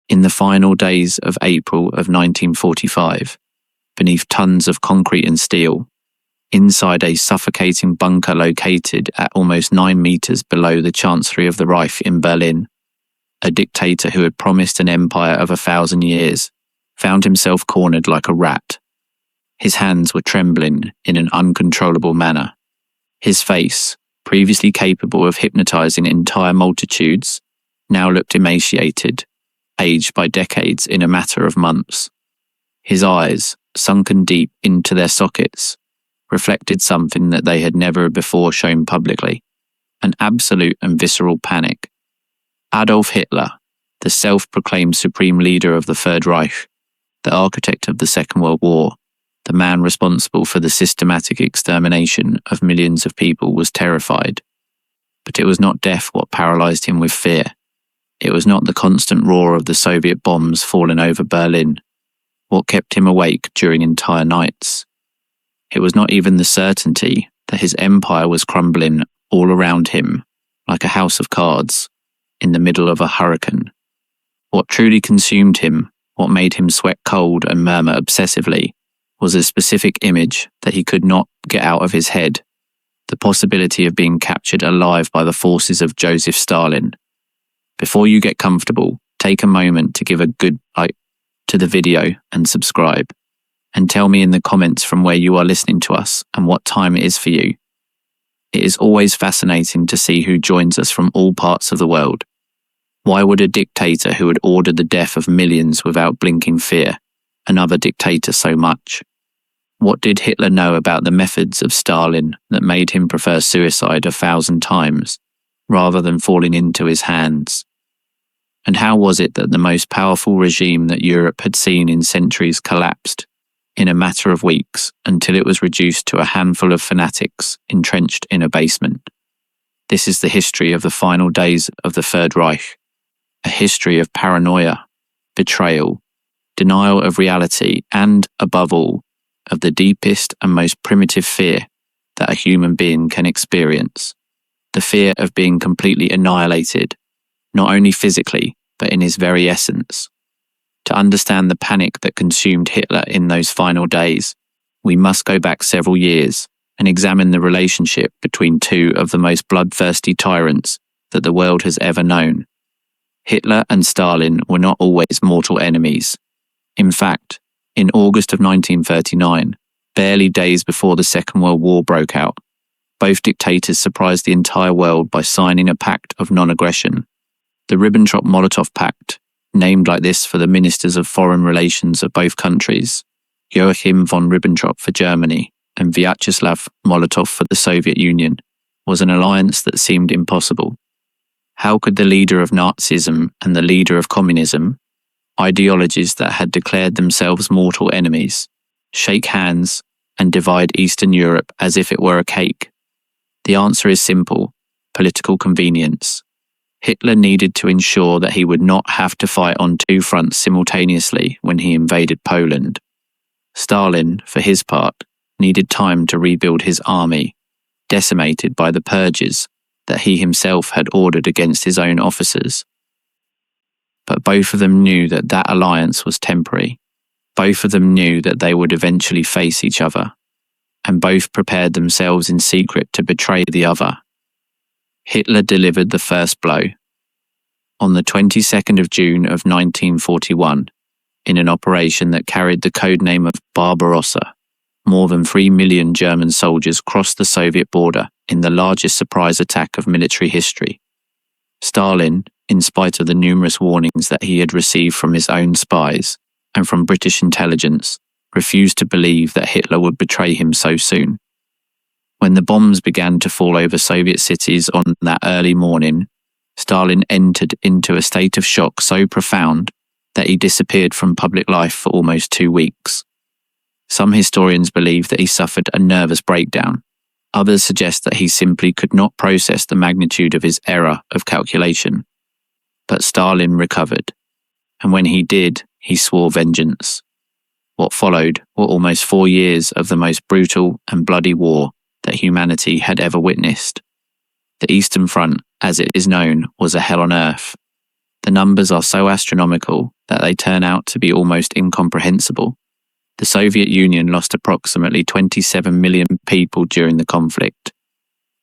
In the final days of April of 1945, beneath tons of concrete and steel, inside a suffocating bunker located at almost 9 meters below the Chancellery of the Reich in Berlin, a dictator who had promised an empire of 1,000 years found himself cornered like a rat. His hands were trembling in an uncontrollable manner. His face, previously capable of hypnotizing entire multitudes, now looked emaciated, aged by decades in a matter of months. His eyes, sunken deep into their sockets, reflected something that they had never before shown publicly, an absolute and visceral panic. Adolf Hitler, the self-proclaimed supreme leader of the Third Reich, the architect of the Second World War, the man responsible for the systematic extermination of millions of people, was terrified. But it was not death what paralyzed him with fear. It was not the constant roar of the Soviet bombs falling over Berlin what kept him awake during entire nights. It was not even the certainty that his empire was crumbling all around him like a house of cards in the middle of a hurricane. What truly consumed him, what made him sweat cold and murmur obsessively, was a specific image that he could not get out of his head: the possibility of being captured alive by the forces of Joseph Stalin. Before you get comfortable, take a moment to give a good like to the video and subscribe, and tell me in the comments from where you are listening to us and what time it is for you. It is always fascinating to see who joins us from all parts of the world. Why would a dictator who had ordered the death of millions without blinking fear another dictator so much? What did Hitler know about the methods of Stalin that made him prefer suicide 1,000 times rather than falling into his hands? And how was it that the most powerful regime that Europe had seen in centuries collapsed in a matter of weeks until it was reduced to a handful of fanatics entrenched in a basement? This is the history of the final days of the Third Reich, a history of paranoia, betrayal, denial of reality, and, above all, of the deepest and most primitive fear that a human being can experience: the fear of being completely annihilated, not only physically, but in his very essence. To understand the panic that consumed Hitler in those final days, we must go back several years and examine the relationship between two of the most bloodthirsty tyrants that the world has ever known. Hitler and Stalin were not always mortal enemies. In fact, in August of 1939, barely days before the Second World War broke out, both dictators surprised the entire world by signing a pact of non-aggression. The Ribbentrop-Molotov Pact, named like this for the ministers of foreign relations of both countries, Joachim von Ribbentrop for Germany and Vyacheslav Molotov for the Soviet Union, was an alliance that seemed impossible. How could the leader of Nazism and the leader of communism, ideologies that had declared themselves mortal enemies, shake hands and divide Eastern Europe as if it were a cake? The answer is simple: political convenience. Hitler needed to ensure that he would not have to fight on two fronts simultaneously when he invaded Poland. Stalin, for his part, needed time to rebuild his army, decimated by the purges that he himself had ordered against his own officers. But both of them knew that that alliance was temporary. Both of them knew that they would eventually face each other, and both prepared themselves in secret to betray the other. Hitler delivered the first blow. On the 22nd of June of 1941, in an operation that carried the codename of Barbarossa, more than 3 million German soldiers crossed the Soviet border in the largest surprise attack of military history. Stalin, in spite of the numerous warnings that he had received from his own spies and from British intelligence, refused to believe that Hitler would betray him so soon. When the bombs began to fall over Soviet cities on that early morning, Stalin entered into a state of shock so profound that he disappeared from public life for almost 2 weeks. Some historians believe that he suffered a nervous breakdown. Others suggest that he simply could not process the magnitude of his error of calculation. But Stalin recovered, and when he did, he swore vengeance. What followed were almost 4 years of the most brutal and bloody war that humanity had ever witnessed. The Eastern Front, as it is known, was a hell on earth. The numbers are so astronomical that they turn out to be almost incomprehensible. The Soviet Union lost approximately 27 million people during the conflict.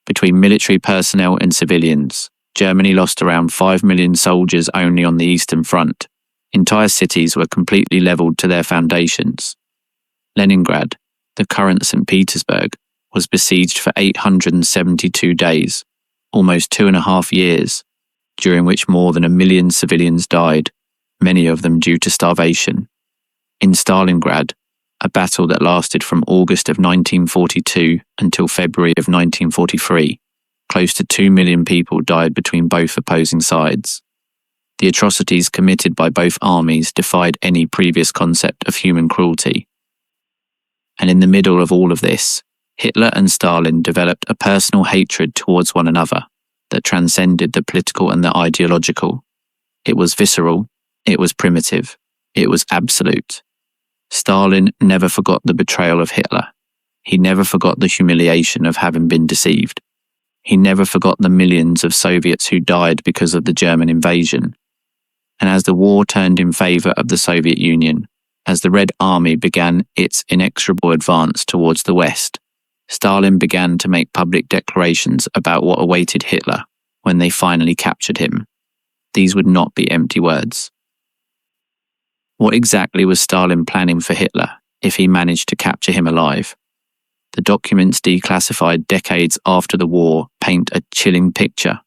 Between military personnel and civilians, Germany lost around 5 million soldiers only on the Eastern Front. Entire cities were completely leveled to their foundations. Leningrad, the current St. Petersburg, was besieged for 872 days, almost 2.5 years, during which more than 1 million civilians died, many of them due to starvation. In Stalingrad, a battle that lasted from August of 1942 until February of 1943, close to 2 million people died between both opposing sides. The atrocities committed by both armies defied any previous concept of human cruelty. And in the middle of all of this, Hitler and Stalin developed a personal hatred towards one another that transcended the political and the ideological. It was visceral, it was primitive, it was absolute. Stalin never forgot the betrayal of Hitler. He never forgot the humiliation of having been deceived. He never forgot the millions of Soviets who died because of the German invasion. And as the war turned in favor of the Soviet Union, as the Red Army began its inexorable advance towards the West, Stalin began to make public declarations about what awaited Hitler when they finally captured him. These would not be empty words. What exactly was Stalin planning for Hitler if he managed to capture him alive? The documents declassified decades after the war paint a chilling picture.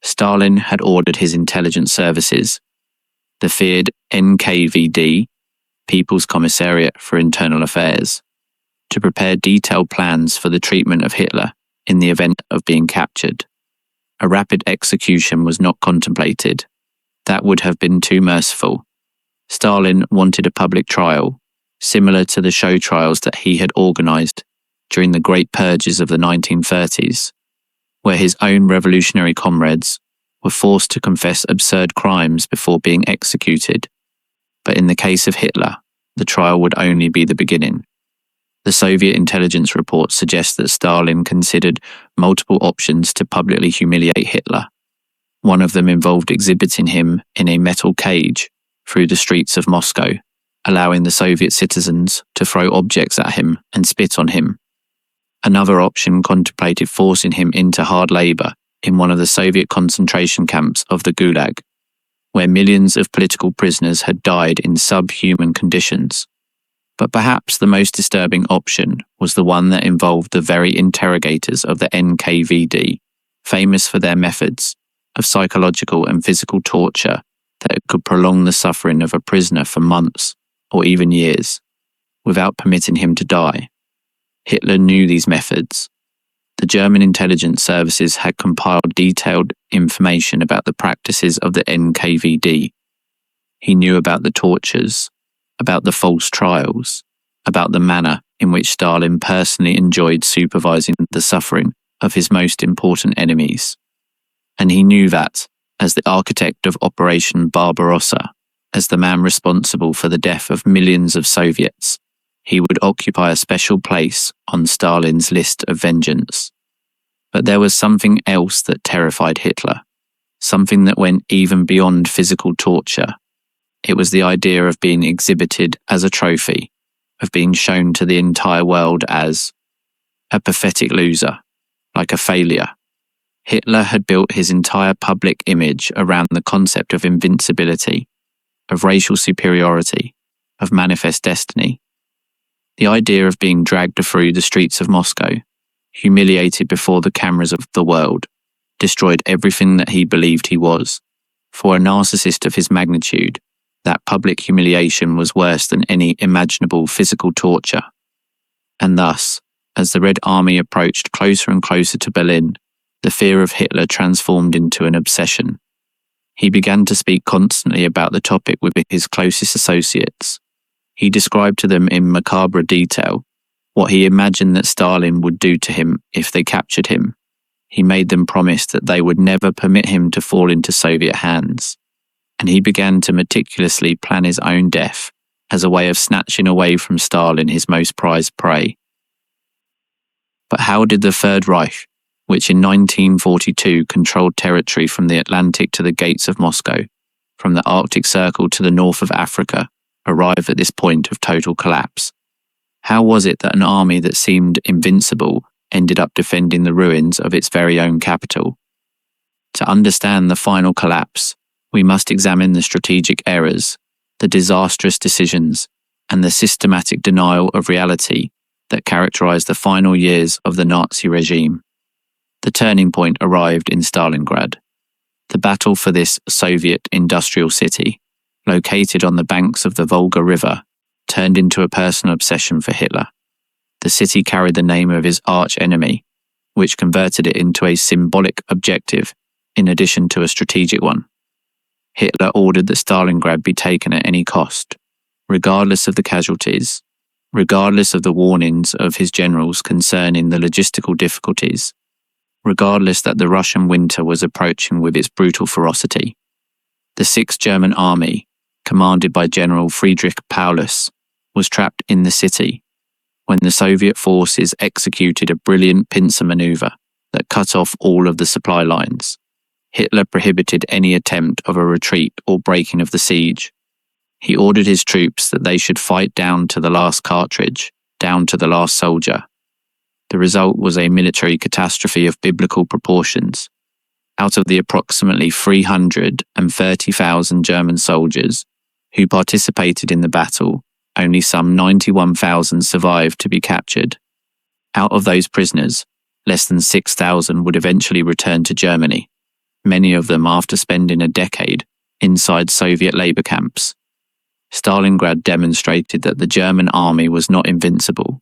Stalin had ordered his intelligence services, the feared NKVD, People's Commissariat for Internal Affairs, to prepare detailed plans for the treatment of Hitler in the event of being captured. A rapid execution was not contemplated. That would have been too merciful. Stalin wanted a public trial, similar to the show trials that he had organized during the Great Purges of the 1930s, where his own revolutionary comrades were forced to confess absurd crimes before being executed. But in the case of Hitler, the trial would only be the beginning. The Soviet intelligence reports suggest that Stalin considered multiple options to publicly humiliate Hitler. One of them involved exhibiting him in a metal cage through the streets of Moscow, allowing the Soviet citizens to throw objects at him and spit on him. Another option contemplated forcing him into hard labor in one of the Soviet concentration camps of the Gulag, where millions of political prisoners had died in subhuman conditions. But perhaps the most disturbing option was the one that involved the very interrogators of the NKVD, famous for their methods of psychological and physical torture that could prolong the suffering of a prisoner for months or even years, without permitting him to die. Hitler knew these methods. The German intelligence services had compiled detailed information about the practices of the NKVD. He knew about the tortures, about the false trials, about the manner in which Stalin personally enjoyed supervising the suffering of his most important enemies. And he knew that, as the architect of Operation Barbarossa, as the man responsible for the death of millions of Soviets, he would occupy a special place on Stalin's list of vengeance. But there was something else that terrified Hitler, something that went even beyond physical torture. It was the idea of being exhibited as a trophy, of being shown to the entire world as a pathetic loser, like a failure. Hitler had built his entire public image around the concept of invincibility, of racial superiority, of manifest destiny. The idea of being dragged through the streets of Moscow, humiliated before the cameras of the world, destroyed everything that he believed he was. For a narcissist of his magnitude, that public humiliation was worse than any imaginable physical torture. And thus, as the Red Army approached closer and closer to Berlin, the fear of Hitler transformed into an obsession. He began to speak constantly about the topic with his closest associates. He described to them in macabre detail what he imagined that Stalin would do to him if they captured him. He made them promise that they would never permit him to fall into Soviet hands. And he began to meticulously plan his own death as a way of snatching away from Stalin his most prized prey. But how did the Third Reich, which in 1942 controlled territory from the Atlantic to the gates of Moscow, from the Arctic Circle to the north of Africa, arrived at this point of total collapse. How was it that an army that seemed invincible ended up defending the ruins of its very own capital? To understand the final collapse, we must examine the strategic errors, the disastrous decisions, and the systematic denial of reality that characterized the final years of the Nazi regime. The turning point arrived in Stalingrad. The battle for this Soviet industrial city, located on the banks of the Volga River, turned into a personal obsession for Hitler. The city carried the name of his arch-enemy, which converted it into a symbolic objective in addition to a strategic one. Hitler ordered that Stalingrad be taken at any cost, regardless of the casualties, regardless of the warnings of his generals concerning the logistical difficulties, regardless that the Russian winter was approaching with its brutal ferocity. The 6th German Army, commanded by General Friedrich Paulus, was trapped in the city when the Soviet forces executed a brilliant pincer maneuver that cut off all of the supply lines. Hitler prohibited any attempt of a retreat or breaking of the siege. He ordered his troops that they should fight down to the last cartridge, down to the last soldier. The result was a military catastrophe of biblical proportions. Out of the approximately 330,000 German soldiers who participated in the battle, only some 91,000 survived to be captured. Out of those prisoners, less than 6,000 would eventually return to Germany, many of them after spending a decade inside Soviet labor camps. Stalingrad demonstrated that the German army was not invincible.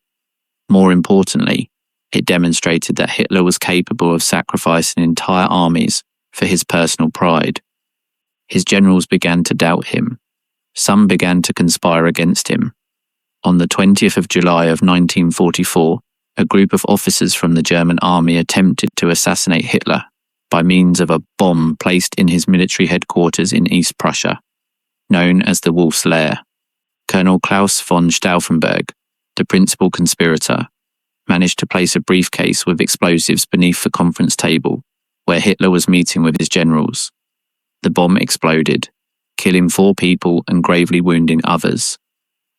More importantly, it demonstrated that Hitler was capable of sacrificing entire armies for his personal pride. His generals began to doubt him. Some began to conspire against him. On the 20th of July of 1944, a group of officers from the German army attempted to assassinate Hitler by means of a bomb placed in his military headquarters in East Prussia, known as the Wolf's Lair. Colonel Klaus von Stauffenberg, the principal conspirator, managed to place a briefcase with explosives beneath the conference table where Hitler was meeting with his generals. The bomb exploded, killing 4 people and gravely wounding others.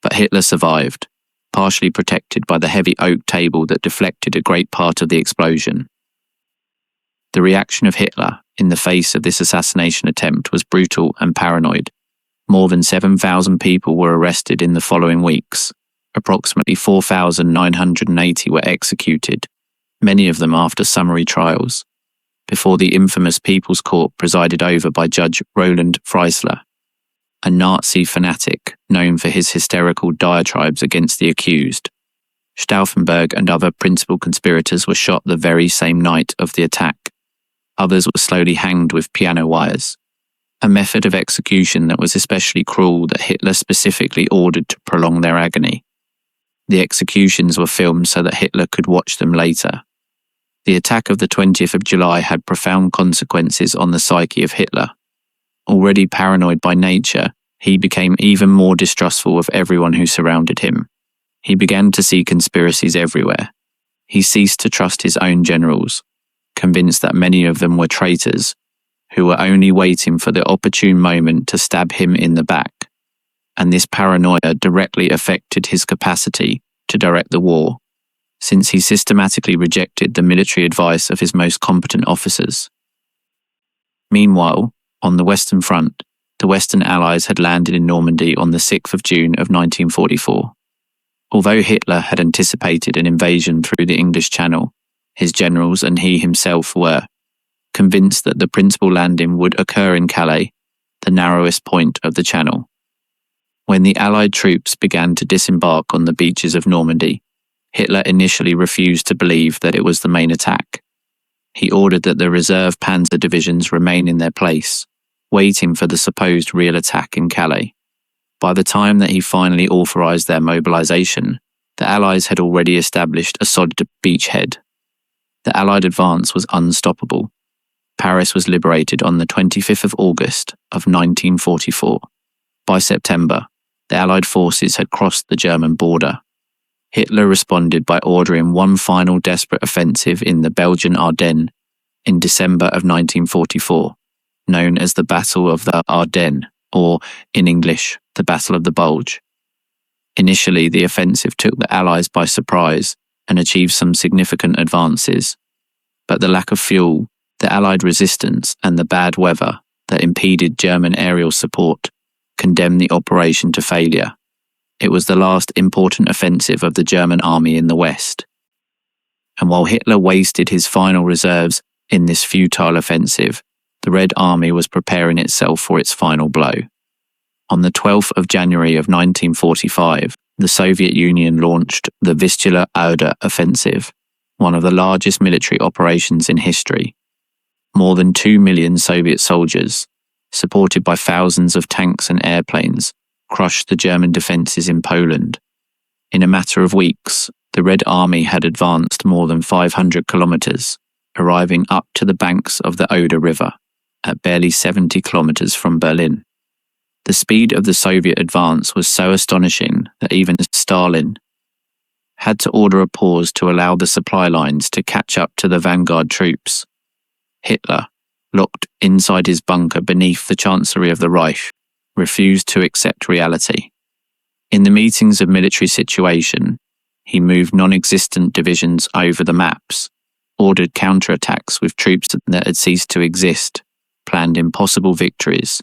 But Hitler survived, partially protected by the heavy oak table that deflected a great part of the explosion. The reaction of Hitler in the face of this assassination attempt was brutal and paranoid. More than 7,000 people were arrested in the following weeks. Approximately 4,980 were executed, many of them after summary trials, before the infamous People's Court presided over by Judge Roland Freisler, a Nazi fanatic known for his hysterical diatribes against the accused. Stauffenberg and other principal conspirators were shot the very same night of the attack. Others were slowly hanged with piano wires, a method of execution that was especially cruel that Hitler specifically ordered to prolong their agony. The executions were filmed so that Hitler could watch them later. The attack of the 20th of July had profound consequences on the psyche of Hitler. Already paranoid by nature, he became even more distrustful of everyone who surrounded him. He began to see conspiracies everywhere. He ceased to trust his own generals, convinced that many of them were traitors, who were only waiting for the opportune moment to stab him in the back. And this paranoia directly affected his capacity to direct the war, since he systematically rejected the military advice of his most competent officers. Meanwhile, on the Western Front, the Western Allies had landed in Normandy on the 6th of June of 1944. Although Hitler had anticipated an invasion through the English Channel, his generals and he himself were convinced that the principal landing would occur in Calais, the narrowest point of the Channel. When the Allied troops began to disembark on the beaches of Normandy, Hitler initially refused to believe that it was the main attack. He ordered that the reserve panzer divisions remain in their place, waiting for the supposed real attack in Calais. By the time that he finally authorized their mobilization, the Allies had already established a solid beachhead. The Allied advance was unstoppable. Paris was liberated on the 25th of August of 1944. By September, the Allied forces had crossed the German border. Hitler responded by ordering one final desperate offensive in the Belgian Ardennes in December of 1944, known as the Battle of the Ardennes. or, in English, the Battle of the Bulge. Initially, the offensive took the Allies by surprise and achieved some significant advances, but the lack of fuel, the Allied resistance, and the bad weather that impeded German aerial support condemned the operation to failure. It was the last important offensive of the German army in the West. And while Hitler wasted his final reserves in this futile offensive, the Red Army was preparing itself for its final blow. On the 12th of January of 1945, the Soviet Union launched the Vistula Oder offensive, one of the largest military operations in history. More than 2 million Soviet soldiers, supported by thousands of tanks and airplanes, crushed the German defences in Poland. In a matter of weeks, the Red Army had advanced more than 500 kilometres, arriving up to the banks of the Oder River, at barely 70 kilometres from Berlin. The speed of the Soviet advance was so astonishing that even Stalin had to order a pause to allow the supply lines to catch up to the vanguard troops. Hitler, locked inside his bunker beneath the Chancellery of the Reich, refused to accept reality. In the meetings of military situation, he moved non-existent divisions over the maps, ordered counterattacks with troops that had ceased to exist, planned impossible victories.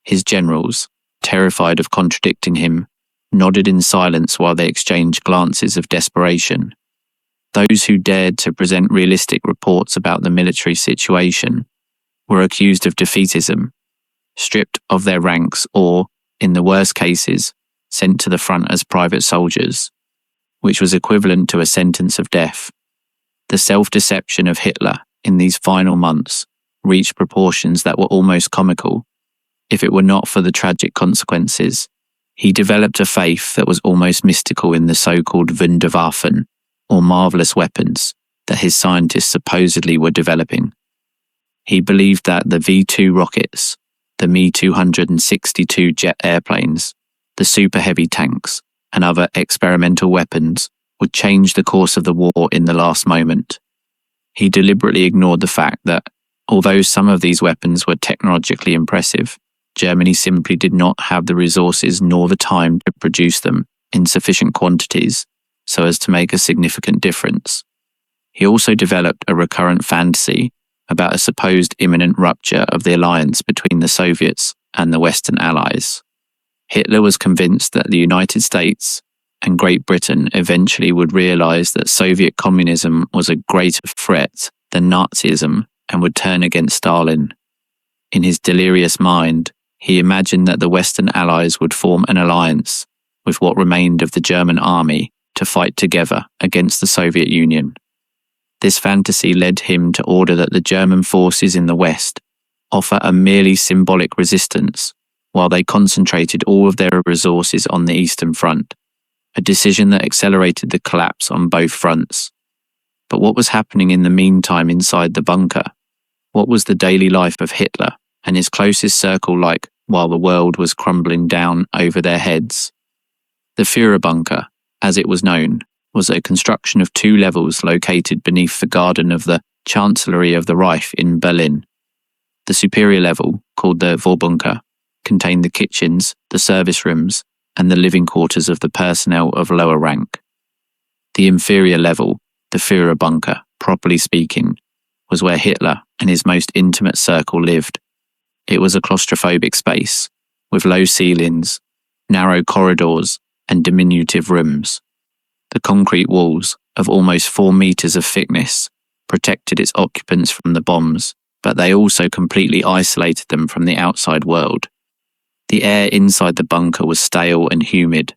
His generals, terrified of contradicting him, nodded in silence while they exchanged glances of desperation. Those who dared to present realistic reports about the military situation were accused of defeatism, stripped of their ranks or, in the worst cases, sent to the front as private soldiers, which was equivalent to a sentence of death. The self-deception of Hitler in these final months reached proportions that were almost comical. If it were not for the tragic consequences, he developed a faith that was almost mystical in the so-called Wunderwaffen, or marvelous weapons, that his scientists supposedly were developing. He believed that the V-2 rockets, the Me-262 jet airplanes, the super heavy tanks, and other experimental weapons would change the course of the war in the last moment. He deliberately ignored the fact that, although some of these weapons were technologically impressive, Germany simply did not have the resources nor the time to produce them in sufficient quantities so as to make a significant difference. He also developed a recurrent fantasy about a supposed imminent rupture of the alliance between the Soviets and the Western Allies. Hitler was convinced that the United States and Great Britain eventually would realize that Soviet communism was a greater threat than Nazism and would turn against Stalin. In his delirious mind, he imagined that the Western Allies would form an alliance with what remained of the German army to fight together against the Soviet Union. This fantasy led him to order that the German forces in the West offer a merely symbolic resistance while they concentrated all of their resources on the Eastern Front, a decision that accelerated the collapse on both fronts. But what was happening in the meantime inside the bunker? What was the daily life of Hitler and his closest circle like while the world was crumbling down over their heads? The Führer bunker, as it was known, was a construction of 2 levels located beneath the garden of the Chancellery of the Reich in Berlin. The superior level, called the Vorbunker, contained the kitchens, the service rooms, and the living quarters of the personnel of lower rank. The inferior level, the Führer bunker, properly speaking, was where Hitler and his most intimate circle lived. It was a claustrophobic space, with low ceilings, narrow corridors, and diminutive rooms. The concrete walls, of almost 4 meters of thickness, protected its occupants from the bombs, but they also completely isolated them from the outside world. The air inside the bunker was stale and humid.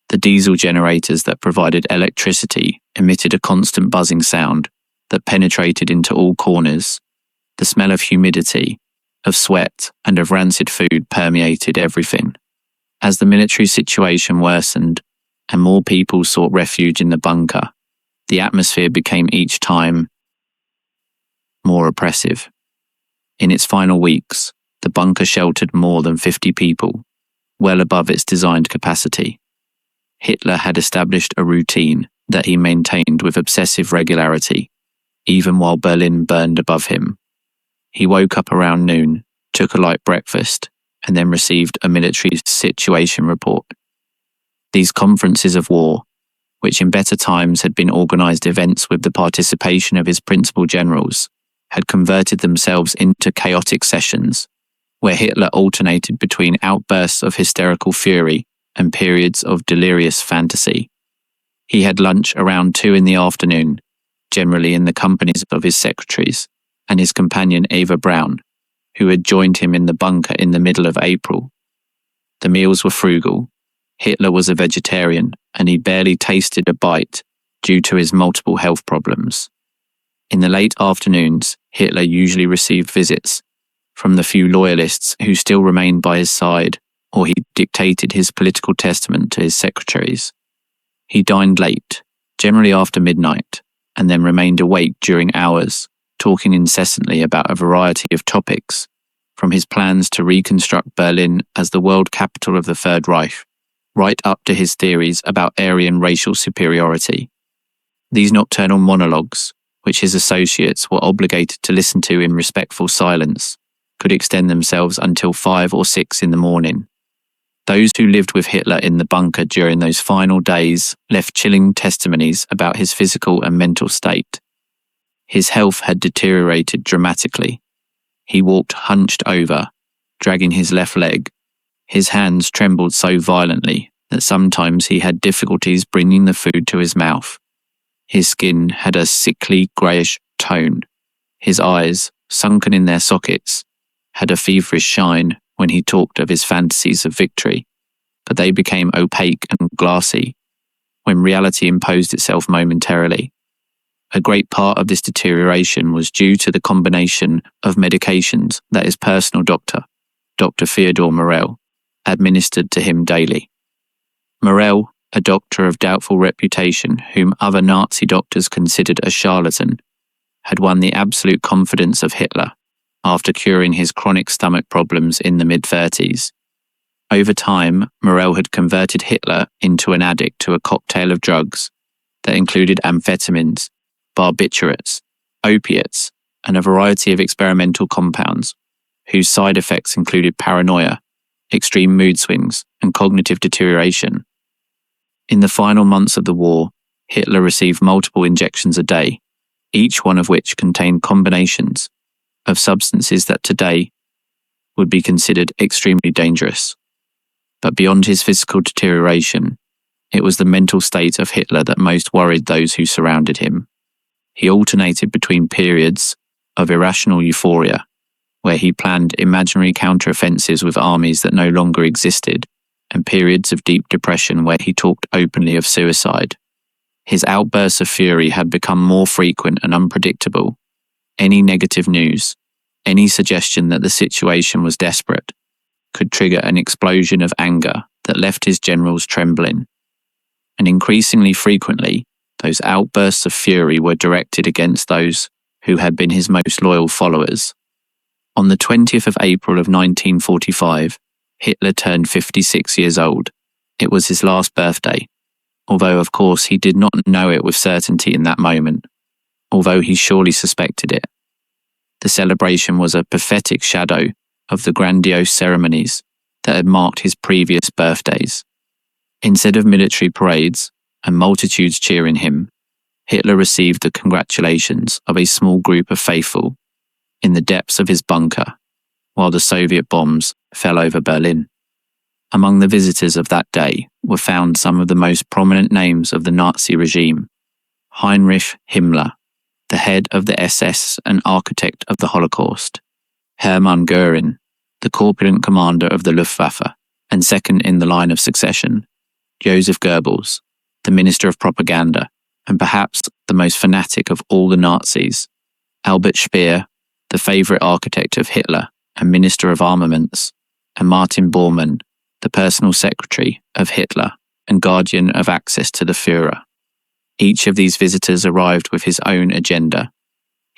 The diesel generators that provided electricity emitted a constant buzzing sound that penetrated into all corners. The smell of humidity, of sweat, and of rancid food permeated everything. As the military situation worsened and more people sought refuge in the bunker, the atmosphere became each time more oppressive. In its final weeks, the bunker sheltered more than 50 people, well above its designed capacity. Hitler had established a routine that he maintained with obsessive regularity, even while Berlin burned above him. He woke up around noon, took a light breakfast, and then received a military situation report. These conferences of war, which in better times had been organised events with the participation of his principal generals, had converted themselves into chaotic sessions, where Hitler alternated between outbursts of hysterical fury and periods of delirious fantasy. He had lunch around 2 in the afternoon, generally in the companies of his secretaries, and his companion Eva Braun, who had joined him in the bunker in the middle of April. The meals were frugal. Hitler was a vegetarian, and he barely tasted a bite due to his multiple health problems. In the late afternoons, Hitler usually received visits from the few loyalists who still remained by his side, or he dictated his political testament to his secretaries. He dined late, generally after midnight, and then remained awake during hours, talking incessantly about a variety of topics, from his plans to reconstruct Berlin as the world capital of the Third Reich, right up to his theories about Aryan racial superiority. These nocturnal monologues, which his associates were obligated to listen to in respectful silence, could extend themselves until 5 or 6 in the morning. Those who lived with Hitler in the bunker during those final days left chilling testimonies about his physical and mental state. His health had deteriorated dramatically. He walked hunched over, dragging his left leg. His hands trembled so violently that sometimes he had difficulties bringing the food to his mouth. His skin had a sickly greyish tone. His eyes, sunken in their sockets, had a feverish shine when he talked of his fantasies of victory, but they became opaque and glassy when reality imposed itself momentarily. A great part of this deterioration was due to the combination of medications that his personal doctor, Dr. Theodor Morell, administered to him daily. Morell, a doctor of doubtful reputation whom other Nazi doctors considered a charlatan, had won the absolute confidence of Hitler after curing his chronic stomach problems in the mid-30s. Over time, Morell had converted Hitler into an addict to a cocktail of drugs that included amphetamines, barbiturates, opiates, and a variety of experimental compounds, whose side effects included paranoia, extreme mood swings, and cognitive deterioration. In the final months of the war, Hitler received multiple injections a day, each one of which contained combinations of substances that today would be considered extremely dangerous. But beyond his physical deterioration, it was the mental state of Hitler that most worried those who surrounded him. He alternated between periods of irrational euphoria, where he planned imaginary counteroffensives with armies that no longer existed, and periods of deep depression where he talked openly of suicide. His outbursts of fury had become more frequent and unpredictable. Any negative news, any suggestion that the situation was desperate, could trigger an explosion of anger that left his generals trembling. And increasingly frequently, those outbursts of fury were directed against those who had been his most loyal followers. On the 20th of April of 1945, Hitler turned 56 years old. It was his last birthday, although of course he did not know it with certainty in that moment, although he surely suspected it. The celebration was a pathetic shadow of the grandiose ceremonies that had marked his previous birthdays. Instead of military parades and multitudes cheering him, Hitler received the congratulations of a small group of faithful in the depths of his bunker while the Soviet bombs fell over Berlin. Among the visitors of that day were found some of the most prominent names of the Nazi regime: Heinrich Himmler, the head of the SS and architect of the Holocaust; Hermann Göring, the corpulent commander of the Luftwaffe and second in the line of succession; Joseph Goebbels, the minister of propaganda, and perhaps the most fanatic of all the Nazis; Albert Speer, the favourite architect of Hitler and minister of armaments; and Martin Bormann, the personal secretary of Hitler and guardian of access to the Führer. Each of these visitors arrived with his own agenda.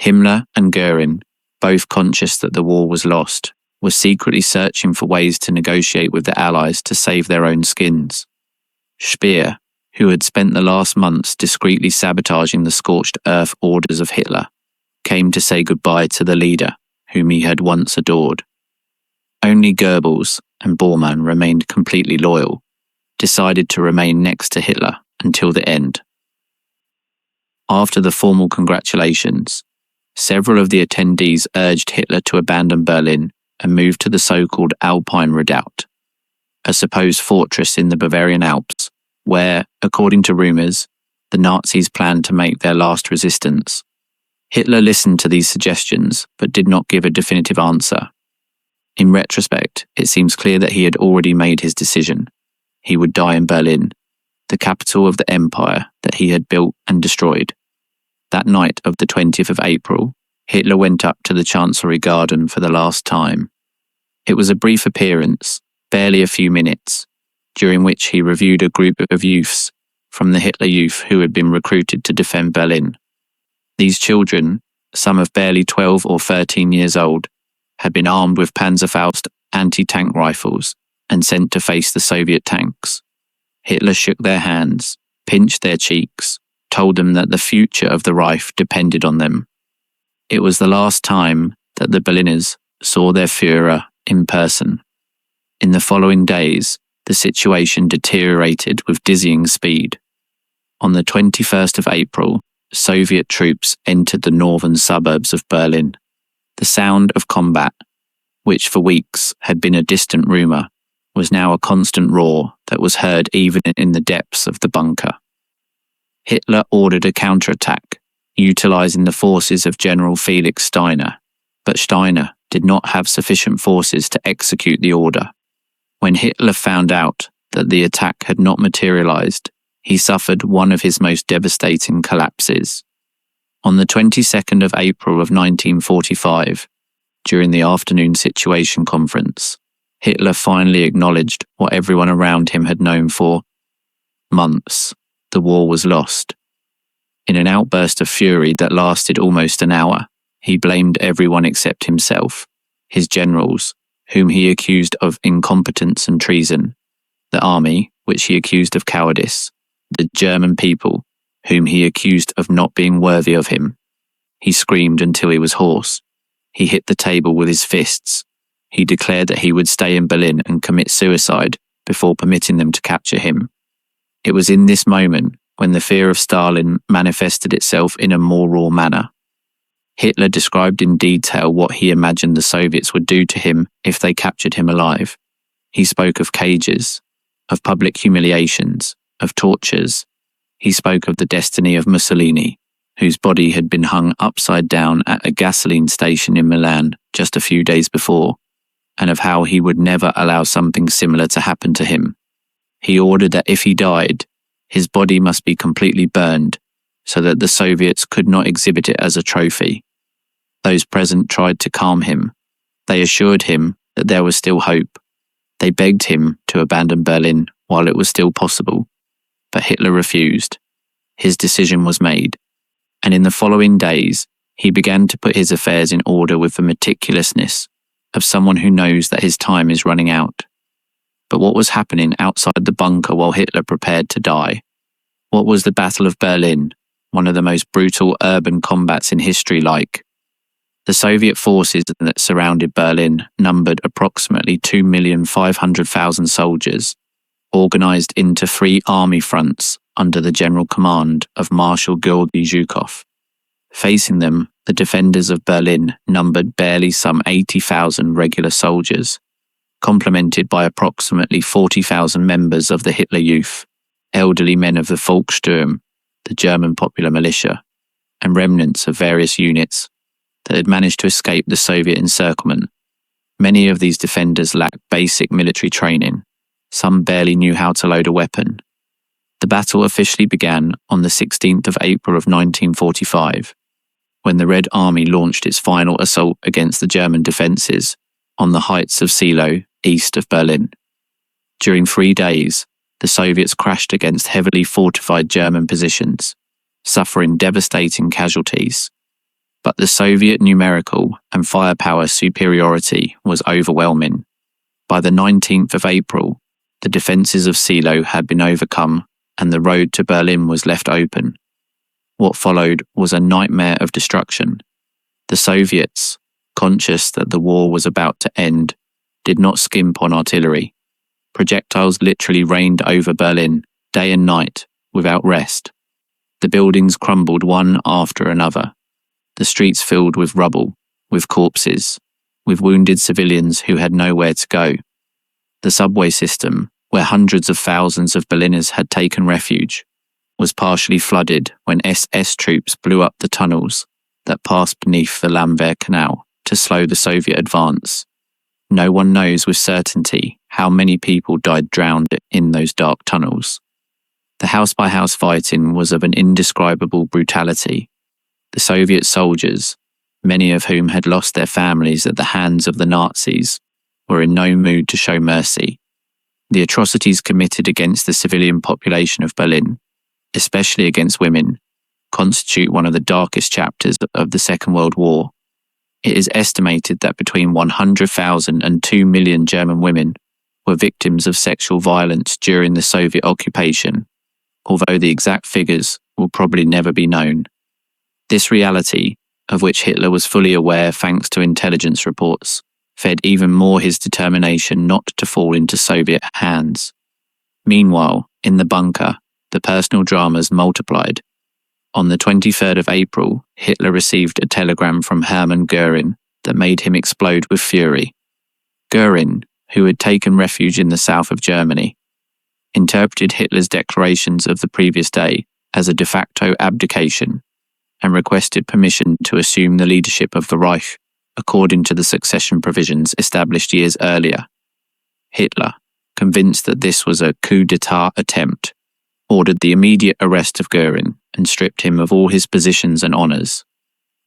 Himmler and Göring, both conscious that the war was lost, were secretly searching for ways to negotiate with the Allies to save their own skins. Speer, who had spent the last months discreetly sabotaging the scorched earth orders of Hitler, came to say goodbye to the leader whom he had once adored. Only Goebbels and Bormann remained completely loyal, decided to remain next to Hitler until the end. After the formal congratulations, several of the attendees urged Hitler to abandon Berlin and move to the so-called Alpine Redoubt, a supposed fortress in the Bavarian Alps, where, according to rumours, the Nazis planned to make their last resistance. Hitler listened to these suggestions, but did not give a definitive answer. In retrospect, it seems clear that he had already made his decision. He would die in Berlin, the capital of the empire that he had built and destroyed. That night of the 20th of April, Hitler went up to the Chancellery Garden for the last time. It was a brief appearance, barely a few minutes, during which he reviewed a group of youths from the Hitler Youth who had been recruited to defend Berlin. These children, some of barely 12 or 13 years old, had been armed with Panzerfaust anti-tank rifles and sent to face the Soviet tanks. Hitler shook their hands, pinched their cheeks, told them that the future of the Reich depended on them. It was the last time that the Berliners saw their Führer in person. In the following days, the situation deteriorated with dizzying speed. On the 21st of April, Soviet troops entered the northern suburbs of Berlin. The sound of combat, which for weeks had been a distant rumour, was now a constant roar that was heard even in the depths of the bunker. Hitler ordered a counterattack, utilising the forces of General Felix Steiner, but Steiner did not have sufficient forces to execute the order. When Hitler found out that the attack had not materialised, he suffered one of his most devastating collapses. On the 22nd of April of 1945, during the afternoon situation conference, Hitler finally acknowledged what everyone around him had known for months. The war was lost. In an outburst of fury that lasted almost an hour, he blamed everyone except himself, his generals, whom he accused of incompetence and treason, the army, which he accused of cowardice, the German people, whom he accused of not being worthy of him. He screamed until he was hoarse. He hit the table with his fists. He declared that he would stay in Berlin and commit suicide before permitting them to capture him. It was in this moment when the fear of Stalin manifested itself in a more raw manner. Hitler described in detail what he imagined the Soviets would do to him if they captured him alive. He spoke of cages, of public humiliations, of tortures. He spoke of the destiny of Mussolini, whose body had been hung upside down at a gasoline station in Milan just a few days before, and of how he would never allow something similar to happen to him. He ordered that if he died, his body must be completely burned so that the Soviets could not exhibit it as a trophy. Those present tried to calm him. They assured him that there was still hope. They begged him to abandon Berlin while it was still possible. But Hitler refused. His decision was made, and in the following days, he began to put his affairs in order with the meticulousness of someone who knows that his time is running out. But what was happening outside the bunker while Hitler prepared to die? What was the Battle of Berlin, one of the most brutal urban combats in history, like? The Soviet forces that surrounded Berlin numbered approximately 2,500,000 soldiers, organised into 3 army fronts under the general command of Marshal Georgy Zhukov. Facing them, the defenders of Berlin numbered barely some 80,000 regular soldiers, complemented by approximately 40,000 members of the Hitler Youth, elderly men of the Volkssturm, the German popular militia, and remnants of various units that had managed to escape the Soviet encirclement. Many of these defenders lacked basic military training. Some barely knew how to load a weapon. The battle officially began on the 16th of April of 1945, when the Red Army launched its final assault against the German defences on the heights of Seelow, east of Berlin. During 3 days, the Soviets crashed against heavily fortified German positions, suffering devastating casualties. But the Soviet numerical and firepower superiority was overwhelming. By the 19th of April, the defences of Seelow had been overcome and the road to Berlin was left open. What followed was a nightmare of destruction. The Soviets, conscious that the war was about to end, did not skimp on artillery. Projectiles literally rained over Berlin, day and night, without rest. The buildings crumbled one after another. The streets filled with rubble, with corpses, with wounded civilians who had nowhere to go. The subway system, where hundreds of thousands of Berliners had taken refuge, was partially flooded when SS troops blew up the tunnels that passed beneath the Lamberg Canal to slow the Soviet advance. No one knows with certainty how many people died drowned in those dark tunnels. The house-by-house fighting was of an indescribable brutality. The Soviet soldiers, many of whom had lost their families at the hands of the Nazis, were in no mood to show mercy. The atrocities committed against the civilian population of Berlin, especially against women, constitute one of the darkest chapters of the Second World War. It is estimated that between 100,000 and 2 million German women were victims of sexual violence during the Soviet occupation, although the exact figures will probably never be known. This reality, of which Hitler was fully aware thanks to intelligence reports, fed even more his determination not to fall into Soviet hands. Meanwhile, in the bunker, the personal dramas multiplied. On the 23rd of April, Hitler received a telegram from Hermann Göring that made him explode with fury. Göring, who had taken refuge in the south of Germany, interpreted Hitler's declarations of the previous day as a de facto abdication and requested permission to assume the leadership of the Reich according to the succession provisions established years earlier. Hitler, convinced that this was a coup d'etat attempt, ordered the immediate arrest of Göring and stripped him of all his positions and honours.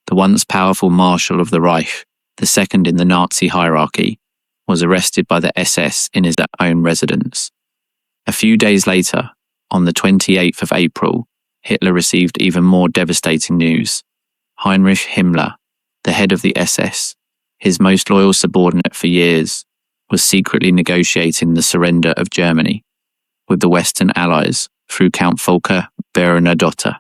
The once powerful Marshal of the Reich, the second in the Nazi hierarchy, was arrested by the SS in his own residence. A few days later, on the 28th of April, Hitler received even more devastating news. Heinrich Himmler, the head of the SS, his most loyal subordinate for years, was secretly negotiating the surrender of Germany with the Western Allies through Count Volker Bernadotte,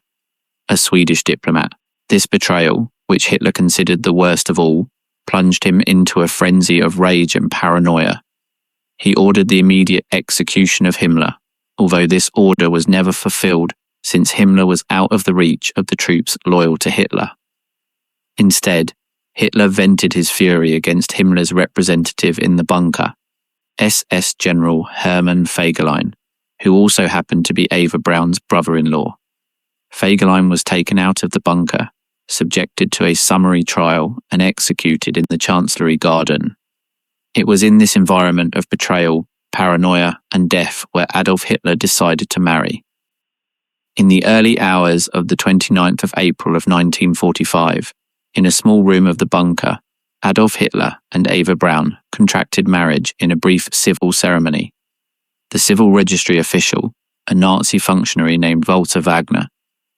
a Swedish diplomat. This betrayal, which Hitler considered the worst of all, plunged him into a frenzy of rage and paranoia. He ordered the immediate execution of Himmler, although this order was never fulfilled since Himmler was out of the reach of the troops loyal to Hitler. Instead, Hitler vented his fury against Himmler's representative in the bunker, SS General Hermann Fegelein, who also happened to be Eva Braun's brother-in-law. Fegelein was taken out of the bunker, subjected to a summary trial, and executed in the Chancellery Garden. It was in this environment of betrayal, paranoia, and death where Adolf Hitler decided to marry. In the early hours of the 29th of April of 1945, in a small room of the bunker, Adolf Hitler and Eva Braun contracted marriage in a brief civil ceremony. The civil registry official, a Nazi functionary named Walter Wagner,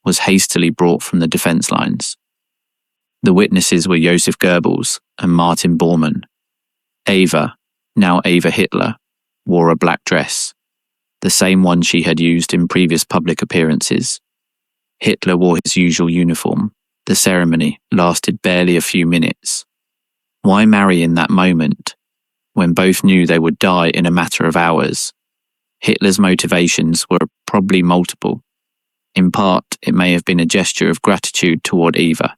was hastily brought from the defense lines. The witnesses were Joseph Goebbels and Martin Bormann. Eva, now Eva Hitler, wore a black dress, the same one she had used in previous public appearances. Hitler wore his usual uniform. The ceremony lasted barely a few minutes. Why marry in that moment, when both knew they would die in a matter of hours? Hitler's motivations were probably multiple. In part, it may have been a gesture of gratitude toward Eva,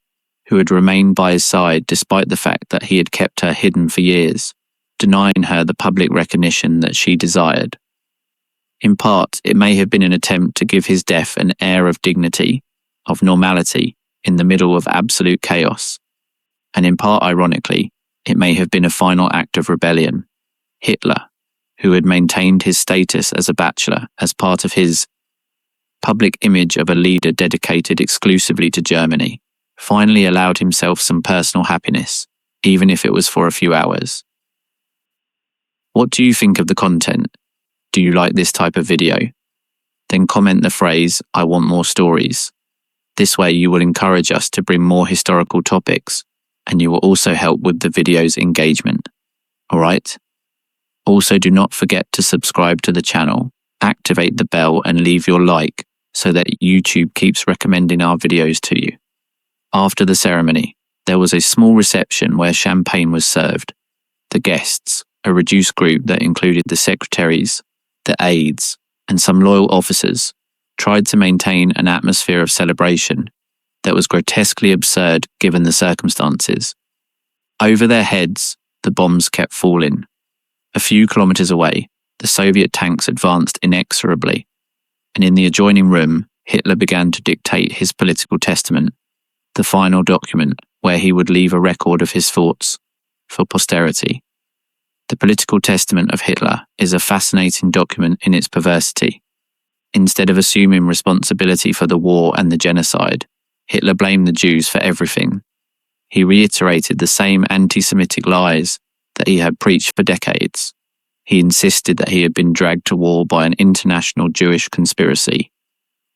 who had remained by his side despite the fact that he had kept her hidden for years, denying her the public recognition that she desired. In part, it may have been an attempt to give his death an air of dignity, of normality, in the middle of absolute chaos. And in part, ironically, it may have been a final act of rebellion. Hitler, who had maintained his status as a bachelor as part of his public image of a leader dedicated exclusively to Germany, finally allowed himself some personal happiness, even if it was for a few hours. What do you think of the content? Do you like this type of video? Then comment the phrase, "I want more stories." This way you will encourage us to bring more historical topics, and you will also help with the video's engagement. Alright? Also, do not forget to subscribe to the channel, activate the bell, and leave your like so that YouTube keeps recommending our videos to you. After the ceremony, there was a small reception where champagne was served. The guests, a reduced group that included the secretaries, the aides, and some loyal officers, tried to maintain an atmosphere of celebration that was grotesquely absurd given the circumstances. Over their heads, the bombs kept falling. A few kilometers away, the Soviet tanks advanced inexorably, and in the adjoining room, Hitler began to dictate his political testament, the final document where he would leave a record of his thoughts for posterity. The political testament of Hitler is a fascinating document in its perversity. Instead of assuming responsibility for the war and the genocide, Hitler blamed the Jews for everything. He reiterated the same anti-Semitic lies that he had preached for decades. He insisted that he had been dragged to war by an international Jewish conspiracy.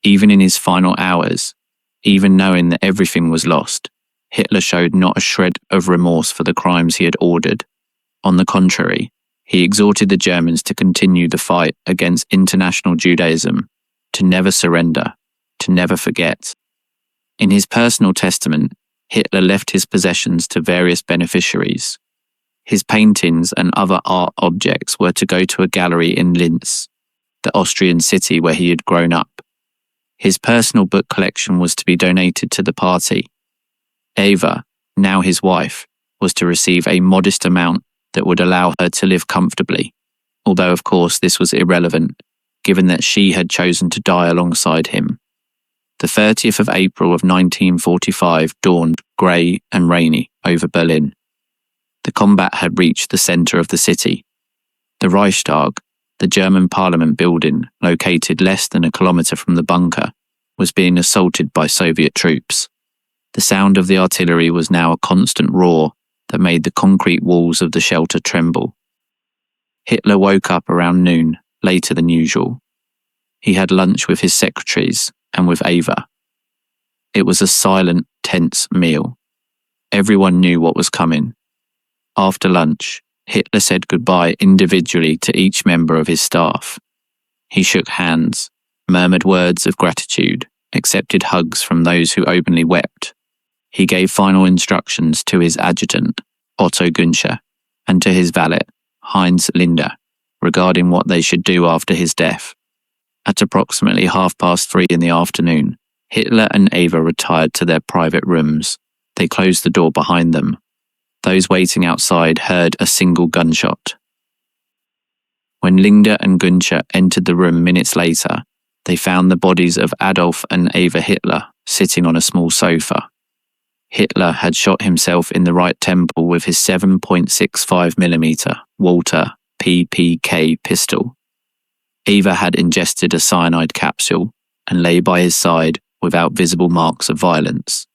Even in his final hours, even knowing that everything was lost, Hitler showed not a shred of remorse for the crimes he had ordered. On the contrary, he exhorted the Germans to continue the fight against international Judaism, to never surrender, to never forget. In his personal testament, Hitler left his possessions to various beneficiaries. His paintings and other art objects were to go to a gallery in Linz, the Austrian city where he had grown up. His personal book collection was to be donated to the party. Eva, now his wife, was to receive a modest amount that would allow her to live comfortably, although of course this was irrelevant, given that she had chosen to die alongside him. The 30th of April of 1945 dawned grey and rainy over Berlin. The combat had reached the centre of the city. The Reichstag, the German parliament building located less than a kilometre from the bunker, was being assaulted by Soviet troops. The sound of the artillery was now a constant roar that made the concrete walls of the shelter tremble. Hitler woke up around noon, later than usual. He had lunch with his secretaries and with Eva. It was a silent, tense meal. Everyone knew what was coming. After lunch, Hitler said goodbye individually to each member of his staff. He shook hands, murmured words of gratitude, accepted hugs from those who openly wept. He gave final instructions to his adjutant, Otto Günscher, and to his valet, Heinz Linder, regarding what they should do after his death. At approximately 3:30 in the afternoon, Hitler and Eva retired to their private rooms. They closed the door behind them. Those waiting outside heard a single gunshot. When Linder and Günscher entered the room minutes later, they found the bodies of Adolf and Eva Hitler sitting on a small sofa. Hitler had shot himself in the right temple with his 7.65mm Walter PPK pistol. Eva had ingested a cyanide capsule and lay by his side without visible marks of violence.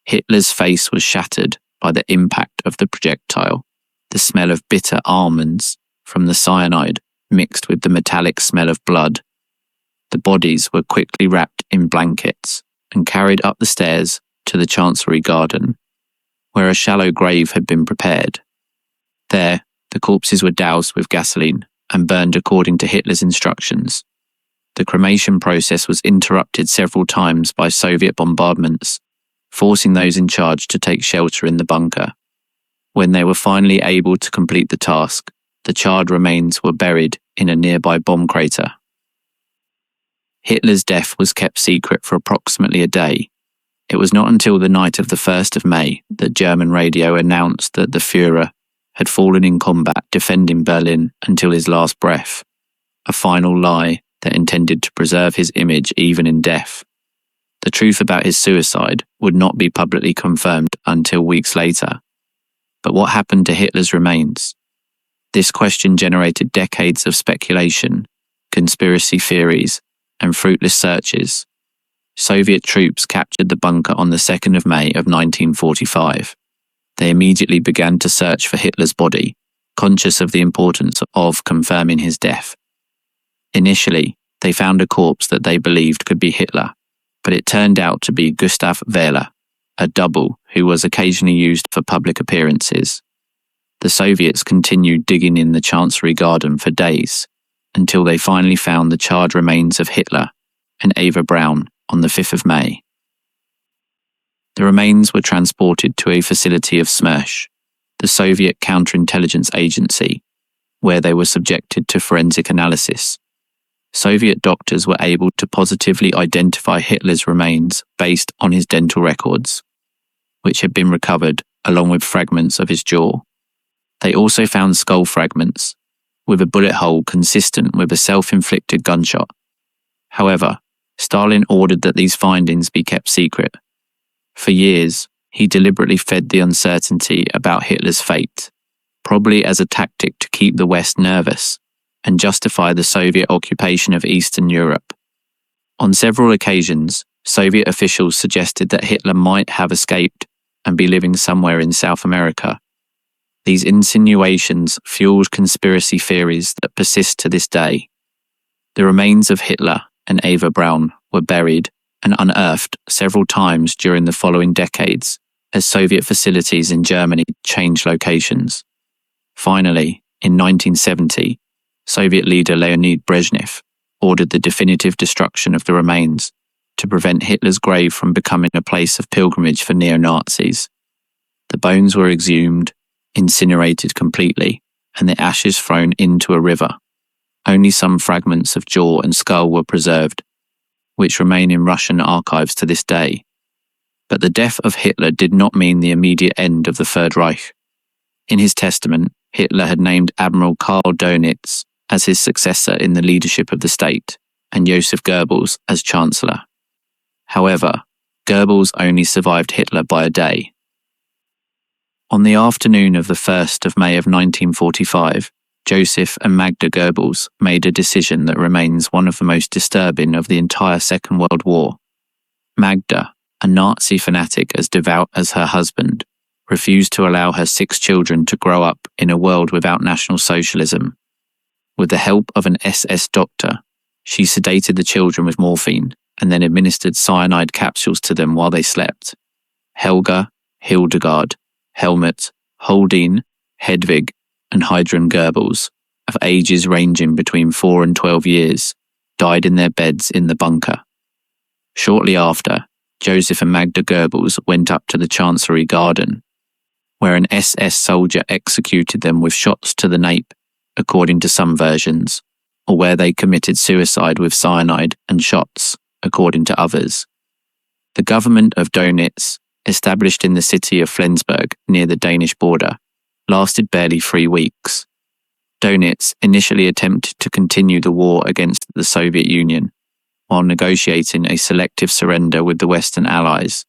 Hitler's face was shattered by the impact of the projectile. The smell of bitter almonds from the cyanide mixed with the metallic smell of blood. The bodies were quickly wrapped in blankets and carried up the stairs to the Chancery Garden, where a shallow grave had been prepared. There, the corpses were doused with gasoline and burned according to Hitler's instructions. The cremation process was interrupted several times by Soviet bombardments, forcing those in charge to take shelter in the bunker. When they were finally able to complete the task, the charred remains were buried in a nearby bomb crater. Hitler's death was kept secret for approximately a day. It was not until the night of the 1st of May that German radio announced that the Führer had fallen in combat defending Berlin until his last breath, a final lie that intended to preserve his image even in death. The truth about his suicide would not be publicly confirmed until weeks later. But what happened to Hitler's remains? This question generated decades of speculation, conspiracy theories, and fruitless searches. Soviet troops captured the bunker on the 2nd of May of 1945. They immediately began to search for Hitler's body, conscious of the importance of confirming his death. Initially, they found a corpse that they believed could be Hitler, but it turned out to be Gustav Wehler, a double who was occasionally used for public appearances. The Soviets continued digging in the Chancery Garden for days, until they finally found the charred remains of Hitler and Eva Braun on the 5th of May. The remains were transported to a facility of Smersh, the Soviet counterintelligence agency, where they were subjected to forensic analysis. Soviet doctors were able to positively identify Hitler's remains based on his dental records, which had been recovered along with fragments of his jaw. They also found skull fragments, with a bullet hole consistent with a self-inflicted gunshot. However, Stalin ordered that these findings be kept secret. For years, he deliberately fed the uncertainty about Hitler's fate, probably as a tactic to keep the West nervous and justify the Soviet occupation of Eastern Europe. On several occasions, Soviet officials suggested that Hitler might have escaped and be living somewhere in South America. These insinuations fueled conspiracy theories that persist to this day. The remains of Hitler and Eva Braun were buried and unearthed several times during the following decades as Soviet facilities in Germany changed locations. Finally, in 1970, Soviet leader Leonid Brezhnev ordered the definitive destruction of the remains to prevent Hitler's grave from becoming a place of pilgrimage for neo-Nazis. The bones were exhumed, incinerated completely, and the ashes thrown into a river. Only some fragments of jaw and skull were preserved, which remain in Russian archives to this day. But the death of Hitler did not mean the immediate end of the Third Reich. In his testament, Hitler had named Admiral Karl Dönitz as his successor in the leadership of the state, and Joseph Goebbels as Chancellor. However, Goebbels only survived Hitler by a day. On the afternoon of the 1st of May of 1945, Joseph and Magda Goebbels made a decision that remains one of the most disturbing of the entire Second World War. Magda, a Nazi fanatic as devout as her husband, refused to allow her 6 children to grow up in a world without National Socialism. With the help of an SS doctor, she sedated the children with morphine and then administered cyanide capsules to them while they slept. Helga, Hildegard, Helmut, Holdine, Hedwig, and Heidrun Goebbels, of ages ranging between 4 and 12 years, died in their beds in the bunker. Shortly after, Joseph and Magda Goebbels went up to the Chancellery Garden, where an SS soldier executed them with shots to the nape, according to some versions, or where they committed suicide with cyanide and shots, according to others. The government of Dönitz, established in the city of Flensburg near the Danish border, lasted barely 3 weeks. Dönitz initially attempted to continue the war against the Soviet Union, while negotiating a selective surrender with the Western Allies,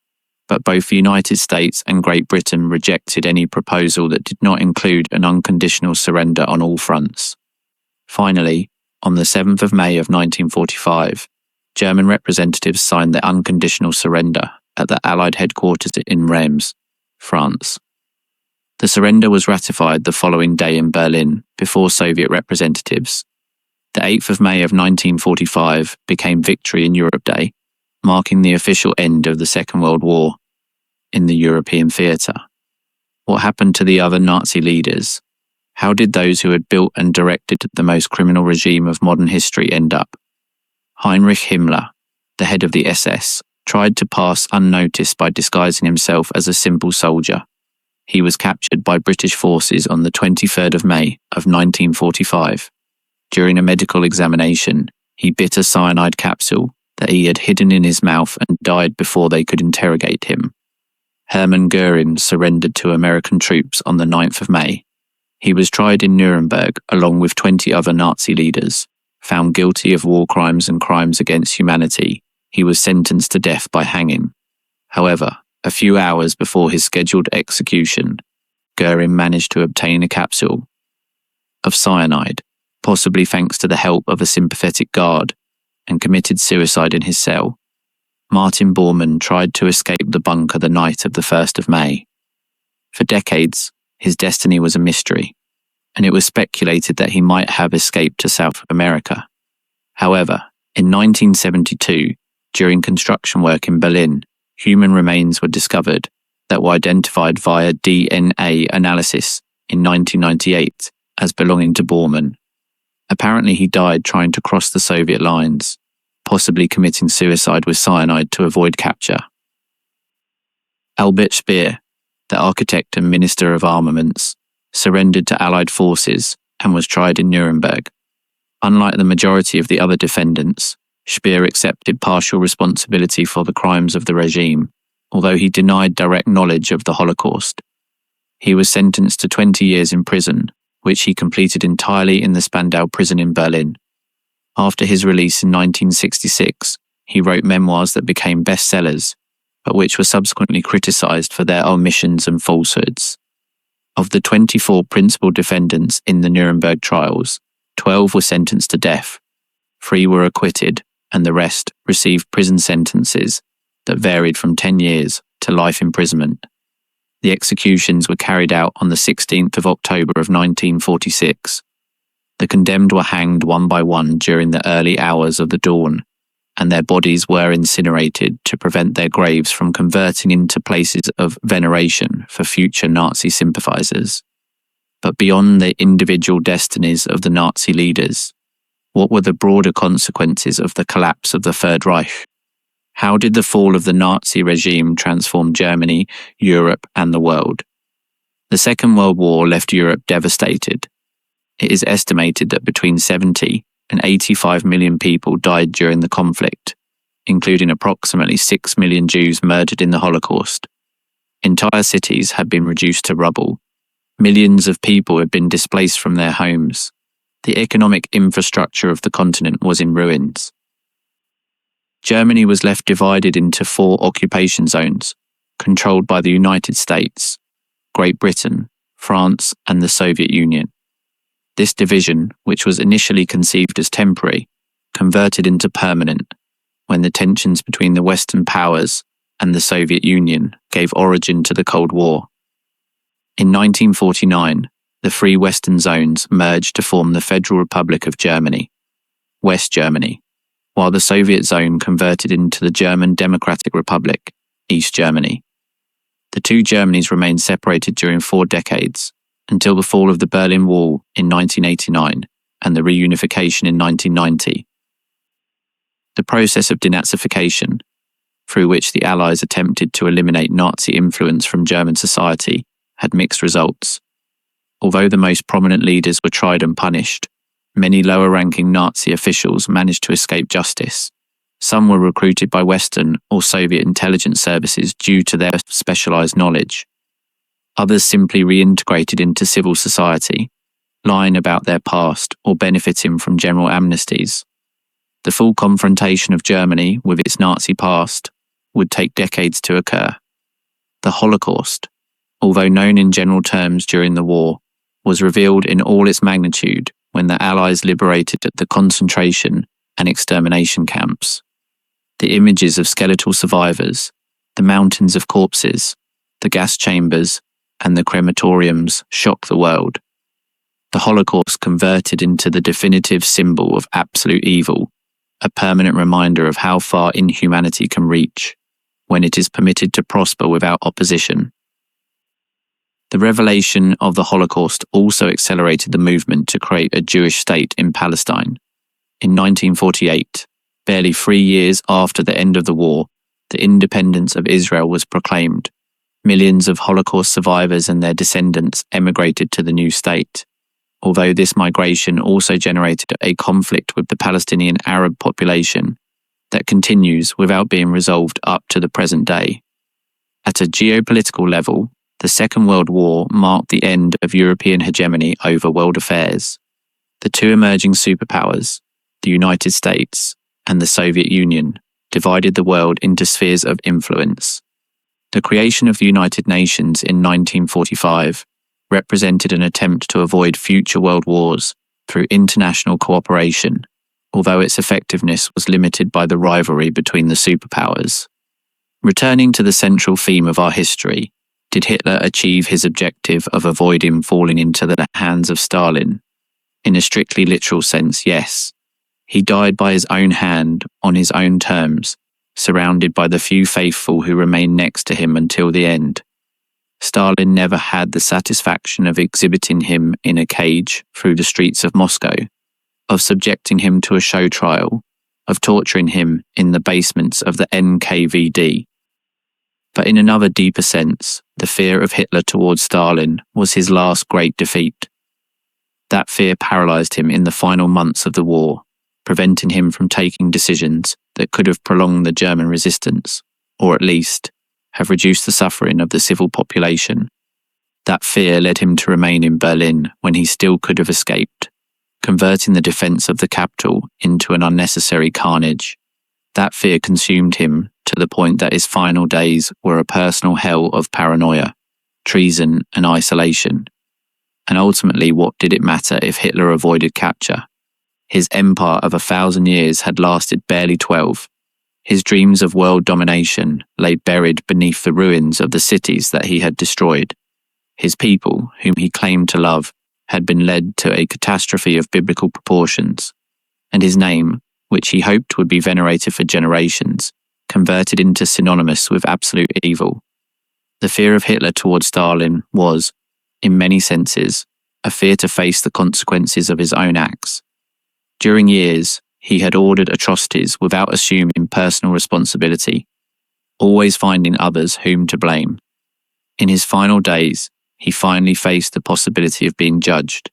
but both the United States and Great Britain rejected any proposal that did not include an unconditional surrender on all fronts. Finally, on the 7th of May of 1945, German representatives signed the unconditional surrender at the Allied headquarters in Reims, France. The surrender was ratified the following day in Berlin before Soviet representatives. The 8th of May of 1945 became Victory in Europe Day, marking the official end of the Second World War in the European theatre. What happened to the other Nazi leaders? How did those who had built and directed the most criminal regime of modern history end up? Heinrich Himmler, the head of the SS, tried to pass unnoticed by disguising himself as a simple soldier. He was captured by British forces on the 23rd of May of 1945. During a medical examination, he bit a cyanide capsule that he had hidden in his mouth and died before they could interrogate him. Hermann Göring surrendered to American troops on the 9th of May. He was tried in Nuremberg along with 20 other Nazi leaders. Found guilty of war crimes and crimes against humanity, he was sentenced to death by hanging. However, a few hours before his scheduled execution, Göring managed to obtain a capsule of cyanide, possibly thanks to the help of a sympathetic guard, and committed suicide in his cell. Martin Bormann tried to escape the bunker the night of the 1st of May. For decades, his destiny was a mystery, and it was speculated that he might have escaped to South America. However, in 1972, during construction work in Berlin, human remains were discovered that were identified via DNA analysis in 1998 as belonging to Bormann. Apparently he died trying to cross the Soviet lines, possibly committing suicide with cyanide to avoid capture. Albert Speer, the architect and Minister of Armaments, surrendered to Allied forces and was tried in Nuremberg. Unlike the majority of the other defendants, Speer accepted partial responsibility for the crimes of the regime, although he denied direct knowledge of the Holocaust. He was sentenced to 20 years in prison, which he completed entirely in the Spandau prison in Berlin. After his release in 1966, he wrote memoirs that became bestsellers, but which were subsequently criticized for their omissions and falsehoods. Of the 24 principal defendants in the Nuremberg trials, 12 were sentenced to death, 3 were acquitted, and the rest received prison sentences that varied from 10 years to life imprisonment. The executions were carried out on the 16th of October of 1946. The condemned were hanged one by one during the early hours of the dawn, and their bodies were incinerated to prevent their graves from converting into places of veneration for future Nazi sympathizers. But beyond the individual destinies of the Nazi leaders, what were the broader consequences of the collapse of the Third Reich? How did the fall of the Nazi regime transform Germany, Europe, and the world? The Second World War left Europe devastated. It is estimated that between 70 and 85 million people died during the conflict, including approximately 6 million Jews murdered in the Holocaust. Entire cities had been reduced to rubble. Millions of people had been displaced from their homes. The economic infrastructure of the continent was in ruins. Germany was left divided into 4 occupation zones, controlled by the United States, Great Britain, France, and the Soviet Union. This division, which was initially conceived as temporary, converted into permanent when the tensions between the Western powers and the Soviet Union gave origin to the Cold War. In 1949, the 3 Western zones merged to form the Federal Republic of Germany, West Germany, while the Soviet zone converted into the German Democratic Republic, East Germany. The 2 Germanys remained separated during 4 decades, until the fall of the Berlin Wall in 1989 and the reunification in 1990. The process of denazification, through which the Allies attempted to eliminate Nazi influence from German society, had mixed results. Although the most prominent leaders were tried and punished, many lower-ranking Nazi officials managed to escape justice. Some were recruited by Western or Soviet intelligence services due to their specialized knowledge. Others simply reintegrated into civil society, lying about their past or benefiting from general amnesties. The full confrontation of Germany with its Nazi past would take decades to occur. The Holocaust, although known in general terms during the war, was revealed in all its magnitude when the Allies liberated the concentration and extermination camps. The images of skeletal survivors, the mountains of corpses, the gas chambers, and the crematoriums shocked the world. The Holocaust converted into the definitive symbol of absolute evil, a permanent reminder of how far inhumanity can reach when it is permitted to prosper without opposition. The revelation of the Holocaust also accelerated the movement to create a Jewish state in Palestine. In 1948, barely 3 years after the end of the war, the independence of Israel was proclaimed. Millions of Holocaust survivors and their descendants emigrated to the new state. Although this migration also generated a conflict with the Palestinian Arab population that continues without being resolved up to the present day. At a geopolitical level, the Second World War marked the end of European hegemony over world affairs. The 2 emerging superpowers, the United States and the Soviet Union, divided the world into spheres of influence. The creation of the United Nations in 1945 represented an attempt to avoid future world wars through international cooperation, although its effectiveness was limited by the rivalry between the superpowers. Returning to the central theme of our history, did Hitler achieve his objective of avoiding falling into the hands of Stalin? In a strictly literal sense, yes. He died by his own hand, on his own terms, surrounded by the few faithful who remained next to him until the end. Stalin never had the satisfaction of exhibiting him in a cage through the streets of Moscow, of subjecting him to a show trial, of torturing him in the basements of the NKVD. But in another deeper sense, the fear of Hitler towards Stalin was his last great defeat. That fear paralyzed him in the final months of the war, preventing him from taking decisions that could have prolonged the German resistance, or at least have reduced the suffering of the civil population. That fear led him to remain in Berlin when he still could have escaped, converting the defense of the capital into an unnecessary carnage. That fear consumed him to the point that his final days were a personal hell of paranoia, treason, and isolation. And ultimately, what did it matter if Hitler avoided capture? His empire of 1,000 years had lasted barely 12. His dreams of world domination lay buried beneath the ruins of the cities that he had destroyed. His people, whom he claimed to love, had been led to a catastrophe of biblical proportions, and his name, which he hoped would be venerated for generations, converted into synonymous with absolute evil. The fear of Hitler towards Stalin was, in many senses, a fear to face the consequences of his own acts. During years, he had ordered atrocities without assuming personal responsibility, always finding others whom to blame. In his final days, he finally faced the possibility of being judged,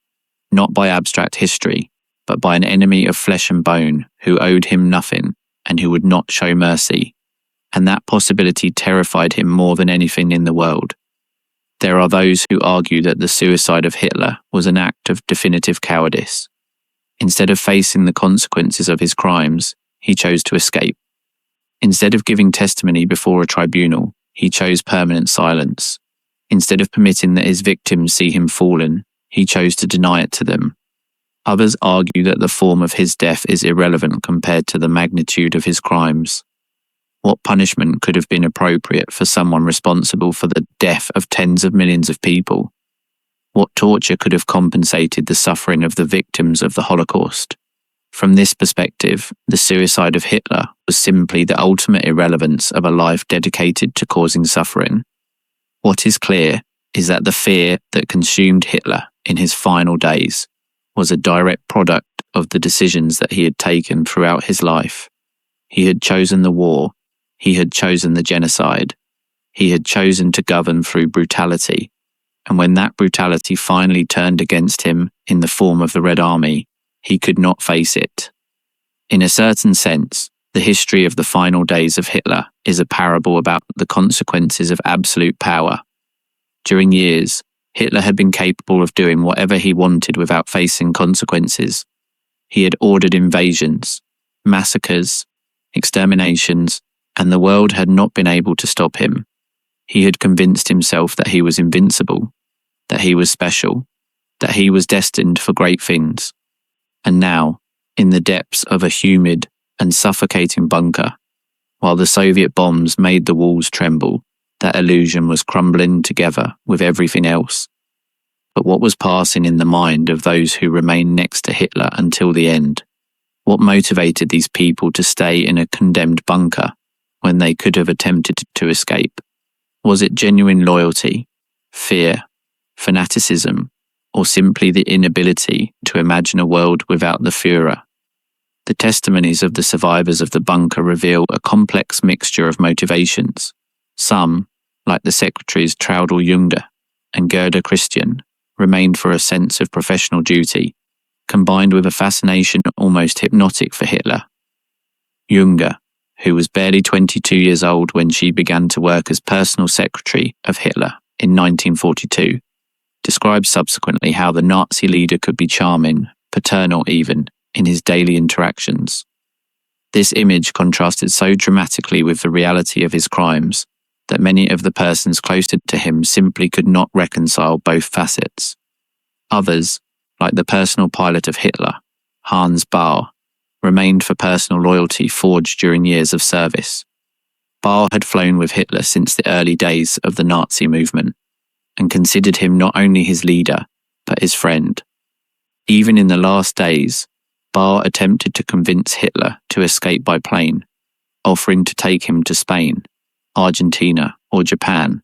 not by abstract history, but by an enemy of flesh and bone who owed him nothing and who would not show mercy. And that possibility terrified him more than anything in the world. There are those who argue that the suicide of Hitler was an act of definitive cowardice. Instead of facing the consequences of his crimes, he chose to escape. Instead of giving testimony before a tribunal, he chose permanent silence. Instead of permitting that his victims see him fallen, he chose to deny it to them. Others argue that the form of his death is irrelevant compared to the magnitude of his crimes. What punishment could have been appropriate for someone responsible for the death of tens of millions of people? What torture could have compensated the suffering of the victims of the Holocaust? From this perspective, the suicide of Hitler was simply the ultimate irrelevance of a life dedicated to causing suffering. What is clear is that the fear that consumed Hitler in his final days was a direct product of the decisions that he had taken throughout his life. He had chosen the war. He had chosen the genocide. He had chosen to govern through brutality. And when that brutality finally turned against him in the form of the Red Army, he could not face it. In a certain sense, the history of the final days of Hitler is a parable about the consequences of absolute power. During years, Hitler had been capable of doing whatever he wanted without facing consequences. He had ordered invasions, massacres, exterminations, and the world had not been able to stop him. He had convinced himself that he was invincible, that he was special, that he was destined for great things. And now, in the depths of a humid and suffocating bunker, while the Soviet bombs made the walls tremble, that illusion was crumbling together with everything else. But what was passing in the mind of those who remained next to Hitler until the end? What motivated these people to stay in a condemned bunker when they could have attempted to escape? Was it genuine loyalty, fear, fanaticism, or simply the inability to imagine a world without the Führer? The testimonies of the survivors of the bunker reveal a complex mixture of motivations. Some, like the secretaries Traudl Junge and Gerda Christian, remained for a sense of professional duty, combined with a fascination almost hypnotic for Hitler. Junge, who was barely 22 years old when she began to work as personal secretary of Hitler in 1942, described subsequently how the Nazi leader could be charming, paternal even, in his daily interactions. This image contrasted so dramatically with the reality of his crimes that many of the persons closest to him simply could not reconcile both facets. Others, like the personal pilot of Hitler, Hans Baur, remained for personal loyalty forged during years of service. Baur had flown with Hitler since the early days of the Nazi movement and considered him not only his leader, but his friend. Even in the last days, Baur attempted to convince Hitler to escape by plane, offering to take him to Spain, Argentina, or Japan.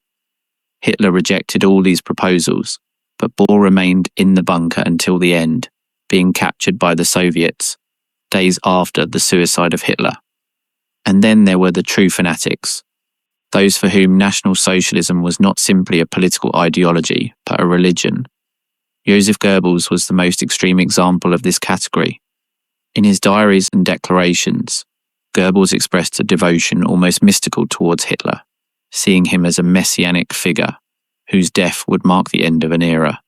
Hitler rejected all these proposals, but Baur remained in the bunker until the end, being captured by the Soviets days after the suicide of Hitler. And then there were the true fanatics, those for whom National Socialism was not simply a political ideology, but a religion. Joseph Goebbels was the most extreme example of this category. In his diaries and declarations, Goebbels expressed a devotion almost mystical towards Hitler, seeing him as a messianic figure whose death would mark the end of an era.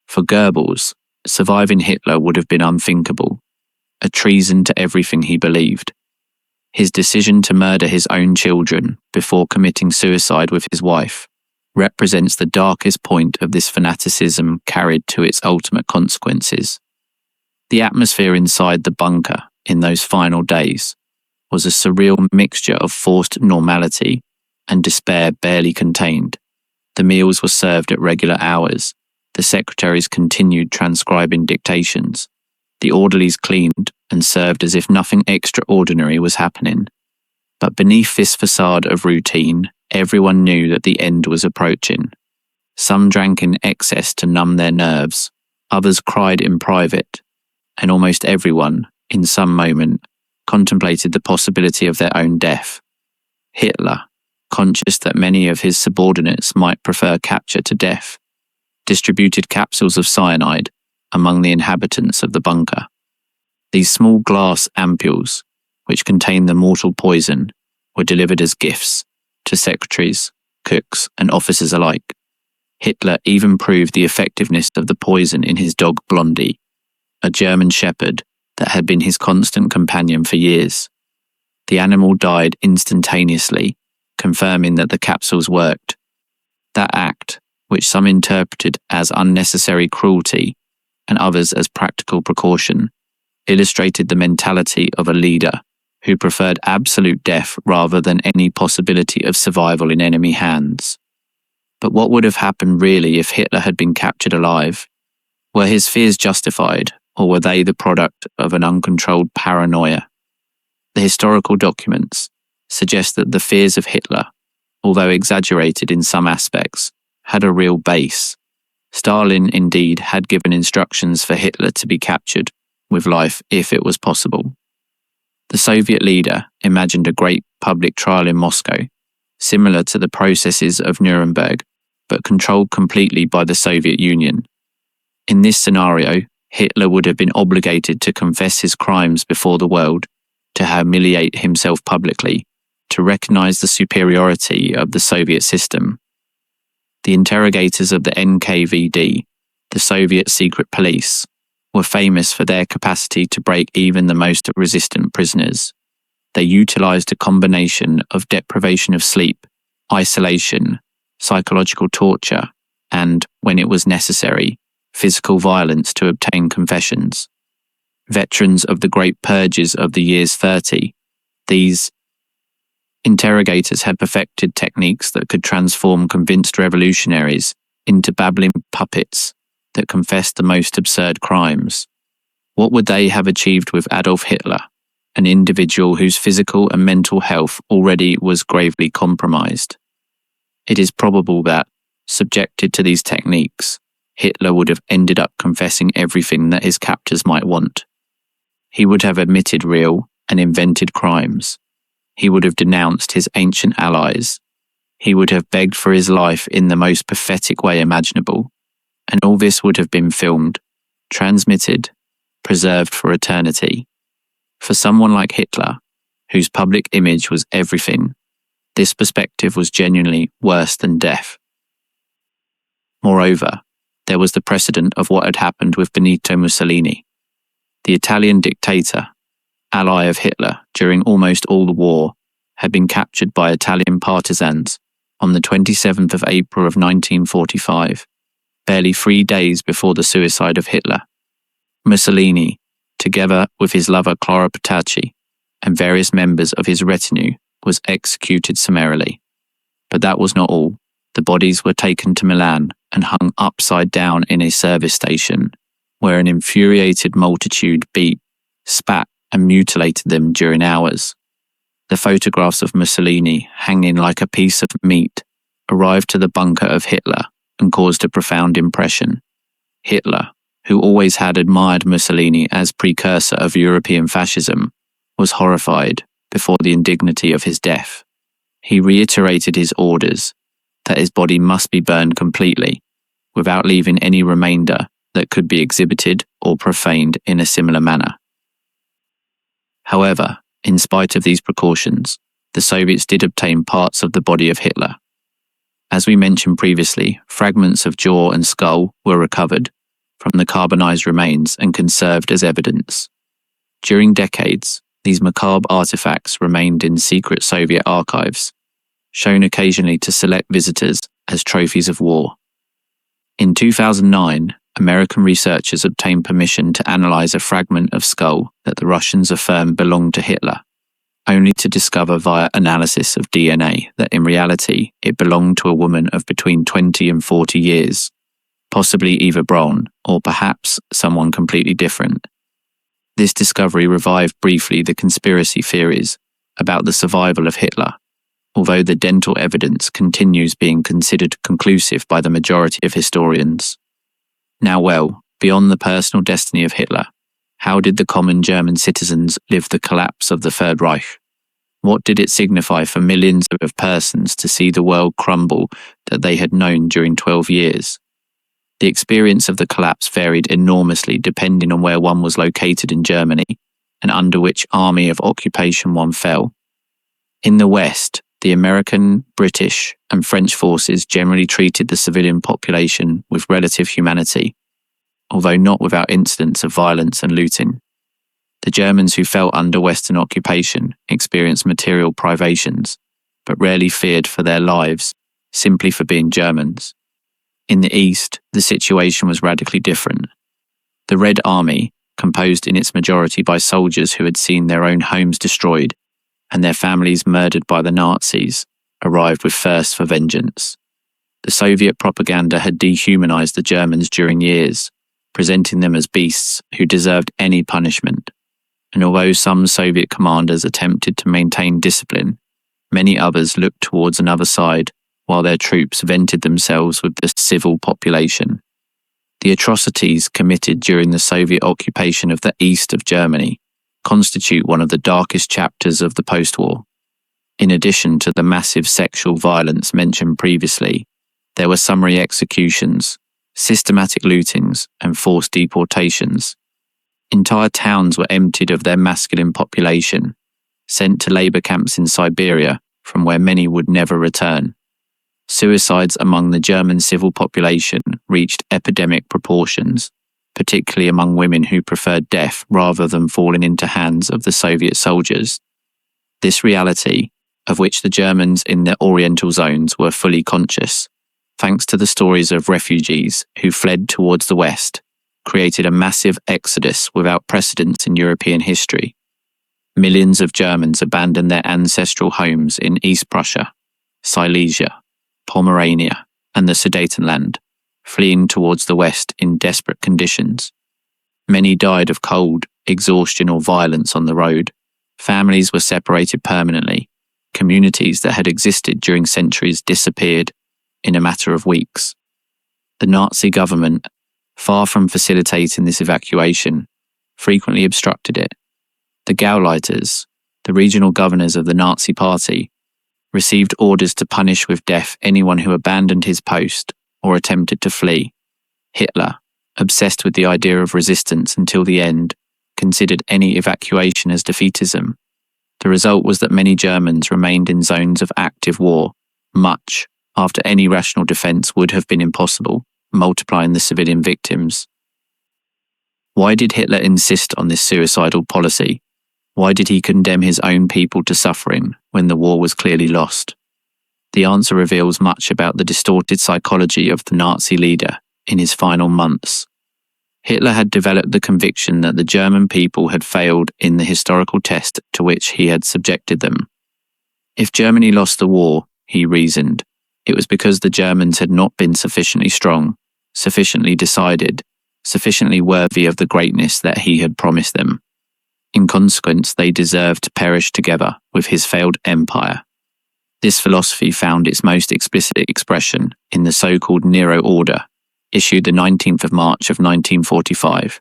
For Goebbels, surviving Hitler would have been unthinkable, a treason to everything he believed. His decision to murder his own children before committing suicide with his wife represents the darkest point of this fanaticism carried to its ultimate consequences. The atmosphere inside the bunker in those final days was a surreal mixture of forced normality and despair barely contained. The meals were served at regular hours. The secretaries continued transcribing dictations. The orderlies cleaned and served as if nothing extraordinary was happening. But beneath this facade of routine, everyone knew that the end was approaching. Some drank in excess to numb their nerves, others cried in private, and almost everyone, in some moment, contemplated the possibility of their own death. Hitler, conscious that many of his subordinates might prefer capture to death, distributed capsules of cyanide among the inhabitants of the bunker. These small glass ampules, which contained the mortal poison, were delivered as gifts to secretaries, cooks, and officers alike. Hitler even proved the effectiveness of the poison in his dog Blondie, a German shepherd that had been his constant companion for years. The animal died instantaneously, confirming that the capsules worked. That act, which some interpreted as unnecessary cruelty and others as practical precaution, illustrated the mentality of a leader who preferred absolute death rather than any possibility of survival in enemy hands. But what would have happened really if Hitler had been captured alive? Were his fears justified, or were they the product of an uncontrolled paranoia? The historical documents suggest that the fears of Hitler, although exaggerated in some aspects, had a real base. Stalin indeed had given instructions for Hitler to be captured with life if it was possible. The Soviet leader imagined a great public trial in Moscow, similar to the processes of Nuremberg, but controlled completely by the Soviet Union. In this scenario, Hitler would have been obligated to confess his crimes before the world, to humiliate himself publicly, to recognize the superiority of the Soviet system. The interrogators of the NKVD, the Soviet secret police, were famous for their capacity to break even the most resistant prisoners. They utilized a combination of deprivation of sleep, isolation, psychological torture, and, when it was necessary, physical violence to obtain confessions. Veterans of the great purges of the years 30, these interrogators had perfected techniques that could transform convinced revolutionaries into babbling puppets that confessed the most absurd crimes. What would they have achieved with Adolf Hitler, an individual whose physical and mental health already was gravely compromised? It is probable that, subjected to these techniques, Hitler would have ended up confessing everything that his captors might want. He would have admitted real and invented crimes. He would have denounced his ancient allies. He would have begged for his life in the most pathetic way imaginable. And all this would have been filmed, transmitted, preserved for eternity. For someone like Hitler, whose public image was everything, this perspective was genuinely worse than death. Moreover, there was the precedent of what had happened with Benito Mussolini. The Italian dictator, ally of Hitler during almost all the war, had been captured by Italian partisans on the 27th of April of 1945. Barely 3 days before the suicide of Hitler. Mussolini, together with his lover Clara Petacci and various members of his retinue, was executed summarily. But that was not all. The bodies were taken to Milan and hung upside down in a service station, where an infuriated multitude beat, spat, and mutilated them during hours. The photographs of Mussolini hanging like a piece of meat arrived to the bunker of Hitler and caused a profound impression. Hitler, who always had admired Mussolini as precursor of European fascism, was horrified before the indignity of his death. He reiterated his orders that his body must be burned completely, without leaving any remainder that could be exhibited or profaned in a similar manner. However, in spite of these precautions, the Soviets did obtain parts of the body of Hitler. As we mentioned previously, fragments of jaw and skull were recovered from the carbonized remains and conserved as evidence. During decades, these macabre artifacts remained in secret Soviet archives, shown occasionally to select visitors as trophies of war. In 2009, American researchers obtained permission to analyze a fragment of skull that the Russians affirmed belonged to Hitler, only to discover via analysis of DNA that in reality it belonged to a woman of between 20 and 40 years, possibly Eva Braun, or perhaps someone completely different. This discovery revived briefly the conspiracy theories about the survival of Hitler, although the dental evidence continues being considered conclusive by the majority of historians. Now, beyond the personal destiny of Hitler, how did the common German citizens live the collapse of the Third Reich? What did it signify for millions of persons to see the world crumble that they had known during 12 years? The experience of the collapse varied enormously depending on where one was located in Germany and under which army of occupation one fell. In the West, the American, British, and French forces generally treated the civilian population with relative humanity, although not without incidents of violence and looting. The Germans who fell under Western occupation experienced material privations, but rarely feared for their lives, simply for being Germans. In the East, the situation was radically different. The Red Army, composed in its majority by soldiers who had seen their own homes destroyed and their families murdered by the Nazis, arrived with thirst for vengeance. The Soviet propaganda had dehumanized the Germans during years, presenting them as beasts who deserved any punishment. And although some Soviet commanders attempted to maintain discipline, many others looked towards another side while their troops vented themselves with the civil population. The atrocities committed during the Soviet occupation of the east of Germany constitute one of the darkest chapters of the post-war. In addition to the massive sexual violence mentioned previously, there were summary executions, systematic lootings, and forced deportations. Entire towns were emptied of their masculine population, sent to labor camps in Siberia, from where many would never return. Suicides among the German civil population reached epidemic proportions, particularly among women who preferred death rather than falling into hands of the Soviet soldiers. This reality, of which the Germans in the Oriental zones were fully conscious, thanks to the stories of refugees who fled towards the West, created a massive exodus without precedent in European history. Millions of Germans abandoned their ancestral homes in East Prussia, Silesia, Pomerania, and the Sudetenland, fleeing towards the West in desperate conditions. Many died of cold, exhaustion, or violence on the road. Families were separated permanently. Communities that had existed during centuries disappeared in a matter of weeks. The Nazi government, far from facilitating this evacuation, frequently obstructed it. The Gauleiters, the regional governors of the Nazi Party, received orders to punish with death anyone who abandoned his post or attempted to flee. Hitler, obsessed with the idea of resistance until the end, considered any evacuation as defeatism. The result was that many Germans remained in zones of active war, much after any rational defense would have been impossible, multiplying the civilian victims. Why did Hitler insist on this suicidal policy? Why did he condemn his own people to suffering when the war was clearly lost? The answer reveals much about the distorted psychology of the Nazi leader in his final months. Hitler had developed the conviction that the German people had failed in the historical test to which he had subjected them. If Germany lost the war, he reasoned, it was because the Germans had not been sufficiently strong, sufficiently decided, sufficiently worthy of the greatness that he had promised them. In consequence, they deserved to perish together with his failed empire. This philosophy found its most explicit expression in the so-called Nero Order, issued the 19th of March of 1945.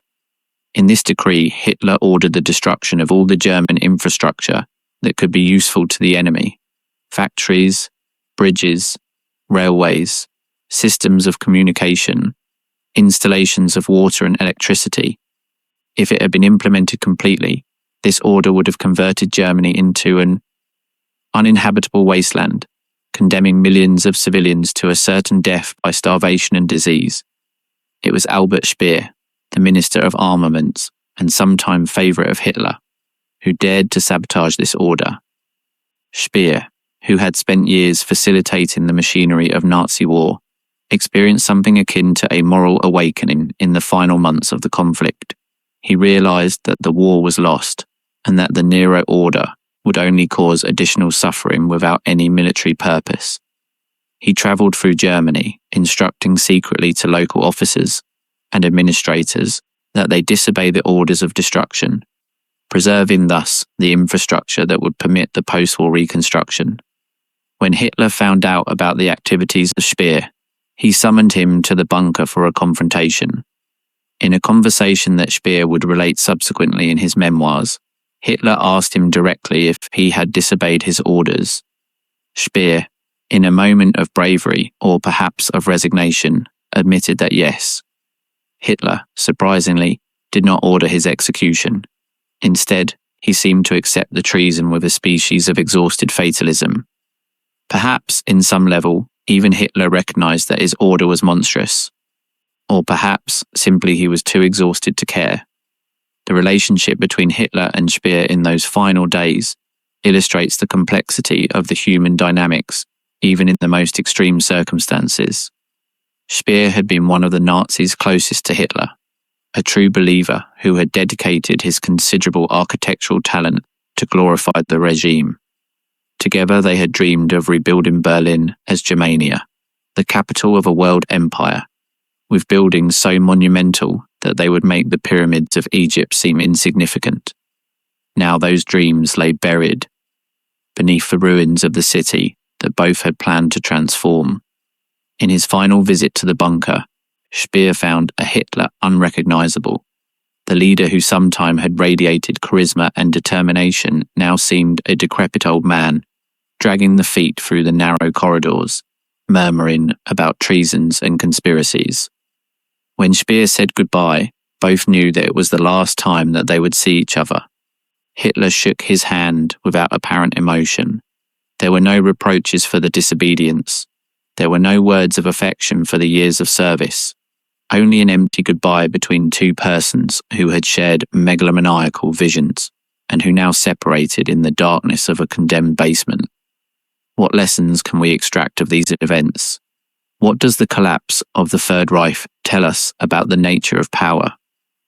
In this decree, Hitler ordered the destruction of all the German infrastructure that could be useful to the enemy: factories, bridges, railways, systems of communication, installations of water and electricity. If it had been implemented completely, this order would have converted Germany into an uninhabitable wasteland, condemning millions of civilians to a certain death by starvation and disease. It was Albert Speer, the Minister of Armaments and sometime favourite of Hitler, who dared to sabotage this order. Speer, who had spent years facilitating the machinery of Nazi war, experienced something akin to a moral awakening in the final months of the conflict. He realised that the war was lost and that the Nero order would only cause additional suffering without any military purpose. He travelled through Germany, instructing secretly to local officers and administrators that they disobey the orders of destruction, preserving thus the infrastructure that would permit the post-war reconstruction. When Hitler found out about the activities of Speer, he summoned him to the bunker for a confrontation. In a conversation that Speer would relate subsequently in his memoirs, Hitler asked him directly if he had disobeyed his orders. Speer, in a moment of bravery or perhaps of resignation, admitted that yes. Hitler, surprisingly, did not order his execution. Instead, he seemed to accept the treason with a species of exhausted fatalism. Perhaps, in some level, even Hitler recognized that his order was monstrous. Or perhaps, simply he was too exhausted to care. The relationship between Hitler and Speer in those final days illustrates the complexity of the human dynamics, even in the most extreme circumstances. Speer had been one of the Nazis closest to Hitler, a true believer who had dedicated his considerable architectural talent to glorify the regime. Together they had dreamed of rebuilding Berlin as Germania, the capital of a world empire, with buildings so monumental that they would make the pyramids of Egypt seem insignificant. Now those dreams lay buried beneath the ruins of the city that both had planned to transform. In his final visit to the bunker, Speer found a Hitler unrecognizable. The leader who sometime had radiated charisma and determination now seemed a decrepit old man, dragging the feet through the narrow corridors, murmuring about treasons and conspiracies. When Speer said goodbye, both knew that it was the last time that they would see each other. Hitler shook his hand without apparent emotion. There were no reproaches for the disobedience. There were no words of affection for the years of service. Only an empty goodbye between two persons who had shared megalomaniacal visions and who now separated in the darkness of a condemned basement. What lessons can we extract of these events? What does the collapse of the Third Reich tell us about the nature of power,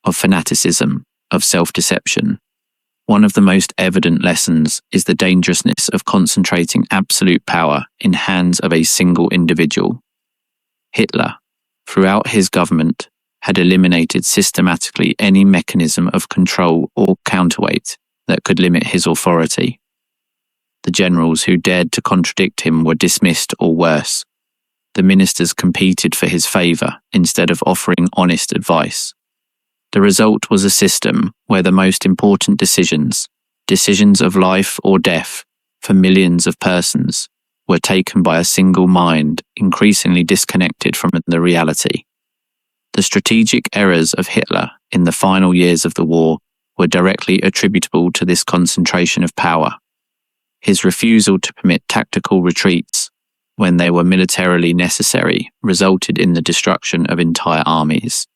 of fanaticism, of self-deception? One of the most evident lessons is the dangerousness of concentrating absolute power in hands of a single individual. Hitler, throughout his government, had eliminated systematically any mechanism of control or counterweight that could limit his authority. The generals who dared to contradict him were dismissed or worse. The ministers competed for his favour instead of offering honest advice. The result was a system where the most important decisions of life or death for millions of persons, were taken by a single mind increasingly disconnected from the reality. The strategic errors of Hitler in the final years of the war were directly attributable to this concentration of power. His refusal to permit tactical retreats when they were militarily necessary resulted in the destruction of entire armies.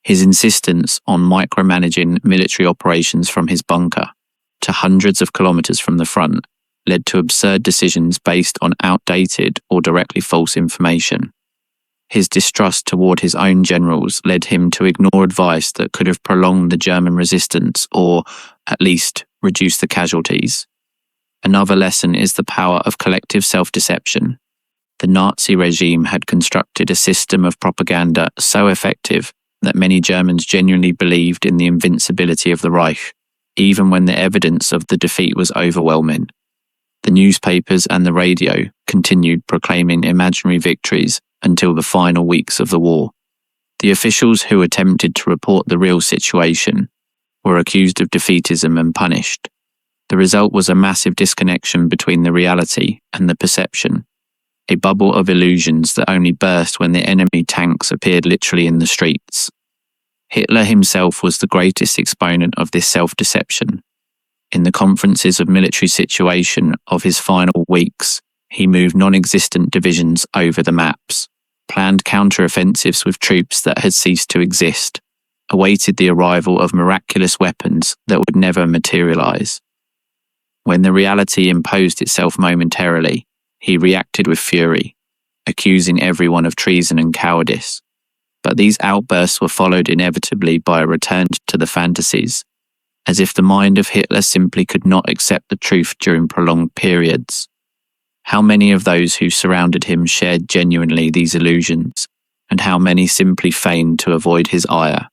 His insistence on micromanaging military operations from his bunker to hundreds of kilometers from the front led to absurd decisions based on outdated or directly false information. His distrust toward his own generals led him to ignore advice that could have prolonged the German resistance or, at least, reduced the casualties. Another lesson is the power of collective self-deception. The Nazi regime had constructed a system of propaganda so effective that many Germans genuinely believed in the invincibility of the Reich, even when the evidence of the defeat was overwhelming. The newspapers and the radio continued proclaiming imaginary victories until the final weeks of the war. The officials who attempted to report the real situation were accused of defeatism and punished. The result was a massive disconnection between the reality and the perception. a bubble of illusions that only burst when the enemy tanks appeared literally in the streets. Hitler himself was the greatest exponent of this self-deception. In the conferences of military situation of his final weeks, he moved non-existent divisions over the maps, planned counter-offensives with troops that had ceased to exist, awaited the arrival of miraculous weapons that would never materialize. When the reality imposed itself momentarily, he reacted with fury, accusing everyone of treason and cowardice. But these outbursts were followed inevitably by a return to the fantasies, as if the mind of Hitler simply could not accept the truth during prolonged periods. How many of those who surrounded him shared genuinely these illusions, and how many simply feigned to avoid his ire?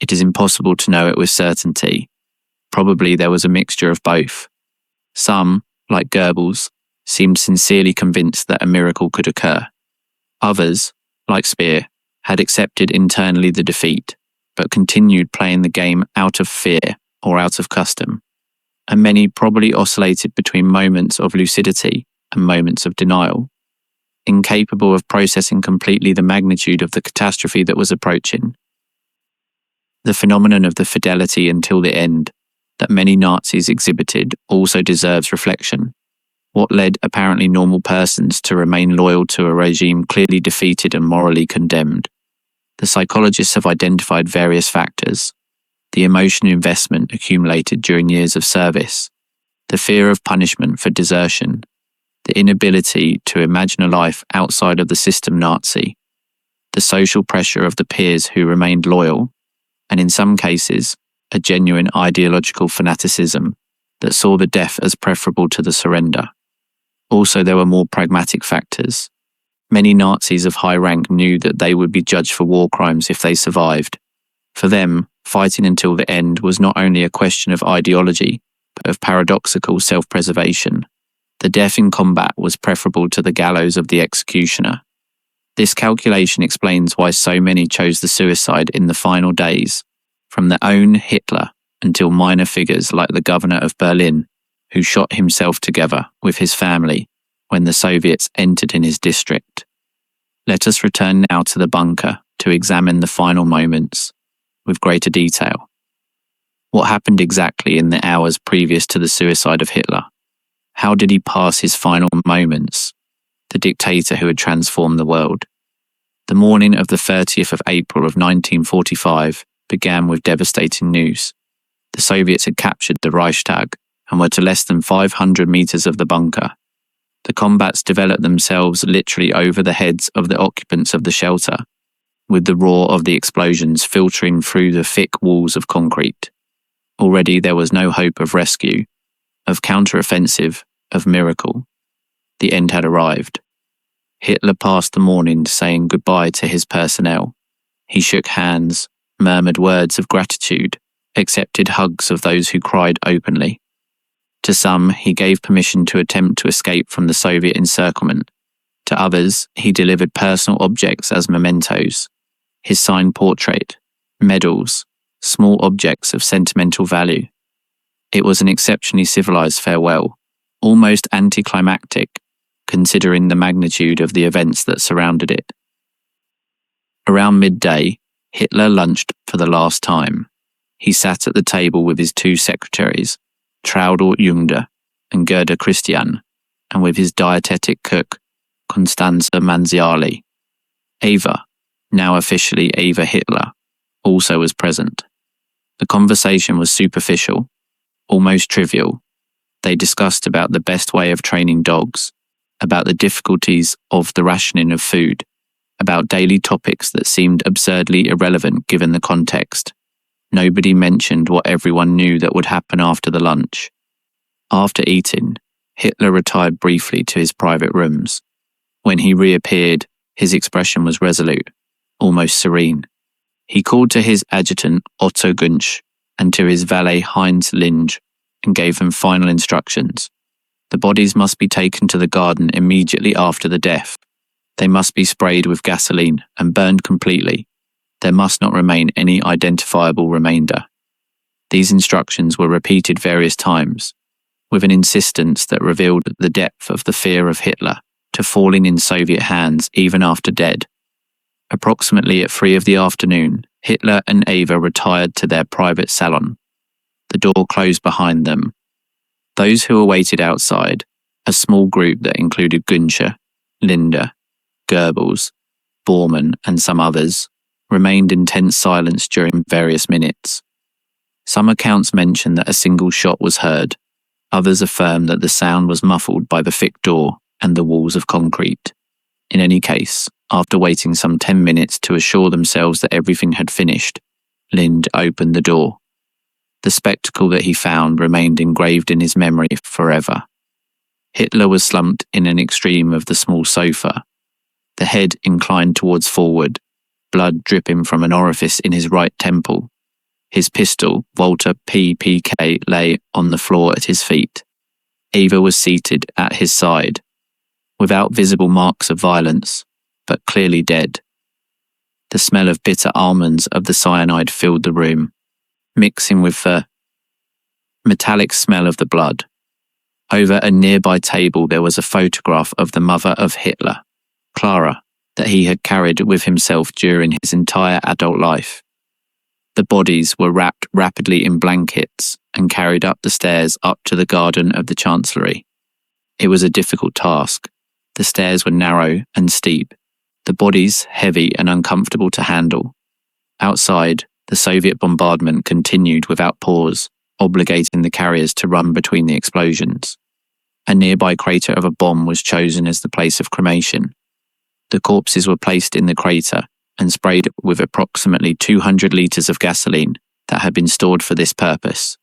It is impossible to know it with certainty. Probably there was a mixture of both. Some, like Goebbels, seemed sincerely convinced that a miracle could occur. Others, like Speer, had accepted internally the defeat, but continued playing the game out of fear or out of custom. And many probably oscillated between moments of lucidity and moments of denial, incapable of processing completely the magnitude of the catastrophe that was approaching. The phenomenon of the fidelity until the end that many Nazis exhibited also deserves reflection. What led apparently normal persons to remain loyal to a regime clearly defeated and morally condemned? The psychologists have identified various factors: the emotional investment accumulated during years of service, the fear of punishment for desertion, the inability to imagine a life outside of the system Nazi, the social pressure of the peers who remained loyal, and in some cases, a genuine ideological fanaticism that saw the death as preferable to the surrender. Also, there were more pragmatic factors. Many Nazis of high rank knew that they would be judged for war crimes if they survived. For them, fighting until the end was not only a question of ideology, but of paradoxical self-preservation. The death in combat was preferable to the gallows of the executioner. This calculation explains why so many chose the suicide in the final days, from their own Hitler until minor figures like the governor of Berlin, who shot himself together with his family when the Soviets entered in his district. Let us return now to the bunker to examine the final moments with greater detail. What happened exactly in the hours previous to the suicide of Hitler? How did he pass his final moments, the dictator who had transformed the world? The morning of the 30th of April of 1945 began with devastating news. The Soviets had captured the Reichstag and were to less than 500 meters of the bunker. The combats developed themselves literally over the heads of the occupants of the shelter, with the roar of the explosions filtering through the thick walls of concrete. Already there was no hope of rescue, of counter-offensive, of miracle. The end had arrived. Hitler passed the morning saying goodbye to his personnel. He shook hands, murmured words of gratitude, accepted hugs of those who cried openly. To some, he gave permission to attempt to escape from the Soviet encirclement. To others, he delivered personal objects as mementos: his signed portrait, medals, small objects of sentimental value. It was an exceptionally civilized farewell, almost anticlimactic, considering the magnitude of the events that surrounded it. Around midday, Hitler lunched for the last time. He sat at the table with his two secretaries, Traudl Jungder and Gerda Christian, and with his dietetic cook, Constanze Manziali. Eva, now officially Eva Hitler, also was present. The conversation was superficial, almost trivial. They discussed about the best way of training dogs, about the difficulties of the rationing of food, about daily topics that seemed absurdly irrelevant given the context. Nobody mentioned what everyone knew that would happen after the lunch. After eating, Hitler retired briefly to his private rooms. When he reappeared, his expression was resolute, almost serene. He called to his adjutant Otto Gunsch and to his valet Heinz Linge and gave them final instructions. The bodies must be taken to the garden immediately after the death. They must be sprayed with gasoline and burned completely. There must not remain any identifiable remainder. These instructions were repeated various times, with an insistence that revealed the depth of the fear of Hitler to falling in Soviet hands even after dead. Approximately at 3 of the afternoon, Hitler and Eva retired to their private salon. The door closed behind them. Those who awaited outside, a small group that included Günsche, Linda, Goebbels, Bormann, and some others, remained in tense silence during various minutes. Some accounts mention that a single shot was heard. Others affirm that the sound was muffled by the thick door and the walls of concrete. In any case, after waiting some 10 minutes to assure themselves that everything had finished, Lind opened the door. The spectacle that he found remained engraved in his memory forever. Hitler was slumped in an extreme of the small sofa, the head inclined towards forward, blood dripping from an orifice in his right temple. His pistol, Walter PPK, lay on the floor at his feet. Eva was seated at his side, without visible marks of violence, but clearly dead. The smell of bitter almonds of the cyanide filled the room, mixing with the metallic smell of the blood. Over a nearby table there was a photograph of the mother of Hitler, Clara, that he had carried with himself during his entire adult life. The bodies were wrapped rapidly in blankets and carried up the stairs up to the garden of the Chancellery. It was a difficult task. The stairs were narrow and steep, the bodies heavy and uncomfortable to handle. Outside, the Soviet bombardment continued without pause, obligating the carriers to run between the explosions. A nearby crater of a bomb was chosen as the place of cremation. The corpses were placed in the crater and sprayed with approximately 200 litres of gasoline that had been stored for this purpose.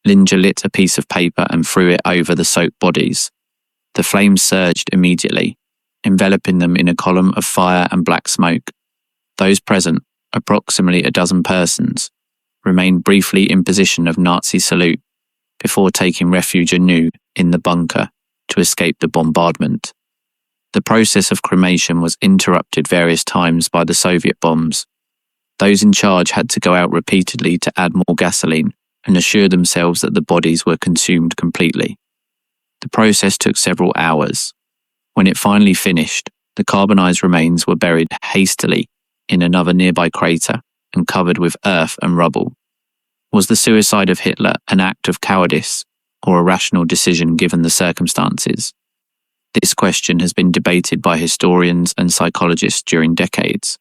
Linda lit a piece of paper and threw it over the soaked bodies. The flames surged immediately, enveloping them in a column of fire and black smoke. Those present, approximately a dozen persons, remained briefly in position of Nazi salute before taking refuge anew in the bunker to escape the bombardment. The process of cremation was interrupted various times by the Soviet bombs. Those in charge had to go out repeatedly to add more gasoline and assure themselves that the bodies were consumed completely. The process took several hours. When it finally finished, the carbonized remains were buried hastily in another nearby crater and covered with earth and rubble. Was the suicide of Hitler an act of cowardice or a rational decision given the circumstances? This question has been debated by historians and psychologists during decades.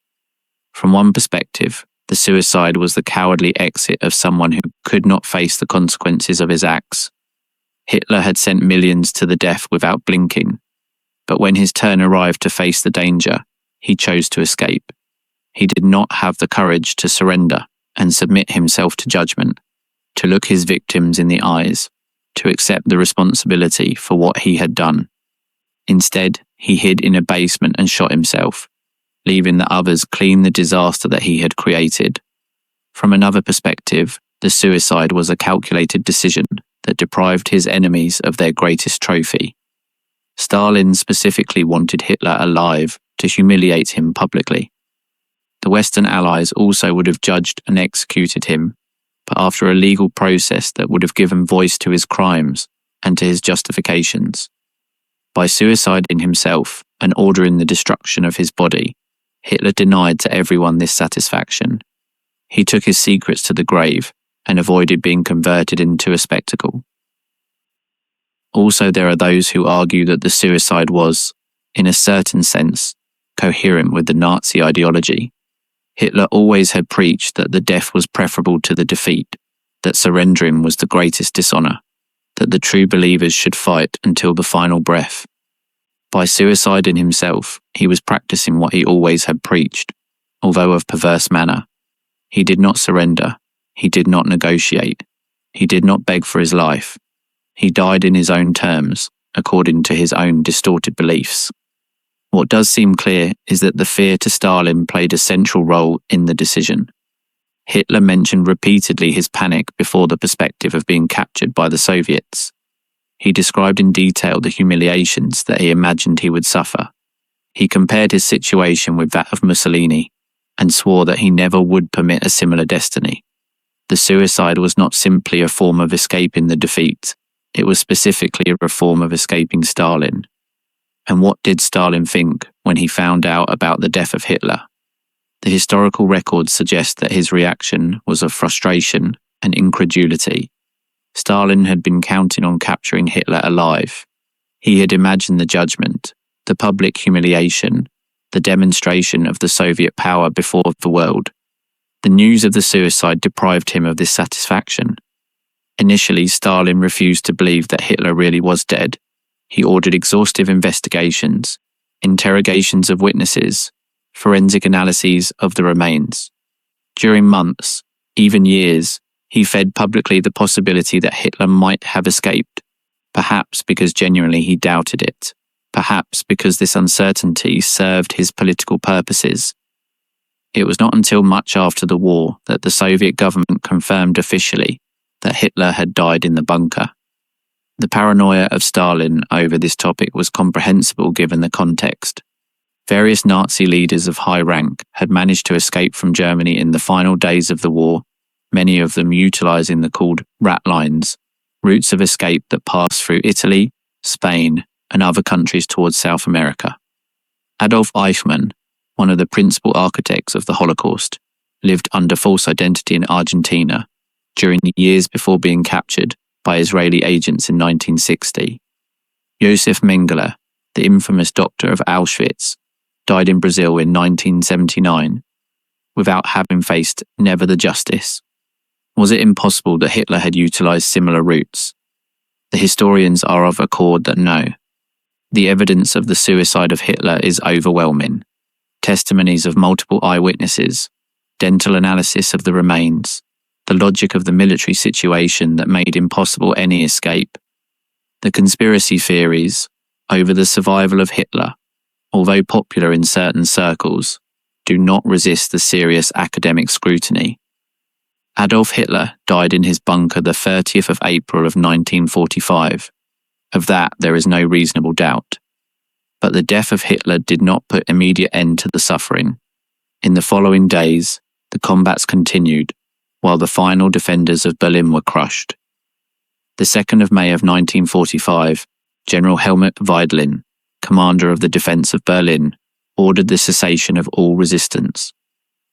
From one perspective, the suicide was the cowardly exit of someone who could not face the consequences of his acts. Hitler had sent millions to the death without blinking, but when his turn arrived to face the danger, he chose to escape. He did not have the courage to surrender and submit himself to judgment, to look his victims in the eyes, to accept the responsibility for what he had done. Instead, he hid in a basement and shot himself, leaving the others clean the disaster that he had created. From another perspective, the suicide was a calculated decision that deprived his enemies of their greatest trophy. Stalin specifically wanted Hitler alive to humiliate him publicly. The Western Allies also would have judged and executed him, but after a legal process that would have given voice to his crimes and to his justifications. By suiciding himself and ordering the destruction of his body, Hitler denied to everyone this satisfaction. He took his secrets to the grave and avoided being converted into a spectacle. Also, there are those who argue that the suicide was, in a certain sense, coherent with the Nazi ideology. Hitler always had preached that the death was preferable to the defeat, that surrendering was the greatest dishonor, that the true believers should fight until the final breath. By suiciding himself, he was practicing what he always had preached, although of perverse manner. He did not surrender. He did not negotiate. He did not beg for his life. He died in his own terms, according to his own distorted beliefs. What does seem clear is that the fear to Stalin played a central role in the decision. Hitler mentioned repeatedly his panic before the perspective of being captured by the Soviets. He described in detail the humiliations that he imagined he would suffer. He compared his situation with that of Mussolini and swore that he never would permit a similar destiny. The suicide was not simply a form of escaping the defeat, it was specifically a form of escaping Stalin. And what did Stalin think when he found out about the death of Hitler? The historical records suggest that his reaction was of frustration and incredulity. Stalin had been counting on capturing Hitler alive. He had imagined the judgment, the public humiliation, the demonstration of the Soviet power before the world. The news of the suicide deprived him of this satisfaction. Initially, Stalin refused to believe that Hitler really was dead. He ordered exhaustive investigations, interrogations of witnesses, forensic analyses of the remains. During months, even years, he fed publicly the possibility that Hitler might have escaped, perhaps because genuinely he doubted it, perhaps because this uncertainty served his political purposes. It was not until much after the war that the Soviet government confirmed officially that Hitler had died in the bunker. The paranoia of Stalin over this topic was comprehensible given the context. Various Nazi leaders of high rank had managed to escape from Germany in the final days of the war, many of them utilizing the called rat lines, routes of escape that passed through Italy, Spain, and other countries towards South America. Adolf Eichmann, one of the principal architects of the Holocaust, lived under false identity in Argentina during the years before being captured by Israeli agents in 1960. Josef Mengele, the infamous doctor of Auschwitz, died in Brazil in 1979 without having faced never the justice. Was it impossible that Hitler had utilized similar routes? The historians are of accord that no. The evidence of the suicide of Hitler is overwhelming. Testimonies of multiple eyewitnesses, dental analysis of the remains, the logic of the military situation that made impossible any escape. The conspiracy theories over the survival of Hitler, although popular in certain circles, do not resist the serious academic scrutiny. Adolf Hitler died in his bunker the 30th of April of 1945. Of that, there is no reasonable doubt. But the death of Hitler did not put immediate end to the suffering. In the following days, the combats continued, while the final defenders of Berlin were crushed. The 2nd of May of 1945, General Helmut Weidlin, commander of the defense of Berlin, ordered the cessation of all resistance.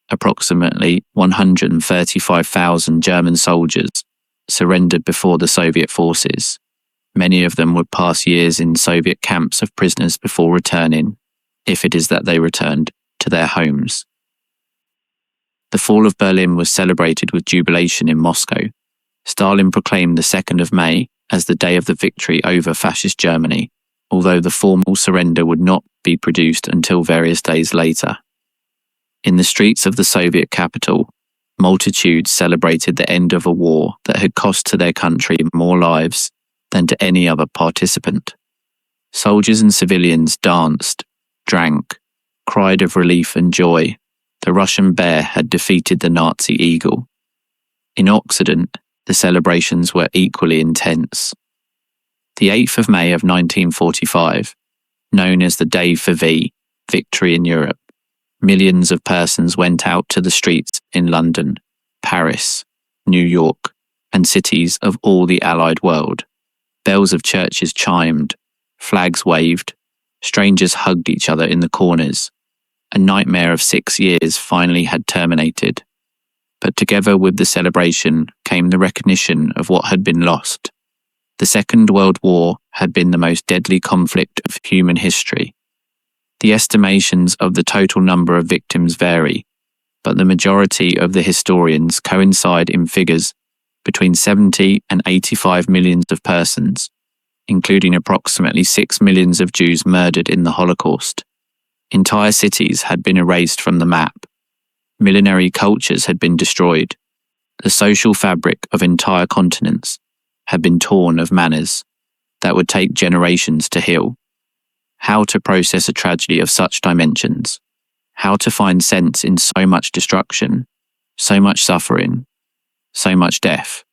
Approximately 135,000 German soldiers surrendered before the Soviet forces. Many of them would pass years in Soviet camps of prisoners before returning, if it is that they returned, to their homes. The fall of Berlin was celebrated with jubilation in Moscow. Stalin proclaimed the 2nd of May as the day of the victory over fascist Germany, although the formal surrender would not be produced until various days later. In the streets of the Soviet capital, multitudes celebrated the end of a war that had cost to their country more lives than to any other participant. Soldiers and civilians danced, drank, cried of relief and joy. The Russian bear had defeated the Nazi eagle. In Occident, the celebrations were equally intense. The 8th of May of 1945, known as the Day for Victory in Europe, millions of persons went out to the streets in London, Paris, New York, and cities of all the Allied world. Bells of churches chimed, flags waved, strangers hugged each other in the corners. A nightmare of 6 years finally had terminated. But together with the celebration came the recognition of what had been lost. The Second World War had been the most deadly conflict of human history. The estimations of the total number of victims vary, but the majority of the historians coincide in figures between 70 and 85 millions of persons, including approximately 6 millions of Jews murdered in the Holocaust. Entire cities had been erased from the map. Millenary cultures had been destroyed. The social fabric of entire continents had been torn of manners that would take generations to heal. How to process a tragedy of such dimensions? How to find sense in so much destruction, so much suffering, so much death?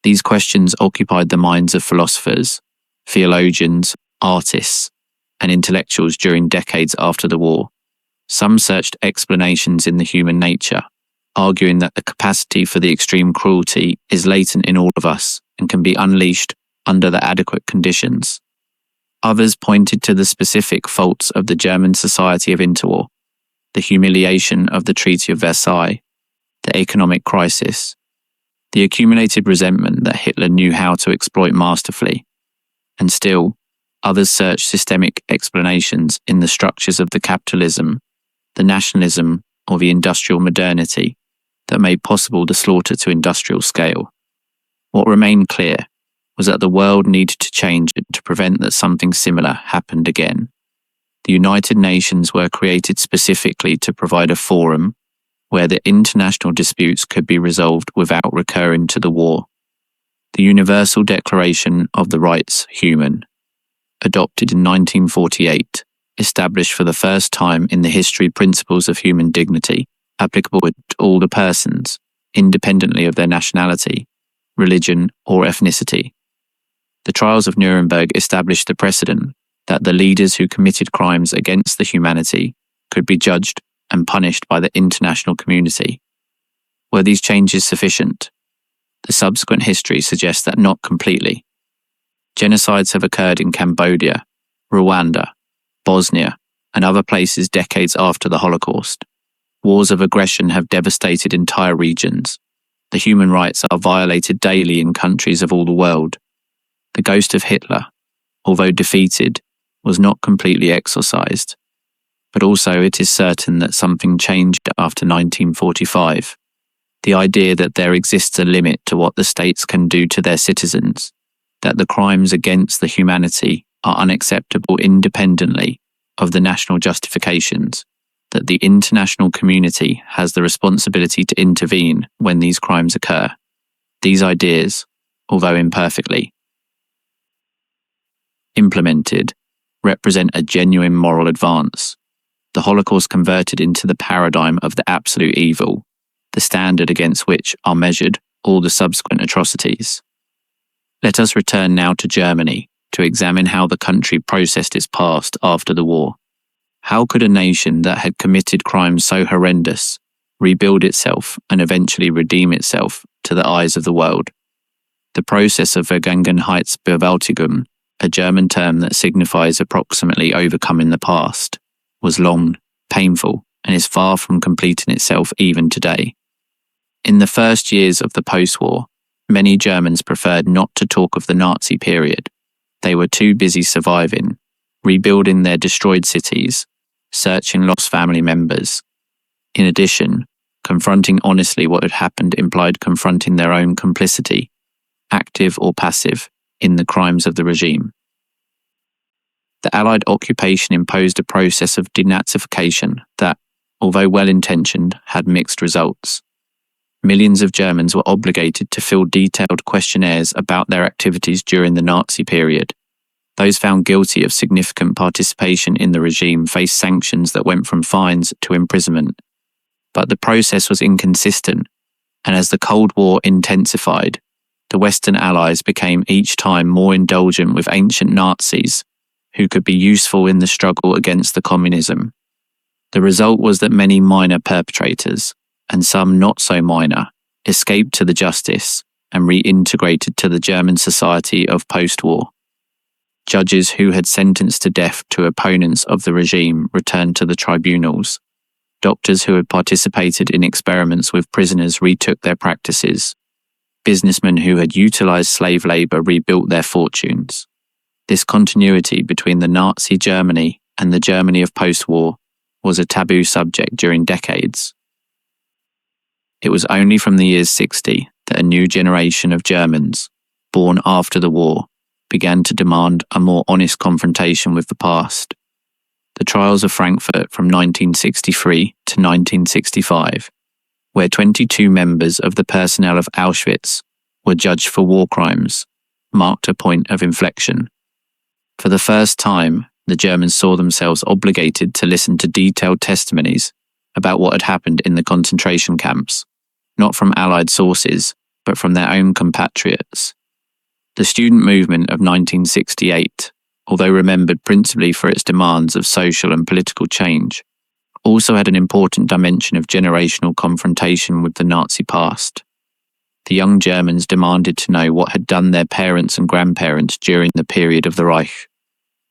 These questions occupied the minds of philosophers, theologians, artists, and intellectuals during decades after the war. Some searched explanations in the human nature, arguing that the capacity for the extreme cruelty is latent in all of us and can be unleashed under the adequate conditions. Others pointed to the specific faults of the German society of interwar, the humiliation of the Treaty of Versailles, the economic crisis, the accumulated resentment that Hitler knew how to exploit masterfully, and still, others searched systemic explanations in the structures of the capitalism, the nationalism, or the industrial modernity that made possible the slaughter to industrial scale. What remained clear was that the world needed to change to prevent that something similar happened again. The United Nations were created specifically to provide a forum where the international disputes could be resolved without recurring to the war. The Universal Declaration of the Rights Human, adopted in 1948, established for the first time in the history principles of human dignity, applicable to all the persons, independently of their nationality, religion, or ethnicity. The trials of Nuremberg established the precedent that the leaders who committed crimes against the humanity could be judged and punished by the international community. Were these changes sufficient? The subsequent history suggests that not completely. Genocides have occurred in Cambodia, Rwanda, Bosnia, and other places decades after the Holocaust. Wars of aggression have devastated entire regions. The human rights are violated daily in countries of all the world. The ghost of Hitler, although defeated, was not completely exorcised. But also it is certain that something changed after 1945. The idea that there exists a limit to what the states can do to their citizens, that the crimes against the humanity are unacceptable independently of the national justifications, that the international community has the responsibility to intervene when these crimes occur. These ideas, although imperfectly implemented, represent a genuine moral advance. The Holocaust converted into the paradigm of the absolute evil, the standard against which are measured all the subsequent atrocities. Let us return now to Germany to examine how the country processed its past after the war. How could a nation that had committed crimes so horrendous rebuild itself and eventually redeem itself to the eyes of the world? The process of Vergangenheitsbewältigung, a German term that signifies approximately overcoming the past, was long, painful, and is far from completing itself even today. In the first years of the post-war, many Germans preferred not to talk of the Nazi period. They were too busy surviving, rebuilding their destroyed cities, searching lost family members. In addition, confronting honestly what had happened implied confronting their own complicity, active or passive, in the crimes of the regime. The Allied occupation imposed a process of denazification that, although well-intentioned, had mixed results. Millions of Germans were obligated to fill detailed questionnaires about their activities during the Nazi period. Those found guilty of significant participation in the regime faced sanctions that went from fines to imprisonment. But the process was inconsistent, and as the Cold War intensified, the Western Allies became each time more indulgent with ancient Nazis who could be useful in the struggle against the communism. The result was that many minor perpetrators, and some not so minor, escaped to the justice and reintegrated to the German society of post-war. Judges who had sentenced to death to opponents of the regime returned to the tribunals. Doctors who had participated in experiments with prisoners retook their practices. Businessmen who had utilized slave labor rebuilt their fortunes. This continuity between the Nazi Germany and the Germany of post-war was a taboo subject during decades. It was only from the years 60 that a new generation of Germans, born after the war, began to demand a more honest confrontation with the past. The trials of Frankfurt from 1963 to 1965, where 22 members of the personnel of Auschwitz were judged for war crimes, marked a point of inflection. For the first time, the Germans saw themselves obligated to listen to detailed testimonies about what had happened in the concentration camps, not from Allied sources, but from their own compatriots. The student movement of 1968, although remembered principally for its demands of social and political change, also had an important dimension of generational confrontation with the Nazi past. The young Germans demanded to know what had done their parents and grandparents during the period of the Reich.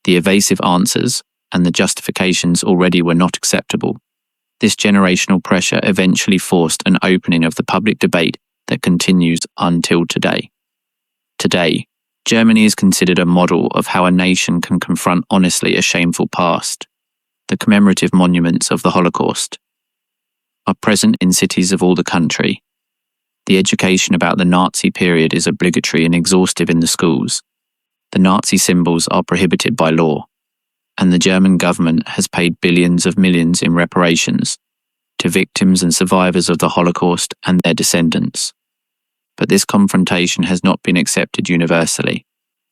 The evasive answers and the justifications already were not acceptable. This generational pressure eventually forced an opening of the public debate that continues until today. Today, Germany is considered a model of how a nation can confront honestly a shameful past. The commemorative monuments of the Holocaust are present in cities of all the country. The education about the Nazi period is obligatory and exhaustive in the schools. The Nazi symbols are prohibited by law, and the German government has paid billions of millions in reparations to victims and survivors of the Holocaust and their descendants. But this confrontation has not been accepted universally.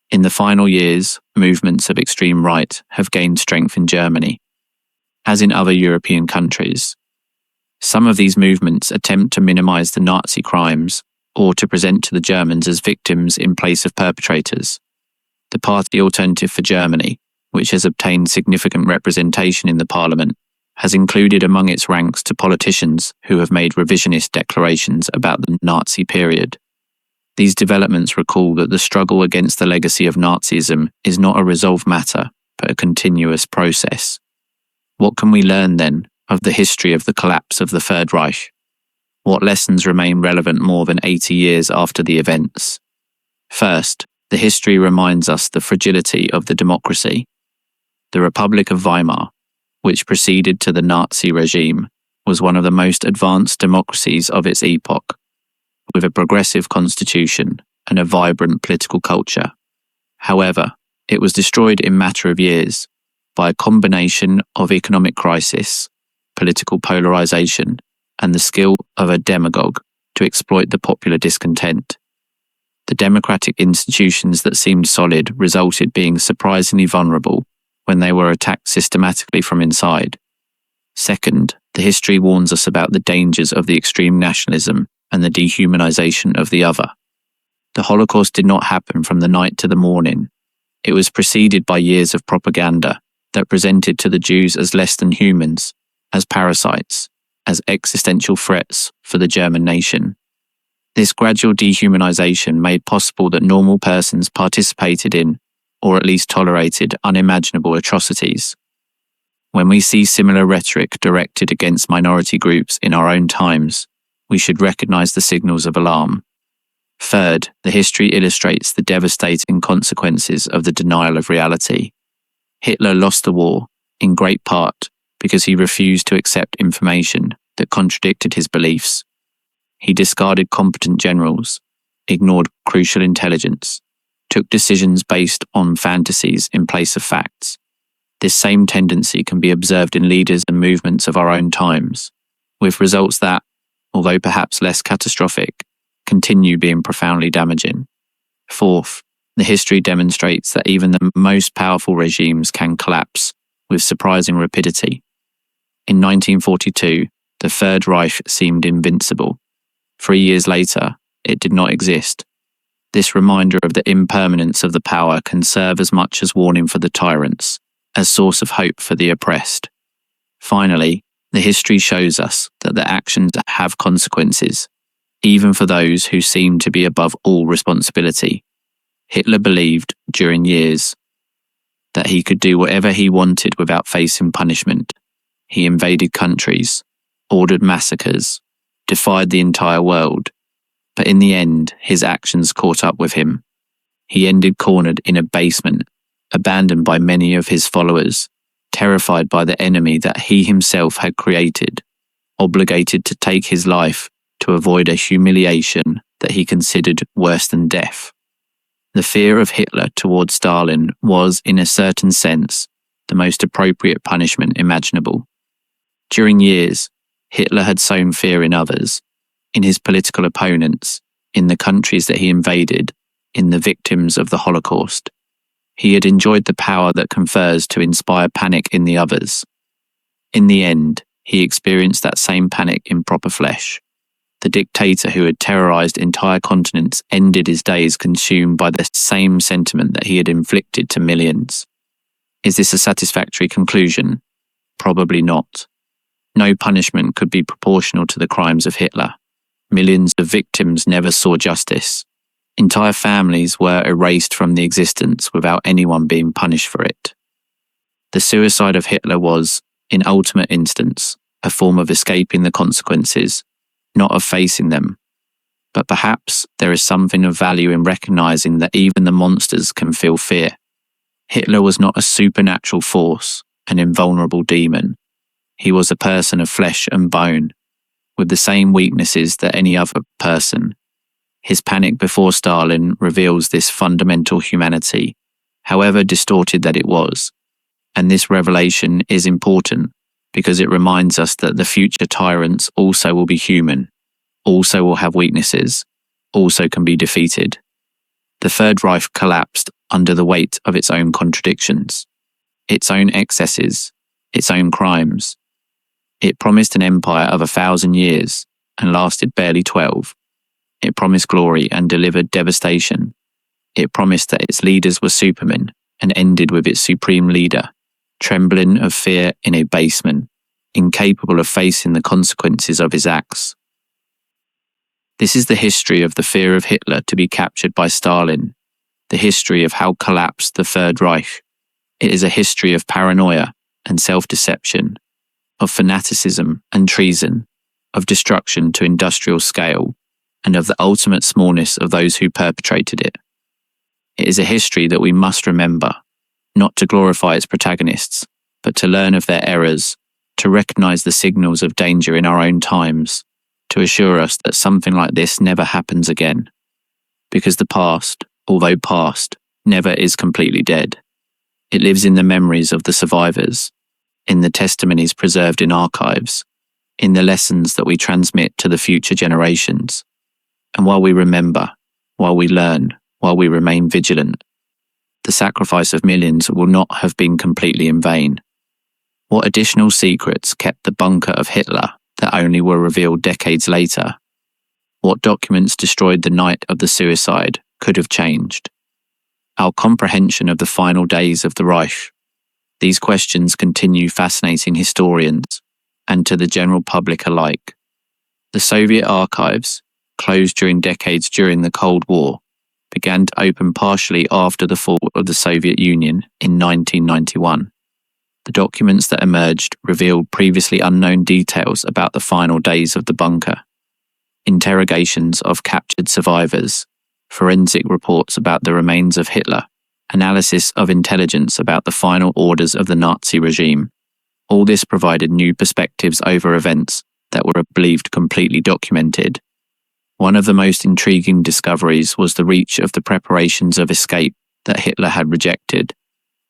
In the final years, movements of extreme right have gained strength in Germany, as in other European countries. Some of these movements attempt to minimize the Nazi crimes or to present to the Germans as victims in place of perpetrators. The Party Alternative for Germany, which has obtained significant representation in the parliament, has included among its ranks to politicians who have made revisionist declarations about the Nazi period. These developments recall that the struggle against the legacy of Nazism is not a resolved matter, but a continuous process. What can we learn, then, of the history of the collapse of the Third Reich? What lessons remain relevant more than 80 years after the events? First, the history reminds us the fragility of the democracy. The Republic of Weimar, which preceded to the Nazi regime, was one of the most advanced democracies of its epoch, with a progressive constitution and a vibrant political culture. However, it was destroyed in a matter of years by a combination of economic crisis, political polarization, and the skill of a demagogue to exploit the popular discontent. The democratic institutions that seemed solid resulted being surprisingly vulnerable when they were attacked systematically from inside. Second, the history warns us about the dangers of the extreme nationalism and the dehumanization of the other. The Holocaust did not happen from the night to the morning. It was preceded by years of propaganda that presented to the Jews as less than humans, as parasites, as existential threats for the German nation. This gradual dehumanization made possible that normal persons participated in, or at least tolerated, unimaginable atrocities. When we see similar rhetoric directed against minority groups in our own times, we should recognize the signals of alarm. Third, the history illustrates the devastating consequences of the denial of reality. Hitler lost the war, in great part, because he refused to accept information that contradicted his beliefs. He discarded competent generals, ignored crucial intelligence, took decisions based on fantasies in place of facts. This same tendency can be observed in leaders and movements of our own times, with results that, although perhaps less catastrophic, continue being profoundly damaging. Fourth, the history demonstrates that even the most powerful regimes can collapse with surprising rapidity. In 1942, the Third Reich seemed invincible. 3 years later, it did not exist. This reminder of the impermanence of the power can serve as much as warning for the tyrants, as source of hope for the oppressed. Finally, the history shows us that the actions have consequences, even for those who seem to be above all responsibility. Hitler believed, during years, that he could do whatever he wanted without facing punishment. He invaded countries, ordered massacres, defied the entire world. But in the end, his actions caught up with him. He ended cornered in a basement, abandoned by many of his followers, terrified by the enemy that he himself had created, obligated to take his life to avoid a humiliation that he considered worse than death. The fear of Hitler towards Stalin was, in a certain sense, the most appropriate punishment imaginable. During years, Hitler had sown fear in others, in his political opponents, in the countries that he invaded, in the victims of the Holocaust. He had enjoyed the power that confers to inspire panic in the others. In the end, he experienced that same panic in proper flesh. The dictator who had terrorized entire continents ended his days consumed by the same sentiment that he had inflicted to millions. Is this a satisfactory conclusion? Probably not. No punishment could be proportional to the crimes of Hitler. Millions of victims never saw justice. Entire families were erased from the existence without anyone being punished for it. The suicide of Hitler was, in ultimate instance, a form of escaping the consequences, not of facing them. But perhaps there is something of value in recognizing that even the monsters can feel fear. Hitler was not a supernatural force, an invulnerable demon. He was a person of flesh and bone, with the same weaknesses that any other person. His panic before Stalin reveals this fundamental humanity, however distorted that it was. And this revelation is important because it reminds us that the future tyrants also will be human, also will have weaknesses, also can be defeated. The Third Reich collapsed under the weight of its own contradictions, its own excesses, its own crimes. It promised an empire of 1,000 years and lasted barely 12. It promised glory and delivered devastation. It promised that its leaders were supermen and ended with its supreme leader, trembling of fear in a basement, incapable of facing the consequences of his acts. This is the history of the fear of Hitler to be captured by Stalin, the history of how collapsed the Third Reich. It is a history of paranoia and self-deception, of fanaticism and treason, of destruction to industrial scale, and of the ultimate smallness of those who perpetrated it. It is a history that we must remember, not to glorify its protagonists, but to learn of their errors, to recognize the signals of danger in our own times, to assure us that something like this never happens again. Because the past, although past, never is completely dead. It lives in the memories of the survivors, in the testimonies preserved in archives, in the lessons that we transmit to the future generations. And while we remember, while we learn, while we remain vigilant, the sacrifice of millions will not have been completely in vain. What additional secrets kept the bunker of Hitler that only were revealed decades later? What documents destroyed the night of the suicide could have changed our comprehension of the final days of the Reich? These questions continue fascinating historians and to the general public alike. The Soviet archives, closed during decades during the Cold War, began to open partially after the fall of the Soviet Union in 1991. The documents that emerged revealed previously unknown details about the final days of the bunker. Interrogations of captured survivors, forensic reports about the remains of Hitler, analysis of intelligence about the final orders of the Nazi regime. All this provided new perspectives over events that were believed completely documented. One of the most intriguing discoveries was the reach of the preparations of escape that Hitler had rejected.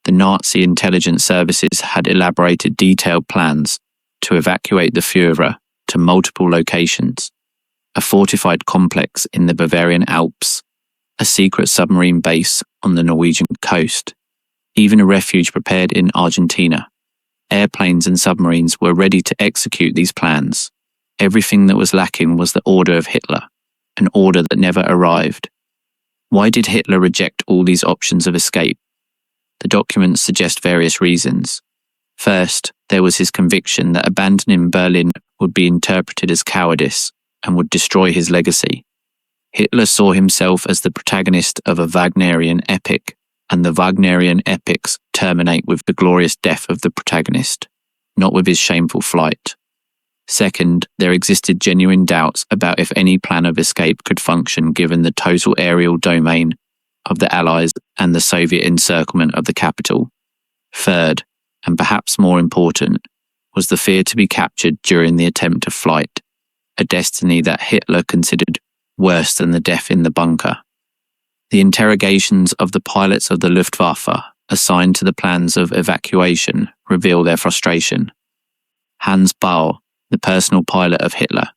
The Nazi intelligence services had elaborated detailed plans to evacuate the Führer to multiple locations: a fortified complex in the Bavarian Alps, a secret submarine base on the Norwegian coast, even a refuge prepared in Argentina. Airplanes and submarines were ready to execute these plans. Everything that was lacking was the order of Hitler, an order that never arrived. Why did Hitler reject all these options of escape? The documents suggest various reasons. First, there was his conviction that abandoning Berlin would be interpreted as cowardice and would destroy his legacy. Hitler saw himself as the protagonist of a Wagnerian epic, and the Wagnerian epics terminate with the glorious death of the protagonist, not with his shameful flight. Second, there existed genuine doubts about if any plan of escape could function given the total aerial domain of the Allies and the Soviet encirclement of the capital. Third, and perhaps more important, was the fear to be captured during the attempt of flight, a destiny that Hitler considered worse than the death in the bunker. The interrogations of the pilots of the Luftwaffe assigned to the plans of evacuation reveal their frustration. Hans Baur, the personal pilot of Hitler,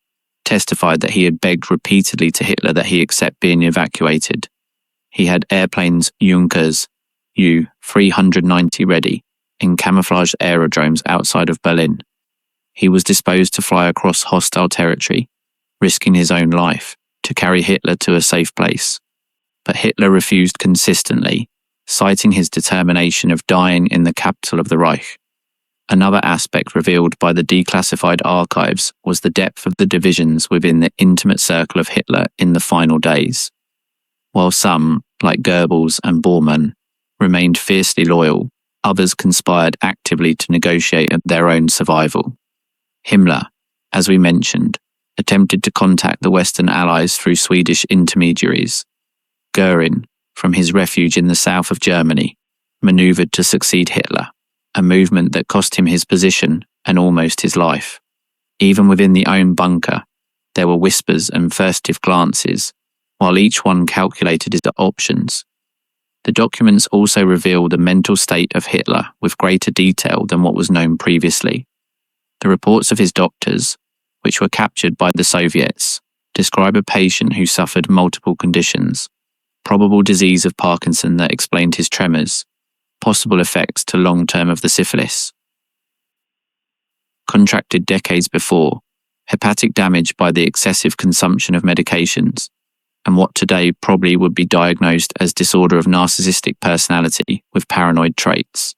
testified that he had begged repeatedly to Hitler that he accept being evacuated. He had airplanes Junkers U-390 ready in camouflaged aerodromes outside of Berlin. He was disposed to fly across hostile territory, risking his own life, to carry Hitler to a safe place. But Hitler refused consistently, citing his determination of dying in the capital of the Reich. Another aspect revealed by the declassified archives was the depth of the divisions within the intimate circle of Hitler in the final days. While some, like Goebbels and Bormann, remained fiercely loyal, others conspired actively to negotiate their own survival. Himmler, as we mentioned, attempted to contact the Western Allies through Swedish intermediaries. Göring, from his refuge in the south of Germany, maneuvered to succeed Hitler, a movement that cost him his position and almost his life. Even within the own bunker, there were whispers and furtive glances, while each one calculated his options. The documents also reveal the mental state of Hitler with greater detail than what was known previously. The reports of his doctors, which were captured by the Soviets, describe a patient who suffered multiple conditions: probable disease of Parkinson that explained his tremors, possible effects to long-term of the syphilis. Contracted decades before, hepatic damage by the excessive consumption of medications, and what today probably would be diagnosed as disorder of narcissistic personality with paranoid traits.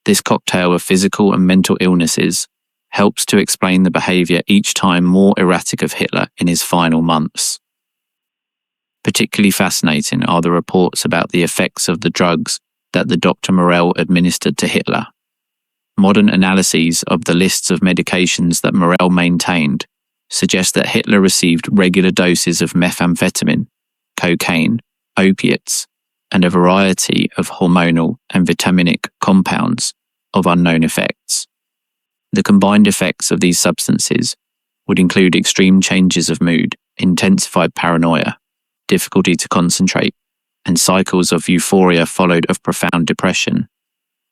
This cocktail of physical and mental illnesses helps to explain the behavior each time more erratic of Hitler in his final months. Particularly fascinating are the reports about the effects of the drugs that the Dr. Morell administered to Hitler. Modern analyses of the lists of medications that Morell maintained suggest that Hitler received regular doses of methamphetamine, cocaine, opiates, and a variety of hormonal and vitaminic compounds of unknown effects. The combined effects of these substances would include extreme changes of mood, intensified paranoia, difficulty to concentrate, and cycles of euphoria followed of profound depression.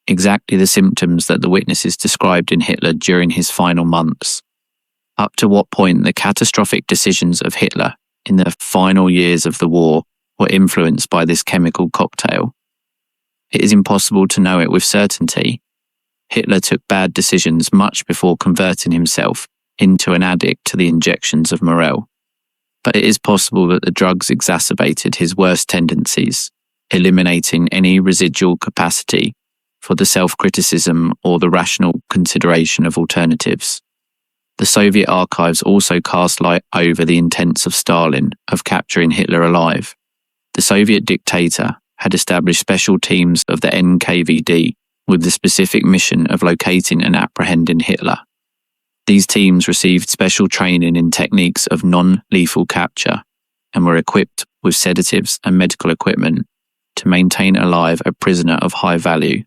Exactly the symptoms that the witnesses described in Hitler during his final months. Up to what point the catastrophic decisions of Hitler in the final years of the war were influenced by this chemical cocktail. It is impossible to know it with certainty. Hitler took bad decisions much before converting himself into an addict to the injections of Morell. But it is possible that the drugs exacerbated his worst tendencies, eliminating any residual capacity for the self-criticism or the rational consideration of alternatives. The Soviet archives also cast light over the intents of Stalin of capturing Hitler alive. The Soviet dictator had established special teams of the NKVD with the specific mission of locating and apprehending Hitler. These teams received special training in techniques of non-lethal capture and were equipped with sedatives and medical equipment to maintain alive a prisoner of high value.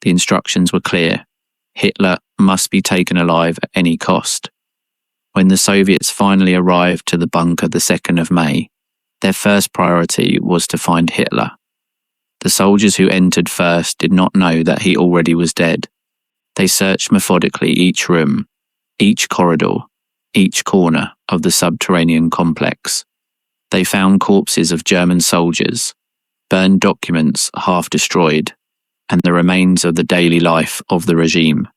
The instructions were clear: Hitler must be taken alive at any cost. When the Soviets finally arrived to the bunker the 2nd of May, their first priority was to find Hitler. The soldiers who entered first did not know that he already was dead. They searched methodically each room, each corridor, each corner of the subterranean complex. They found corpses of German soldiers, burned documents half destroyed, and the remains of the daily life of the regime: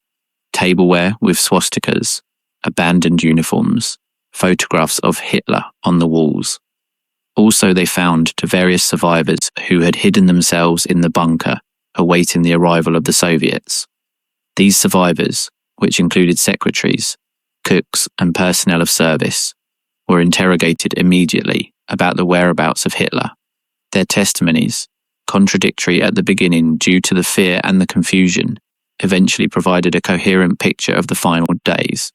tableware with swastikas, abandoned uniforms, photographs of Hitler on the walls. Also, they found to various survivors who had hidden themselves in the bunker, awaiting the arrival of the Soviets. These survivors, which included secretaries, cooks, and personnel of service, were interrogated immediately about the whereabouts of Hitler. Their testimonies, contradictory at the beginning due to the fear and the confusion, eventually provided a coherent picture of the final days.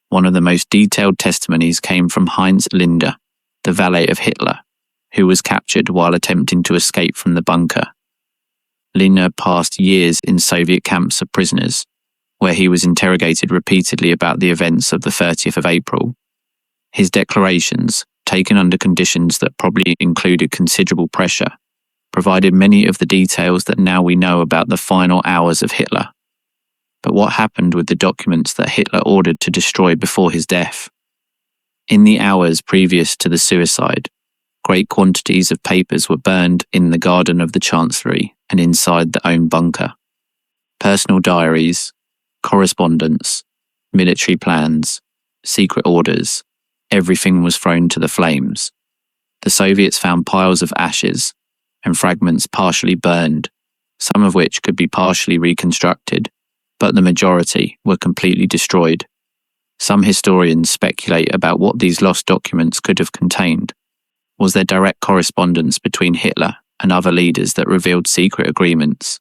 One of the most detailed testimonies came from Heinz Linder, the valet of Hitler, who was captured while attempting to escape from the bunker. Linder passed years in Soviet camps of prisoners, where he was interrogated repeatedly about the events of the 30th of April. His declarations, taken under conditions that probably included considerable pressure, provided many of the details that now we know about the final hours of Hitler. But what happened with the documents that Hitler ordered to destroy before his death? In the hours previous to the suicide, great quantities of papers were burned in the garden of the Chancellery and inside the own bunker. Personal diaries, correspondence, military plans, secret orders, everything was thrown to the flames. The Soviets found piles of ashes and fragments partially burned, some of which could be partially reconstructed, but the majority were completely destroyed. Some historians speculate about what these lost documents could have contained. Was there direct correspondence between Hitler and other leaders that revealed secret agreements?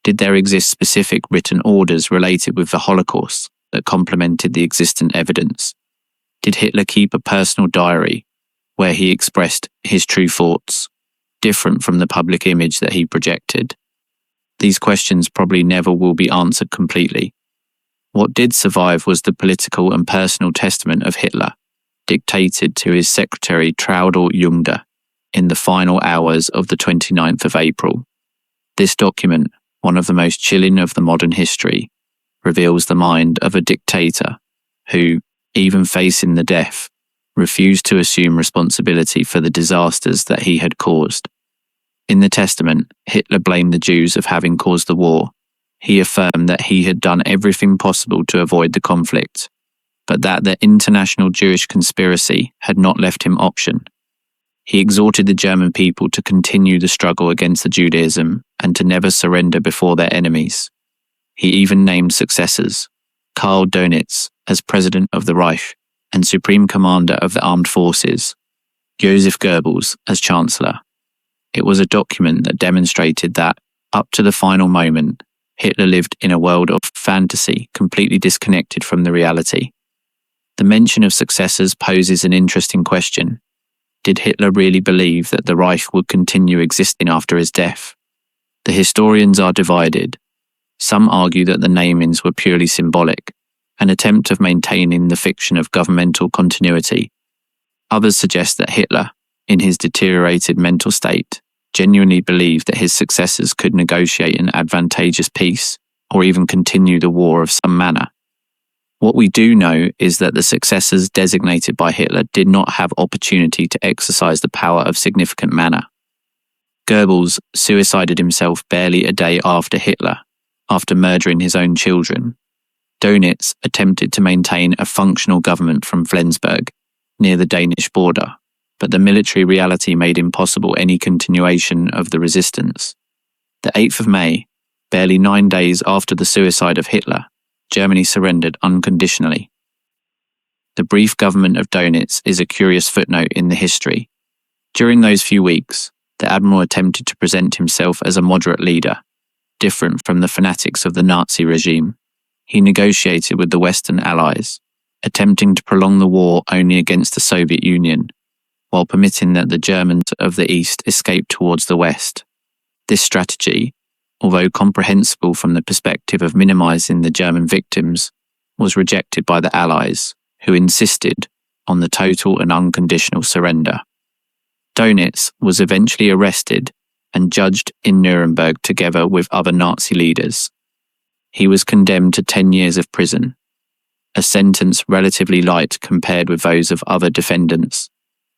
Did there exist specific written orders related with the Holocaust that complemented the existent evidence? Did Hitler keep a personal diary where he expressed his true thoughts, different from the public image that he projected? These questions probably never will be answered completely. What did survive was the political and personal testament of Hitler, dictated to his secretary Traudl Junge in the final hours of the 29th of April. This document, one of the most chilling of the modern history, reveals the mind of a dictator who, even facing the death, refused to assume responsibility for the disasters that he had caused. In the testament, Hitler blamed the Jews of having caused the war. He affirmed that he had done everything possible to avoid the conflict, but that the international Jewish conspiracy had not left him option. He exhorted the German people to continue the struggle against the Judaism and to never surrender before their enemies. He even named successors, Karl Dönitz as president of the Reich and supreme commander of the armed forces, Joseph Goebbels as chancellor. It was a document that demonstrated that, up to the final moment, Hitler lived in a world of fantasy completely disconnected from the reality. The mention of successors poses an interesting question. Did Hitler really believe that the Reich would continue existing after his death? The historians are divided. Some argue that the namings were purely symbolic, an attempt of maintaining the fiction of governmental continuity. Others suggest that Hitler, in his deteriorated mental state, genuinely believed that his successors could negotiate an advantageous peace or even continue the war of some manner. What we do know is that the successors designated by Hitler did not have opportunity to exercise the power of significant manner. Goebbels suicided himself barely a day after Hitler, after murdering his own children. Dönitz attempted to maintain a functional government from Flensburg, near the Danish border, but the military reality made impossible any continuation of the resistance. The 8th of May, barely 9 days after the suicide of Hitler, Germany surrendered unconditionally. The brief government of Dönitz is a curious footnote in the history. During those few weeks, the admiral attempted to present himself as a moderate leader, different from the fanatics of the Nazi regime. He negotiated with the Western Allies, attempting to prolong the war only against the Soviet Union, while permitting that the Germans of the East escape towards the West. This strategy, although comprehensible from the perspective of minimizing the German victims, was rejected by the Allies, who insisted on the total and unconditional surrender. Dönitz was eventually arrested and judged in Nuremberg together with other Nazi leaders. He was condemned to 10 years of prison, a sentence relatively light compared with those of other defendants,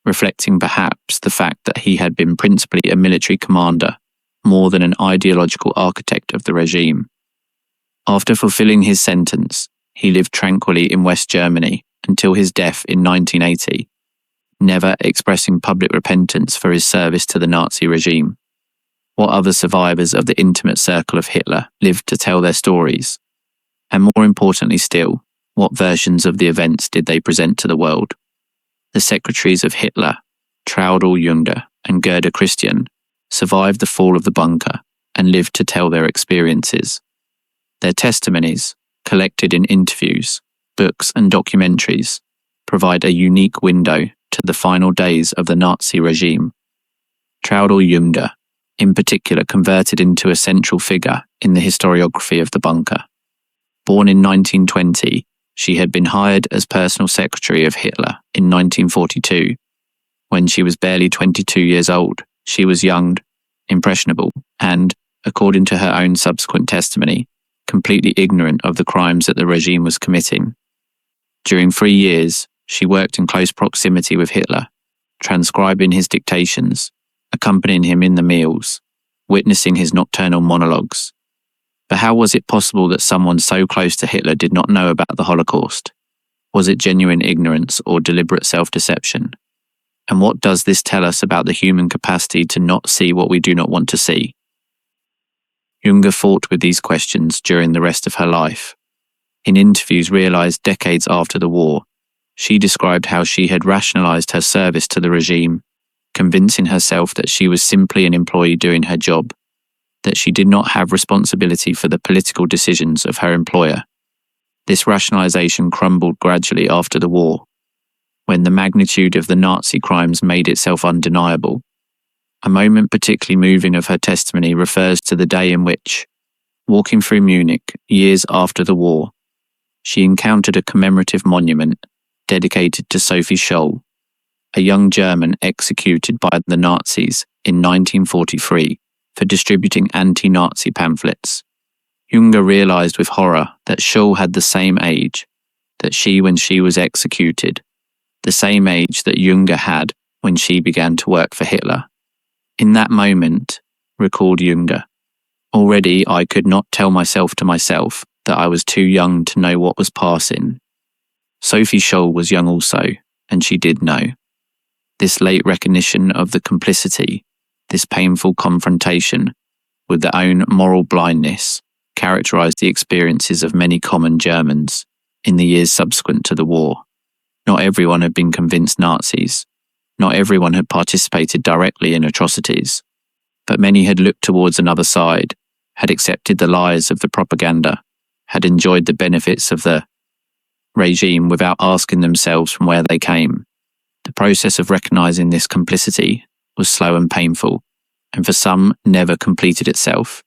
reflecting perhaps the fact that he had been principally a military commander more than an ideological architect of the regime. After fulfilling his sentence, he lived tranquilly in West Germany until his death in 1980, never expressing public repentance for his service to the Nazi regime. What other survivors of the intimate circle of Hitler lived to tell their stories? And more importantly still, what versions of the events did they present to the world? The secretaries of Hitler, Traudl Junge and Gerda Christian, survived the fall of the bunker and lived to tell their experiences. Their testimonies, collected in interviews, books and documentaries, provide a unique window to the final days of the Nazi regime. Traudl Junge, in particular, converted into a central figure in the historiography of the bunker. Born in 1920, she had been hired as personal secretary of Hitler in 1942. When she was barely 22 years old, she was young, impressionable, and, according to her own subsequent testimony, completely ignorant of the crimes that the regime was committing. During 3 years, she worked in close proximity with Hitler, transcribing his dictations, accompanying him in the meals, witnessing his nocturnal monologues. But how was it possible that someone so close to Hitler did not know about the Holocaust? Was it genuine ignorance or deliberate self-deception? And what does this tell us about the human capacity to not see what we do not want to see? Junge fought with these questions during the rest of her life. In interviews realized decades after the war, she described how she had rationalized her service to the regime, convincing herself that she was simply an employee doing her job. that she did not have responsibility for the political decisions of her employer. This rationalization crumbled gradually after the war, when the magnitude of the Nazi crimes made itself undeniable. A moment particularly moving of her testimony refers to the day in which, walking through Munich years after the war, she encountered a commemorative monument dedicated to Sophie Scholl, a young German executed by the Nazis in 1943 for distributing anti-Nazi pamphlets. Junge realized with horror that Scholl had the same age that she when she was executed, the same age that Junge had when she began to work for Hitler. In that moment, recalled Junge, already I could not tell myself to myself that I was too young to know what was passing. Sophie Scholl was young also, and she did know. This late recognition of the complicity, this painful confrontation with their own moral blindness, characterized the experiences of many common Germans in the years subsequent to the war. Not everyone had been convinced Nazis. Not everyone had participated directly in atrocities. But many had looked towards another side, had accepted the lies of the propaganda, had enjoyed the benefits of the regime without asking themselves from where they came. The process of recognizing this complicity was slow and painful, and for some never completed itself.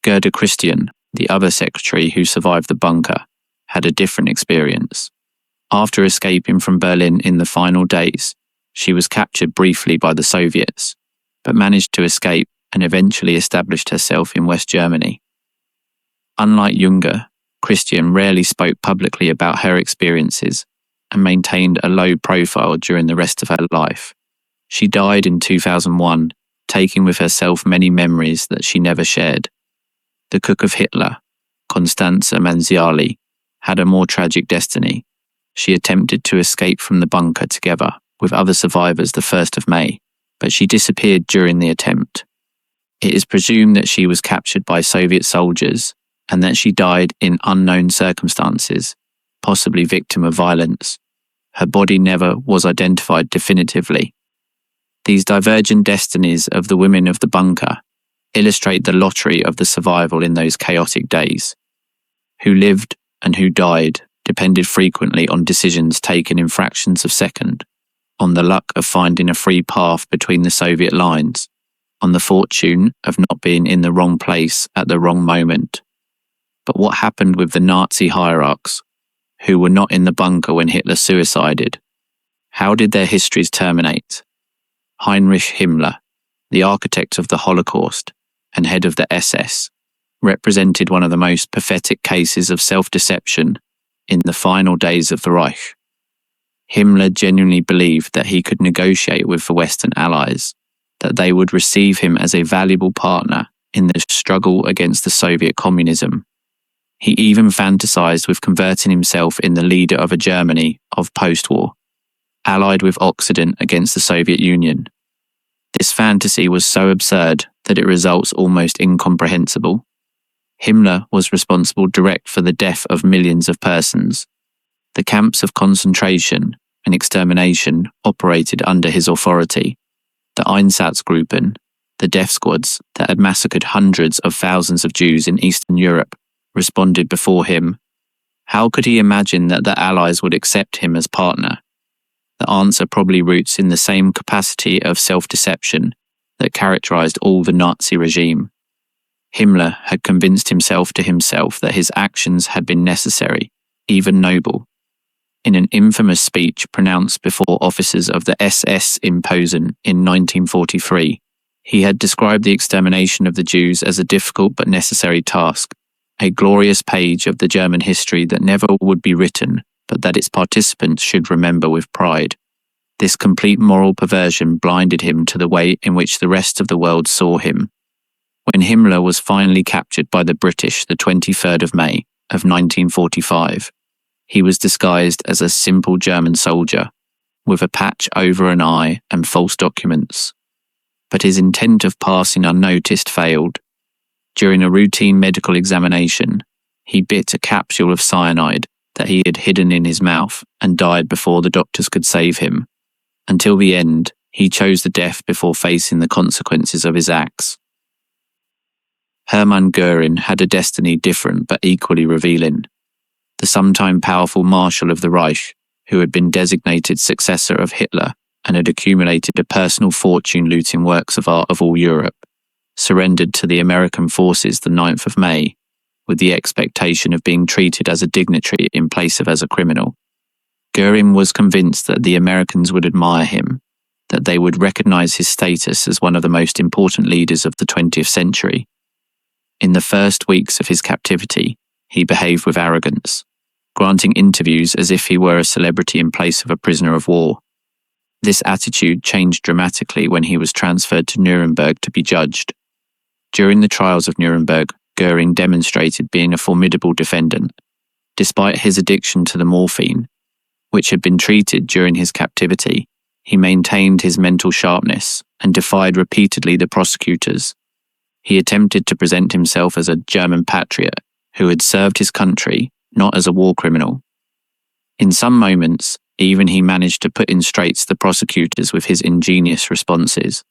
Gerda Christian, the other secretary who survived the bunker, had a different experience. After escaping from Berlin in the final days, she was captured briefly by the Soviets, but managed to escape and eventually established herself in West Germany. Unlike Junge, Christian rarely spoke publicly about her experiences and maintained a low profile during the rest of her life. She died in 2001, taking with herself many memories that she never shared. The cook of Hitler, Constanze Manziali, had a more tragic destiny. She attempted to escape from the bunker together with other survivors the 1st of May, but she disappeared during the attempt. It is presumed that she was captured by Soviet soldiers and that she died in unknown circumstances, possibly victim of violence. Her body never was identified definitively. These divergent destinies of the women of the bunker illustrate the lottery of the survival in those chaotic days. Who lived and who died depended frequently on decisions taken in fractions of a second, on the luck of finding a free path between the Soviet lines, on the fortune of not being in the wrong place at the wrong moment. But what happened with the Nazi hierarchs, who were not in the bunker when Hitler suicided? How did their histories terminate? Heinrich Himmler, the architect of the Holocaust and head of the SS, represented one of the most pathetic cases of self-deception in the final days of the Reich. Himmler genuinely believed that he could negotiate with the Western Allies, that they would receive him as a valuable partner in the struggle against the Soviet communism. He even fantasized with converting himself in the leader of a Germany of post-war, allied with Occident against the Soviet Union. This fantasy was so absurd that it results almost incomprehensible. Himmler was responsible direct for the death of millions of persons. The camps of concentration and extermination operated under his authority. The Einsatzgruppen, the death squads that had massacred hundreds of thousands of Jews in Eastern Europe, responded before him. How could he imagine that the Allies would accept him as partner? The answer probably roots in the same capacity of self-deception that characterized all the Nazi regime. Himmler had convinced himself to himself that his actions had been necessary, even noble. In an infamous speech pronounced before officers of the SS in Posen in 1943, he had described the extermination of the Jews as a difficult but necessary task, a glorious page of the German history that never would be written, but that its participants should remember with pride. This complete moral perversion blinded him to the way in which the rest of the world saw him. When Himmler was finally captured by the British the 23rd of May of 1945, he was disguised as a simple German soldier, with a patch over an eye and false documents. But his intent of passing unnoticed failed. During a routine medical examination, he bit a capsule of cyanide that he had hidden in his mouth and died before the doctors could save him. Until the end, he chose the death before facing the consequences of his acts. Hermann Göring had a destiny different but equally revealing. The sometime powerful Marshal of the Reich, who had been designated successor of Hitler and had accumulated a personal fortune looting works of art of all Europe, surrendered to the American forces the 9th of May, with the expectation of being treated as a dignitary in place of as a criminal. Göring was convinced that the Americans would admire him, that they would recognize his status as one of the most important leaders of the 20th century. In the first weeks of his captivity, he behaved with arrogance, granting interviews as if he were a celebrity in place of a prisoner of war. This attitude changed dramatically when he was transferred to Nuremberg to be judged. During the trials of Nuremberg, Göring demonstrated being a formidable defendant. Despite his addiction to the morphine, which had been treated during his captivity, he maintained his mental sharpness and defied repeatedly the prosecutors. He attempted to present himself as a German patriot who had served his country, not as a war criminal. In some moments, even he managed to put in straits the prosecutors with his ingenious responses.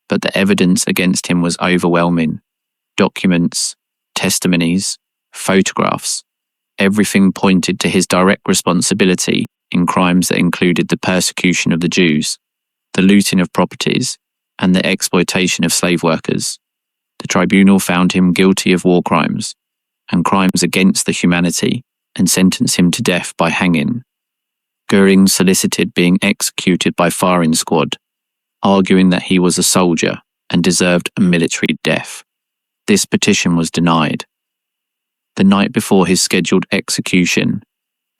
But the evidence against him was overwhelming. Documents, testimonies, photographs, everything pointed to his direct responsibility in crimes that included the persecution of the Jews, the looting of properties, and the exploitation of slave workers. The tribunal found him guilty of war crimes and crimes against the humanity and sentenced him to death by hanging. Göring solicited being executed by firing squad, arguing that he was a soldier and deserved a military death. This petition was denied. The night before his scheduled execution,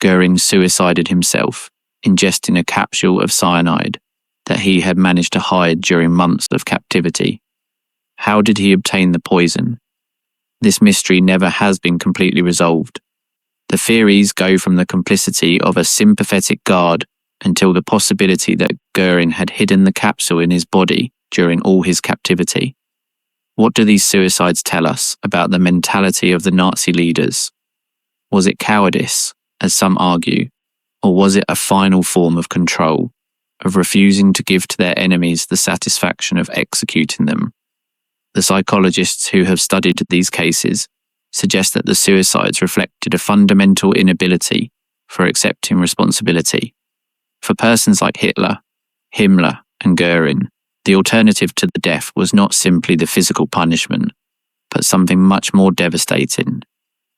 Göring suicided himself, ingesting a capsule of cyanide that he had managed to hide during months of captivity. How did he obtain the poison? This mystery never has been completely resolved. The theories go from the complicity of a sympathetic guard until the possibility that Göring had hidden the capsule in his body during all his captivity. What do these suicides tell us about the mentality of the Nazi leaders? Was it cowardice, as some argue, or was it a final form of control, of refusing to give to their enemies the satisfaction of executing them? The psychologists who have studied these cases suggest that the suicides reflected a fundamental inability for accepting responsibility. For persons like Hitler, Himmler, and Göring, the alternative to the death was not simply the physical punishment, but something much more devastating: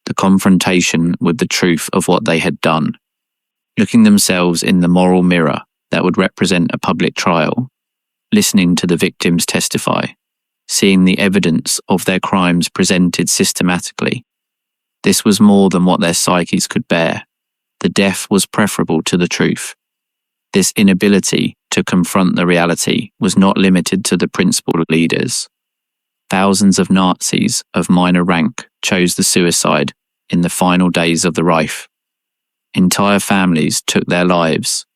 the confrontation with the truth of what they had done. Looking themselves in the moral mirror that would represent a public trial, listening to the victims testify, seeing the evidence of their crimes presented systematically. This was more than what their psyches could bear. The death was preferable to the truth. This inability to confront the reality was not limited to the principal leaders. Thousands of Nazis of minor rank chose the suicide in the final days of the Reich. Entire families took their lives,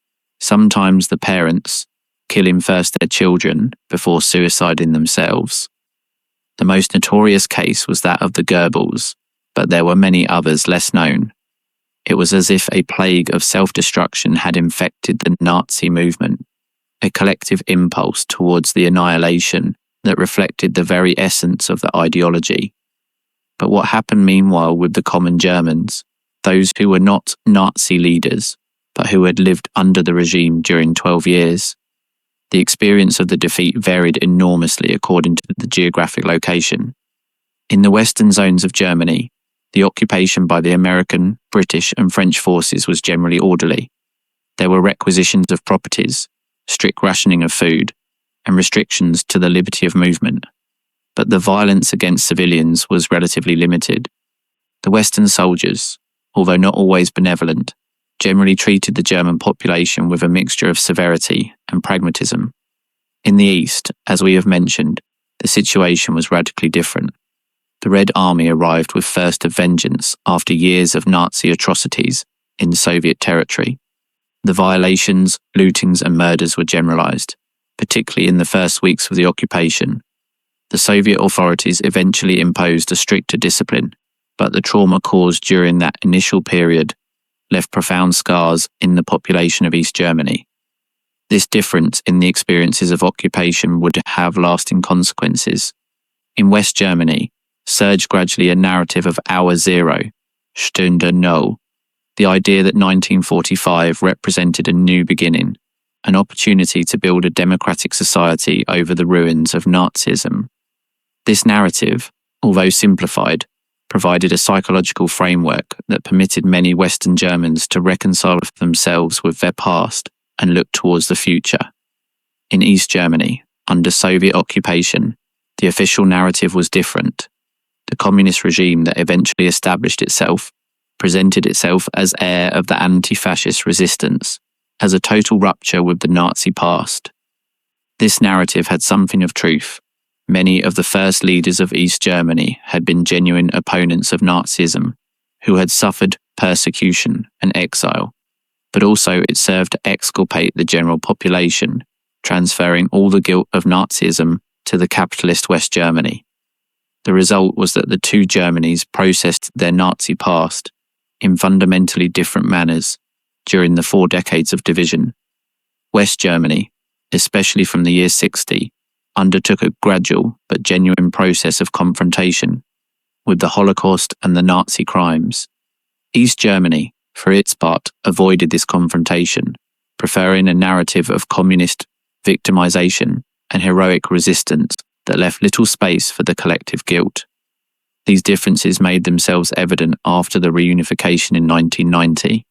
sometimes the parents, killing first their children before suiciding themselves. The most notorious case was that of the Goebbels, but there were many others less known. It was as if a plague of self-destruction had infected the Nazi movement, a collective impulse towards the annihilation that reflected the very essence of the ideology. But what happened meanwhile with the common Germans, those who were not Nazi leaders, but who had lived under the regime during 12 years? The experience of the defeat varied enormously according to the geographic location. In the western zones of Germany, the occupation by the American, British, and French forces was generally orderly. There were requisitions of properties, strict rationing of food, and restrictions to the liberty of movement. But the violence against civilians was relatively limited. The Western soldiers, although not always benevolent, generally treated the German population with a mixture of severity and pragmatism. In the East, as we have mentioned, the situation was radically different. The Red Army arrived with thirst of vengeance after years of Nazi atrocities in Soviet territory. The violations, lootings, and murders were generalized, particularly in the first weeks of the occupation. The Soviet authorities eventually imposed a stricter discipline, but the trauma caused during that initial period left profound scars in the population of East Germany. This difference in the experiences of occupation would have lasting consequences. In West Germany, surged gradually a narrative of Hour Zero, Stunde Null, the idea that 1945 represented a new beginning, an opportunity to build a democratic society over the ruins of Nazism. This narrative, although simplified, provided a psychological framework that permitted many Western Germans to reconcile themselves with their past and look towards the future. In East Germany, under Soviet occupation, the official narrative was different. The communist regime that eventually established itself presented itself as heir of the anti-fascist resistance, as a total rupture with the Nazi past. This narrative had something of truth. Many of the first leaders of East Germany had been genuine opponents of Nazism, who had suffered persecution and exile, but also it served to exculpate the general population, transferring all the guilt of Nazism to the capitalist West Germany. The result was that the two Germanys processed their Nazi past in fundamentally different manners during the 4 decades of division. West Germany, especially from the year 60, undertook a gradual but genuine process of confrontation with the Holocaust and the Nazi crimes. East Germany, for its part, avoided this confrontation, preferring a narrative of communist victimization and heroic resistance that left little space for the collective guilt. These differences made themselves evident after the reunification in 1990.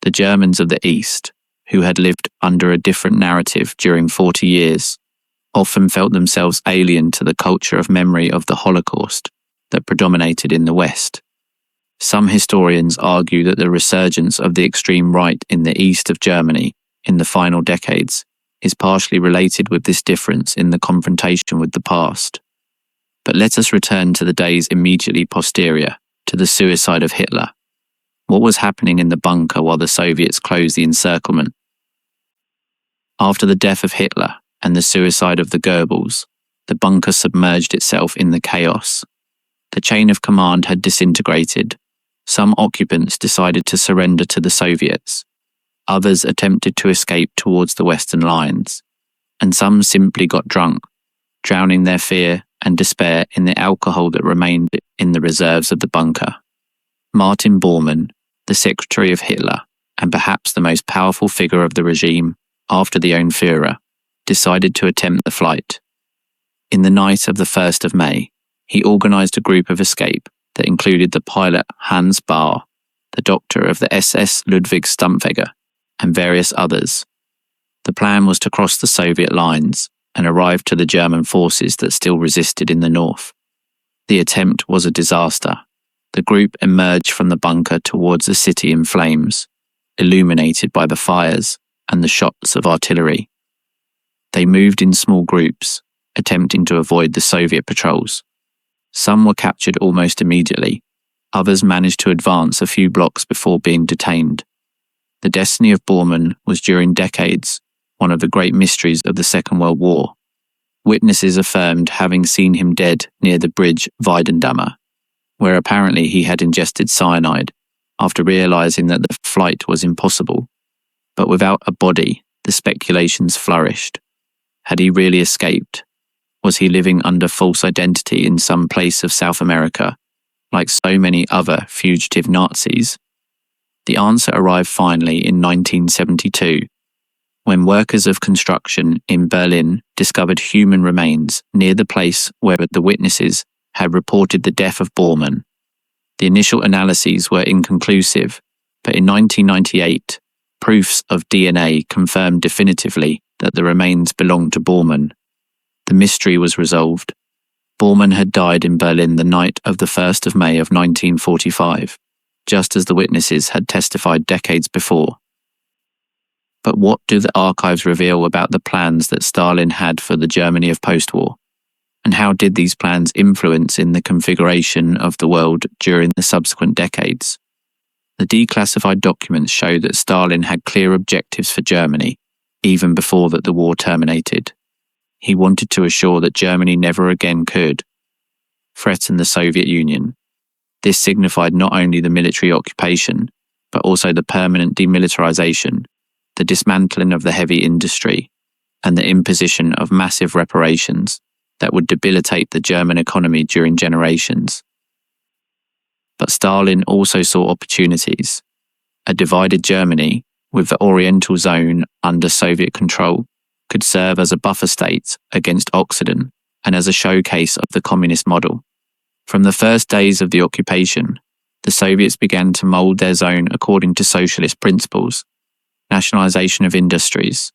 The Germans of the East, who had lived under a different narrative during 40 years, often felt themselves alien to the culture of memory of the Holocaust that predominated in the West. Some historians argue that the resurgence of the extreme right in the east of Germany in the final decades is partially related with this difference in the confrontation with the past. But let us return to the days immediately posterior to the suicide of Hitler. What was happening in the bunker while the Soviets closed the encirclement? After the death of Hitler and the suicide of the Goebbels, the bunker submerged itself in the chaos. The chain of command had disintegrated. Some occupants decided to surrender to the Soviets. Others attempted to escape towards the Western lines. And some simply got drunk, drowning their fear and despair in the alcohol that remained in the reserves of the bunker. Martin Bormann, the secretary of Hitler, and perhaps the most powerful figure of the regime after the own Führer, decided to attempt the flight. In the night of the 1st of May, he organized a group of escape that included the pilot Hans Bahr, the doctor of the SS Ludwig Stumpfegger, and various others. The plan was to cross the Soviet lines and arrive to the German forces that still resisted in the north. The attempt was a disaster. The group emerged from the bunker towards the city in flames, illuminated by the fires and the shots of artillery. They moved in small groups, attempting to avoid the Soviet patrols. Some were captured almost immediately. Others managed to advance a few blocks before being detained. The destiny of Bormann was during decades one of the great mysteries of the Second World War. Witnesses affirmed having seen him dead near the bridge Weidendamme, where apparently he had ingested cyanide after realizing that the flight was impossible. But without a body, the speculations flourished. Had he really escaped? Was he living under false identity in some place of South America, like so many other fugitive Nazis? The answer arrived finally in 1972, when workers of construction in Berlin discovered human remains near the place where the witnesses had reported the death of Bormann. The initial analyses were inconclusive, but in 1998, proofs of DNA confirmed definitively that the remains belonged to Bormann. The mystery was resolved. Bormann had died in Berlin the night of the 1st of May of 1945, just as the witnesses had testified decades before. But what do the archives reveal about the plans that Stalin had for the Germany of post-war? And how did these plans influence in the configuration of the world during the subsequent decades? The declassified documents show that Stalin had clear objectives for Germany, even before that the war terminated. He wanted to assure that Germany never again could threaten the Soviet Union. This signified not only the military occupation, but also the permanent demilitarization, the dismantling of the heavy industry, and the imposition of massive reparations, that would debilitate the German economy during generations. But Stalin also saw opportunities. A divided Germany, with the Oriental Zone under Soviet control, could serve as a buffer state against Occident and as a showcase of the communist model. From the first days of the occupation, the Soviets began to mold their zone according to socialist principles: nationalization of industries,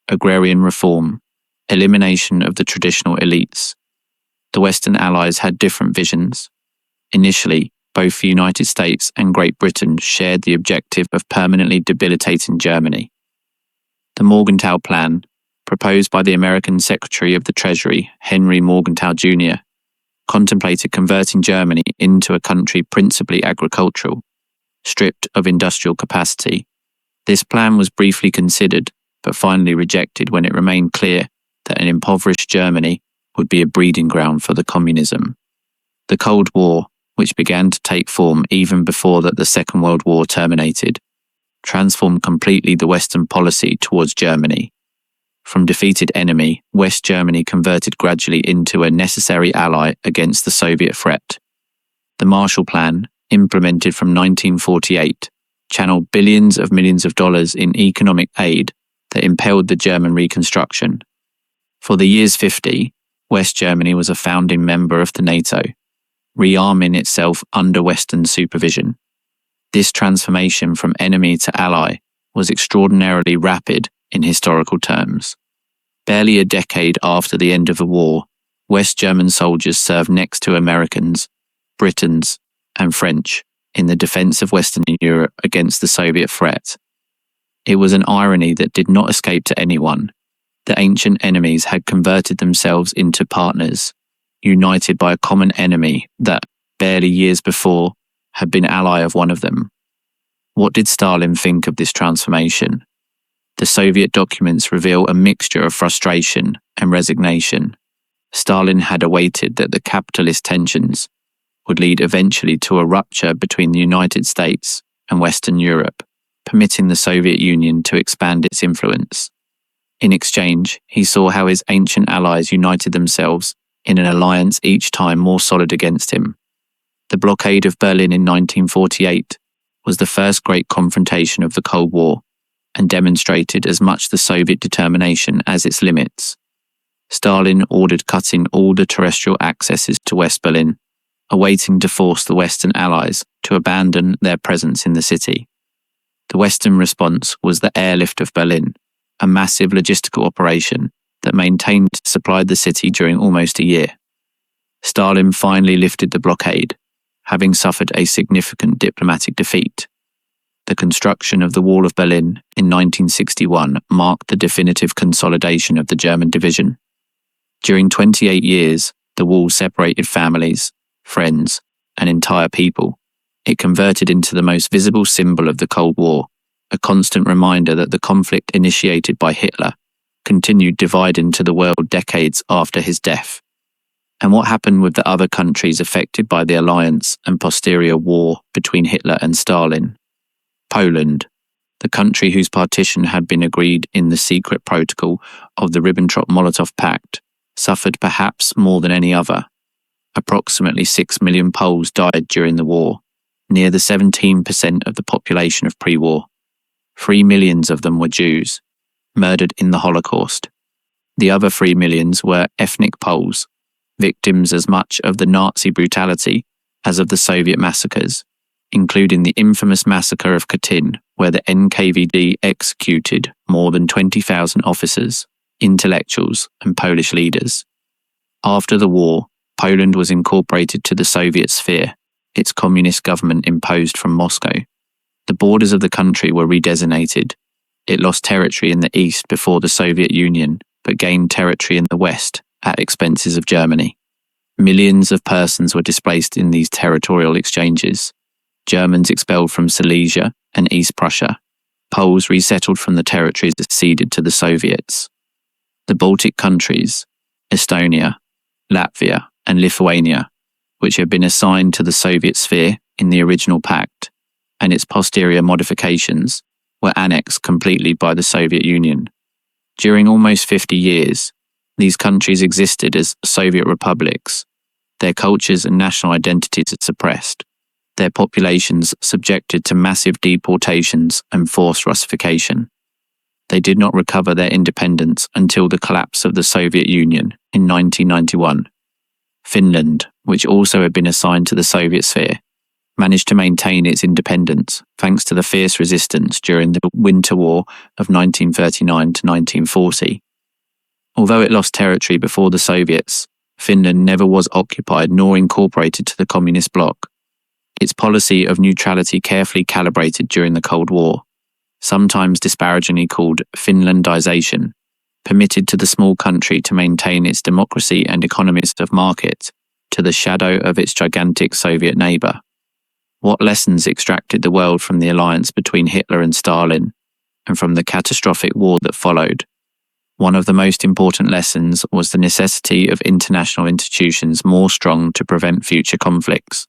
agrarian reform, elimination of the traditional elites. The Western Allies had different visions. Initially, both the United States and Great Britain shared the objective of permanently debilitating Germany. The Morgenthau Plan, proposed by the American Secretary of the Treasury, Henry Morgenthau Jr., contemplated converting Germany into a country principally agricultural, stripped of industrial capacity. This plan was briefly considered, but finally rejected when it remained clear that an impoverished Germany would be a breeding ground for the communism. The Cold War, which began to take form even before that the Second World War terminated, transformed completely the Western policy towards Germany. From defeated enemy, West Germany converted gradually into a necessary ally against the Soviet threat. The Marshall Plan, implemented from 1948, channeled billions of millions of dollars in economic aid that impelled the German reconstruction. For the years 50, West Germany was a founding member of the NATO, rearming itself under Western supervision. This transformation from enemy to ally was extraordinarily rapid in historical terms. Barely a decade after the end of the war, West German soldiers served next to Americans, Britons, and French in the defense of Western Europe against the Soviet threat. It was an irony that did not escape to anyone. The ancient enemies had converted themselves into partners, united by a common enemy that, barely years before, had been ally of one of them. What did Stalin think of this transformation? The Soviet documents reveal a mixture of frustration and resignation. Stalin had awaited that the capitalist tensions would lead eventually to a rupture between the United States and Western Europe, permitting the Soviet Union to expand its influence. In exchange, he saw how his ancient allies united themselves in an alliance each time more solid against him. The blockade of Berlin in 1948 was the first great confrontation of the Cold War and demonstrated as much the Soviet determination as its limits. Stalin ordered cutting all the terrestrial accesses to West Berlin, awaiting to force the Western Allies to abandon their presence in the city. The Western response was the airlift of Berlin, a massive logistical operation that maintained supplied the city during almost a year. Stalin finally lifted the blockade, having suffered a significant diplomatic defeat. The construction of the Wall of Berlin in 1961 marked the definitive consolidation of the German division. During 28 years, the wall separated families, friends, and entire people. It converted into the most visible symbol of the Cold War, a constant reminder that the conflict initiated by Hitler continued dividing to the world decades after his death. And what happened with the other countries affected by the alliance and posterior war between Hitler and Stalin? Poland, the country whose partition had been agreed in the secret protocol of the Ribbentrop-Molotov Pact, suffered perhaps more than any other. Approximately 6 million Poles died during the war, near the 17% of the population of pre-war. 3 million of them were Jews, murdered in the Holocaust. The other 3 million were ethnic Poles, victims as much of the Nazi brutality as of the Soviet massacres, including the infamous massacre of Katyn, where the NKVD executed more than 20,000 officers, intellectuals, and Polish leaders. After the war, Poland was incorporated to the Soviet sphere, its communist government imposed from Moscow. The borders of the country were redesignated. It lost territory in the east before the Soviet Union, but gained territory in the west at expenses of Germany. Millions of persons were displaced in these territorial exchanges. Germans expelled from Silesia and East Prussia. Poles resettled from the territories ceded to the Soviets. The Baltic countries, Estonia, Latvia, and Lithuania, which had been assigned to the Soviet sphere in the original pact, and its posterior modifications, were annexed completely by the Soviet Union. During almost 50 years, These countries existed as Soviet republics, their cultures and national identities suppressed, their populations subjected to massive deportations and forced Russification. They did not recover their independence until the collapse of the Soviet Union in 1991. Finland, which also had been assigned to the Soviet sphere, managed to maintain its independence thanks to the fierce resistance during the Winter War of 1939 to 1940. Although it lost territory before the Soviets, Finland never was occupied nor incorporated to the communist bloc. Its policy of neutrality carefully calibrated during the Cold War, sometimes disparagingly called Finlandization, permitted to the small country to maintain its democracy and economies of market to the shadow of its gigantic Soviet neighbour. What lessons extracted the world from the alliance between Hitler and Stalin, and from the catastrophic war that followed? One of the most important lessons was the necessity of international institutions more strong to prevent future conflicts.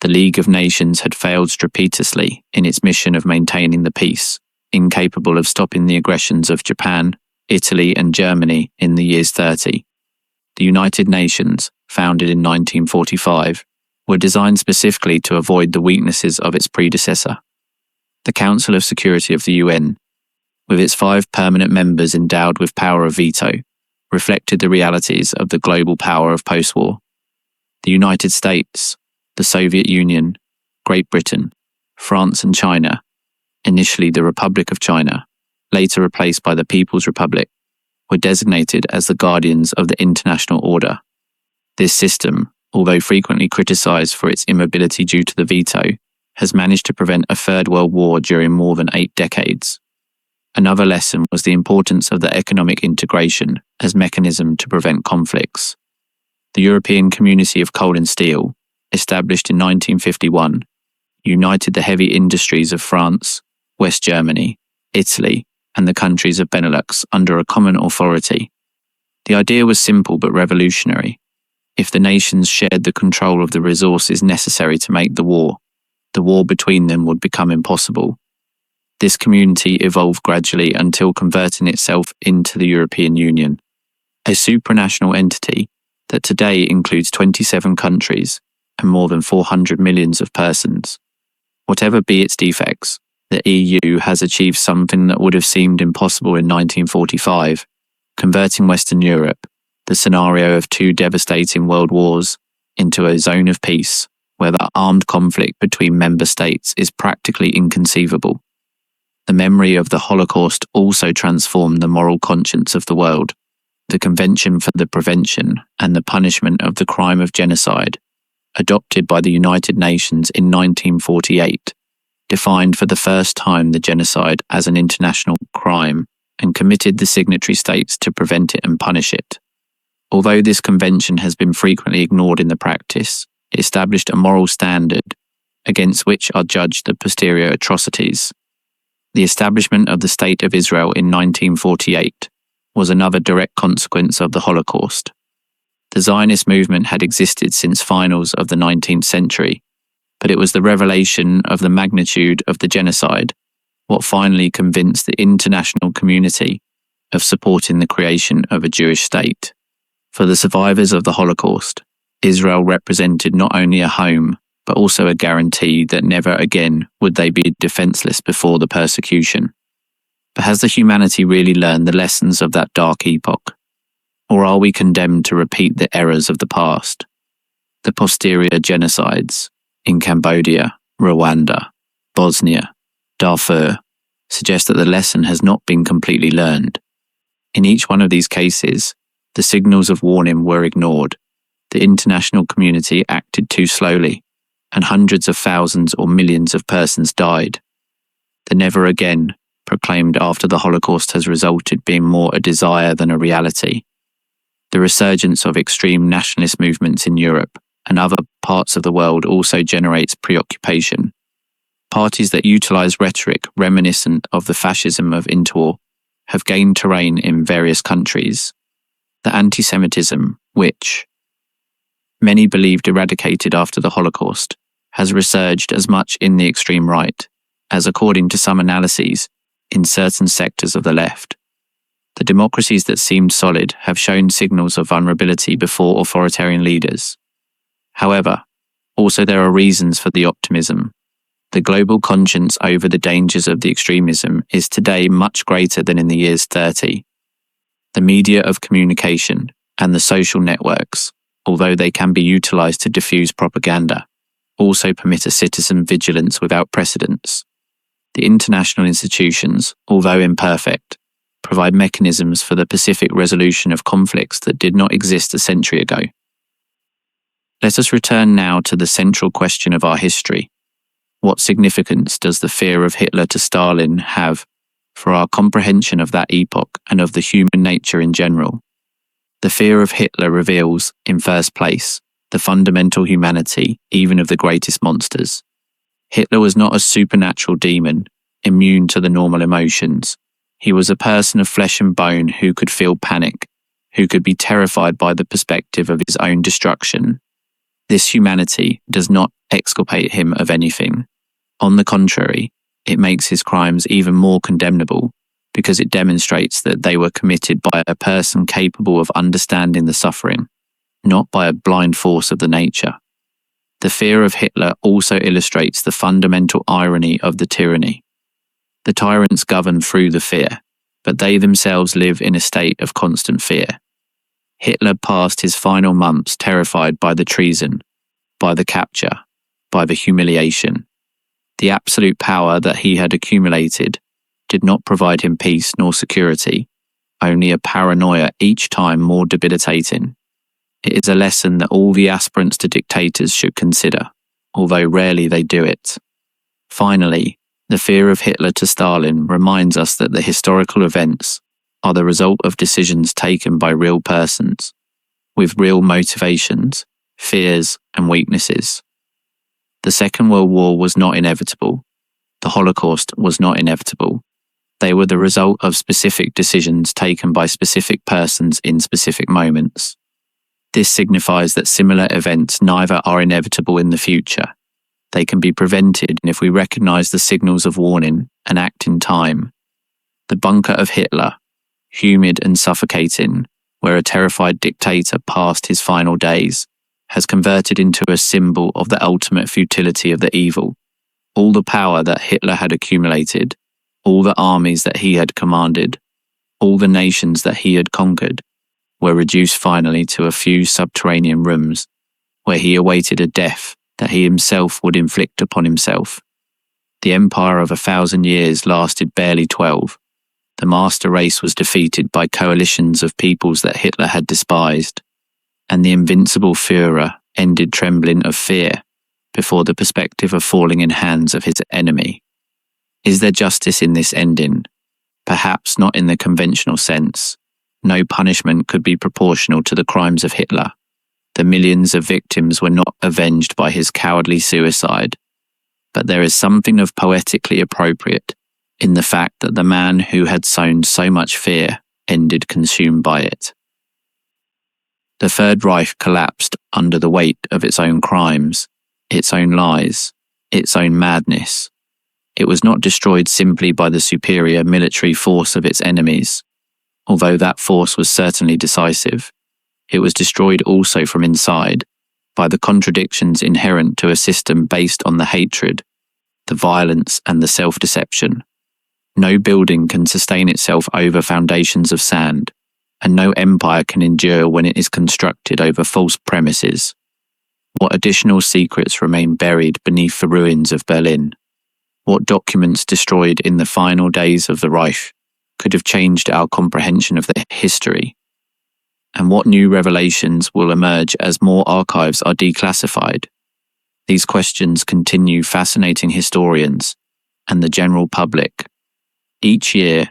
The League of Nations had failed strepitously in its mission of maintaining the peace, incapable of stopping the aggressions of Japan, Italy, and Germany in the years 30. The United Nations, founded in 1945, were designed specifically to avoid the weaknesses of its predecessor. The Council of Security of the UN, with its 5 permanent members endowed with power of veto, reflected the realities of the global power of post-war. The United States, the Soviet Union, Great Britain, France and China, initially the Republic of China, later replaced by the People's Republic, were designated as the guardians of the international order. This system, although frequently criticized for its immobility due to the veto, has managed to prevent a Third World War during more than 8 decades. Another lesson was the importance of the economic integration as mechanism to prevent conflicts. The European Community of Coal and Steel, established in 1951, united the heavy industries of France, West Germany, Italy, and the countries of Benelux under a common authority. The idea was simple but revolutionary. If the nations shared the control of the resources necessary to make the war between them would become impossible. This community evolved gradually until converting itself into the European Union, a supranational entity that today includes 27 countries and more than 400 million of persons. Whatever be its defects, the EU has achieved something that would have seemed impossible in 1945, converting Western Europe, the scenario of 2 devastating world wars, into a zone of peace where the armed conflict between member states is practically inconceivable. The memory of the Holocaust also transformed the moral conscience of the world. The Convention for the Prevention and the Punishment of the Crime of Genocide, adopted by the United Nations in 1948, defined for the first time the genocide as an international crime and committed the signatory states to prevent it and punish it. Although this convention has been frequently ignored in the practice, it established a moral standard against which are judged the posterior atrocities. The establishment of the State of Israel in 1948 was another direct consequence of the Holocaust. The Zionist movement had existed since finals of the 19th century, but it was the revelation of the magnitude of the genocide what finally convinced the international community of supporting the creation of a Jewish state. For the survivors of the Holocaust, Israel represented not only a home, but also a guarantee that never again would they be defenseless before the persecution. But has the humanity really learned the lessons of that dark epoch? Or are we condemned to repeat the errors of the past? The posterior genocides in Cambodia, Rwanda, Bosnia, Darfur suggest that the lesson has not been completely learned. In each one of these cases, the signals of warning were ignored. The international community acted too slowly, and hundreds of thousands or millions of persons died. The never again, proclaimed after the Holocaust, has resulted being more a desire than a reality. The resurgence of extreme nationalist movements in Europe and other parts of the world also generates preoccupation. Parties that utilize rhetoric reminiscent of the fascism of interwar have gained terrain in various countries. The anti-Semitism, which many believed eradicated after the Holocaust, has resurged as much in the extreme right as, according to some analyses, in certain sectors of the left. The democracies that seemed solid have shown signals of vulnerability before authoritarian leaders. However, also there are reasons for the optimism. The global conscience over the dangers of the extremism is today much greater than in the years 30. The media of communication and the social networks, although they can be utilized to diffuse propaganda, also permit a citizen vigilance without precedents. The international institutions, although imperfect, provide mechanisms for the pacific resolution of conflicts that did not exist a century ago. Let us return now to the central question of our history. What significance does the fear of Hitler to Stalin have for our comprehension of that epoch and of the human nature in general? The fear of Hitler reveals, in first place, the fundamental humanity even of the greatest monsters. Hitler was not a supernatural demon, immune to the normal emotions. He was a person of flesh and bone who could feel panic, who could be terrified by the perspective of his own destruction. This humanity does not exculpate him of anything. On the contrary, it makes his crimes even more condemnable, because it demonstrates that they were committed by a person capable of understanding the suffering, not by a blind force of the nature. The fear of Hitler also illustrates the fundamental irony of the tyranny. The tyrants govern through the fear, but they themselves live in a state of constant fear. Hitler passed his final months terrified by the treason, by the capture, by the humiliation. The absolute power that he had accumulated did not provide him peace nor security, only a paranoia each time more debilitating. It is a lesson that all the aspirants to dictators should consider, although rarely they do it. Finally, the fear of Hitler to Stalin reminds us that the historical events are the result of decisions taken by real persons, with real motivations, fears, and weaknesses. The Second World War was not inevitable. The Holocaust was not inevitable. They were the result of specific decisions taken by specific persons in specific moments. This signifies that similar events neither are inevitable in the future. They can be prevented if we recognize the signals of warning and act in time. The bunker of Hitler, humid and suffocating, where a terrified dictator passed his final days, has converted into a symbol of the ultimate futility of the evil. All the power that Hitler had accumulated, all the armies that he had commanded, all the nations that he had conquered, were reduced finally to a few subterranean rooms, where he awaited a death that he himself would inflict upon himself. The empire of 1,000 years lasted barely 12. The master race was defeated by coalitions of peoples that Hitler had despised, and the invincible Führer ended trembling of fear before the perspective of falling in hands of his enemy. Is there justice in this ending? Perhaps not in the conventional sense. No punishment could be proportional to the crimes of Hitler. The millions of victims were not avenged by his cowardly suicide. But there is something of poetically appropriate in the fact that the man who had sown so much fear ended consumed by it. The Third Reich collapsed under the weight of its own crimes, its own lies, its own madness. It was not destroyed simply by the superior military force of its enemies, although that force was certainly decisive. It was destroyed also from inside, by the contradictions inherent to a system based on the hatred, the violence, and the self-deception. No building can sustain itself over foundations of sand, and no empire can endure when it is constructed over false premises. What additional secrets remain buried beneath the ruins of Berlin? What documents destroyed in the final days of the Reich could have changed our comprehension of their history? And what new revelations will emerge as more archives are declassified? These questions continue fascinating historians and the general public. Each year,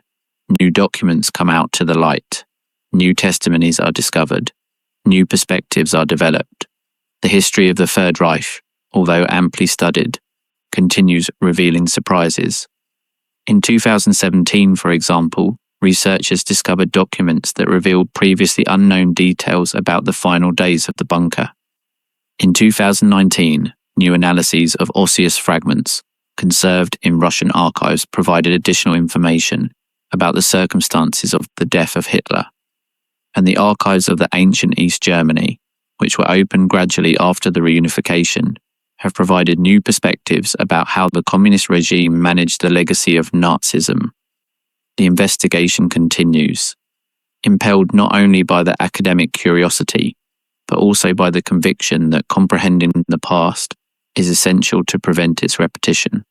new documents come out to the light. New testimonies are discovered. New perspectives are developed. The history of the Third Reich, although amply studied, continues revealing surprises. In 2017, for example, researchers discovered documents that revealed previously unknown details about the final days of the bunker. In 2019, new analyses of osseous fragments conserved in Russian archives provided additional information, about the circumstances of the death of Hitler, and the archives of the ancient East Germany, which were opened gradually after the reunification, have provided new perspectives about how the communist regime managed the legacy of Nazism. The investigation continues, impelled not only by the academic curiosity, but also by the conviction that comprehending the past is essential to prevent its repetition.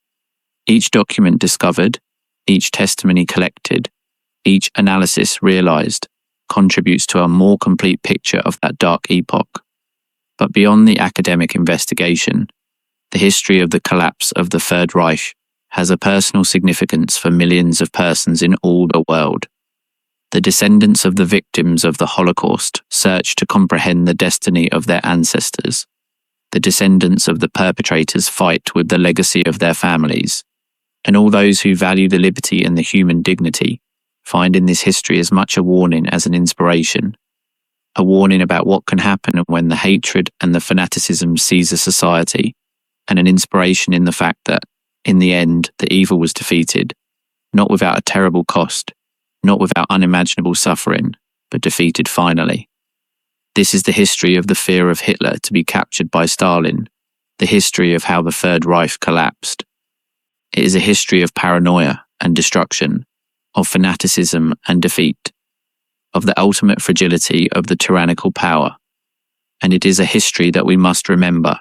Each document discovered, each testimony collected, each analysis realized, contributes to a more complete picture of that dark epoch. But beyond the academic investigation, the history of the collapse of the Third Reich has a personal significance for millions of persons in all the world. The descendants of the victims of the Holocaust search to comprehend the destiny of their ancestors. The descendants of the perpetrators fight with the legacy of their families. And all those who value the liberty and the human dignity find in this history as much a warning as an inspiration. A warning about what can happen when the hatred and the fanaticism seize a society, and an inspiration in the fact that, in the end, the evil was defeated, not without a terrible cost, not without unimaginable suffering, but defeated finally. This is the history of the fear of Hitler to be captured by Stalin, the history of how the Third Reich collapsed. It is a history of paranoia and destruction, of fanaticism and defeat, of the ultimate fragility of the tyrannical power. And it is a history that we must remember,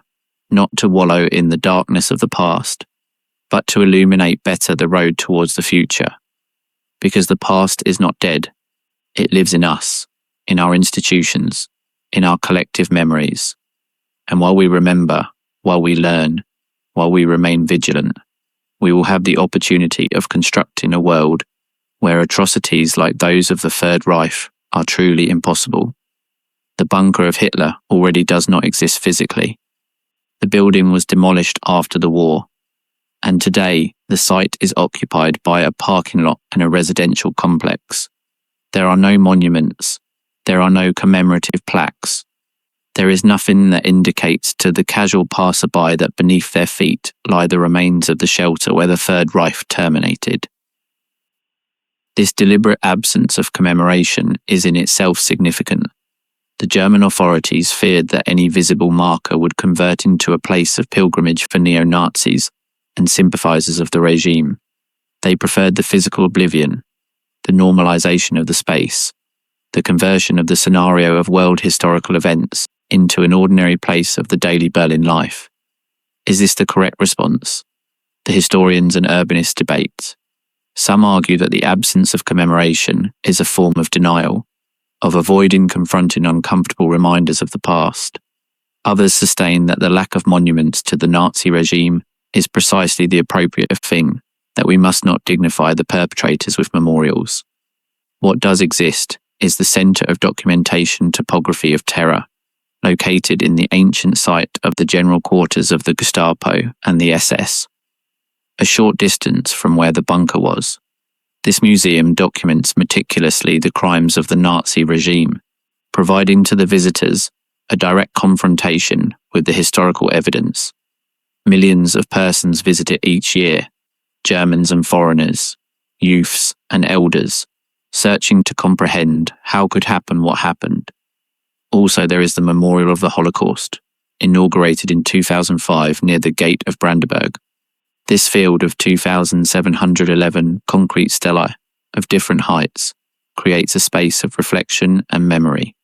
not to wallow in the darkness of the past, but to illuminate better the road towards the future. Because the past is not dead. It lives in us, in our institutions, in our collective memories. And while we remember, while we learn, while we remain vigilant, we will have the opportunity of constructing a world where atrocities like those of the Third Reich are truly impossible. The bunker of Hitler already does not exist physically. The building was demolished after the war, and today the site is occupied by a parking lot and a residential complex. There are no monuments. There are no commemorative plaques. There is nothing that indicates to the casual passerby that beneath their feet lie the remains of the shelter where the Third Reich terminated. This deliberate absence of commemoration is in itself significant. The German authorities feared that any visible marker would convert into a place of pilgrimage for neo-Nazis and sympathizers of the regime. They preferred the physical oblivion, the normalization of the space, the conversion of the scenario of world historical events into an ordinary place of the daily Berlin life. Is this the correct response? The historians and urbanists debate. Some argue that the absence of commemoration is a form of denial, of avoiding confronting uncomfortable reminders of the past. Others sustain that the lack of monuments to the Nazi regime is precisely the appropriate thing, that we must not dignify the perpetrators with memorials. What does exist is the Centre of Documentation Topography of Terror, located in the ancient site of the general quarters of the Gestapo and the SS, a short distance from where the bunker was. This museum documents meticulously the crimes of the Nazi regime, providing to the visitors a direct confrontation with the historical evidence. Millions of persons visit it each year, Germans and foreigners, youths and elders, searching to comprehend how could happen what happened. Also, there is the Memorial of the Holocaust, inaugurated in 2005 near the Gate of Brandenburg. This field of 2,711 concrete stelae of different heights creates a space of reflection and memory.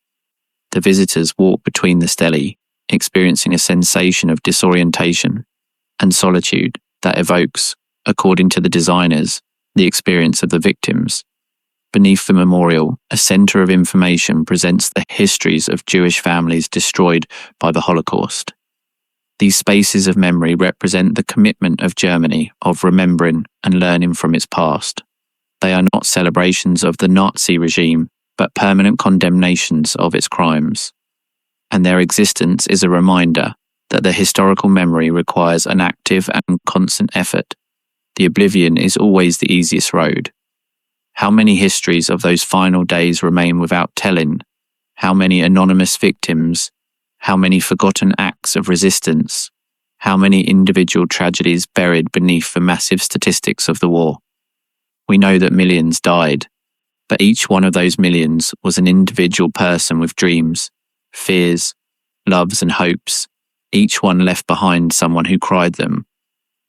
The visitors walk between the stelae, experiencing a sensation of disorientation and solitude that evokes, according to the designers, the experience of the victims. Beneath the memorial, a center of information presents the histories of Jewish families destroyed by the Holocaust. These spaces of memory represent the commitment of Germany of remembering and learning from its past. They are not celebrations of the Nazi regime, but permanent condemnations of its crimes. And their existence is a reminder that the historical memory requires an active and constant effort. The oblivion is always the easiest road. How many histories of those final days remain without telling? How many anonymous victims? How many forgotten acts of resistance? How many individual tragedies buried beneath the massive statistics of the war? We know that millions died, but each one of those millions was an individual person with dreams, fears, loves and hopes. Each one left behind someone who cried them,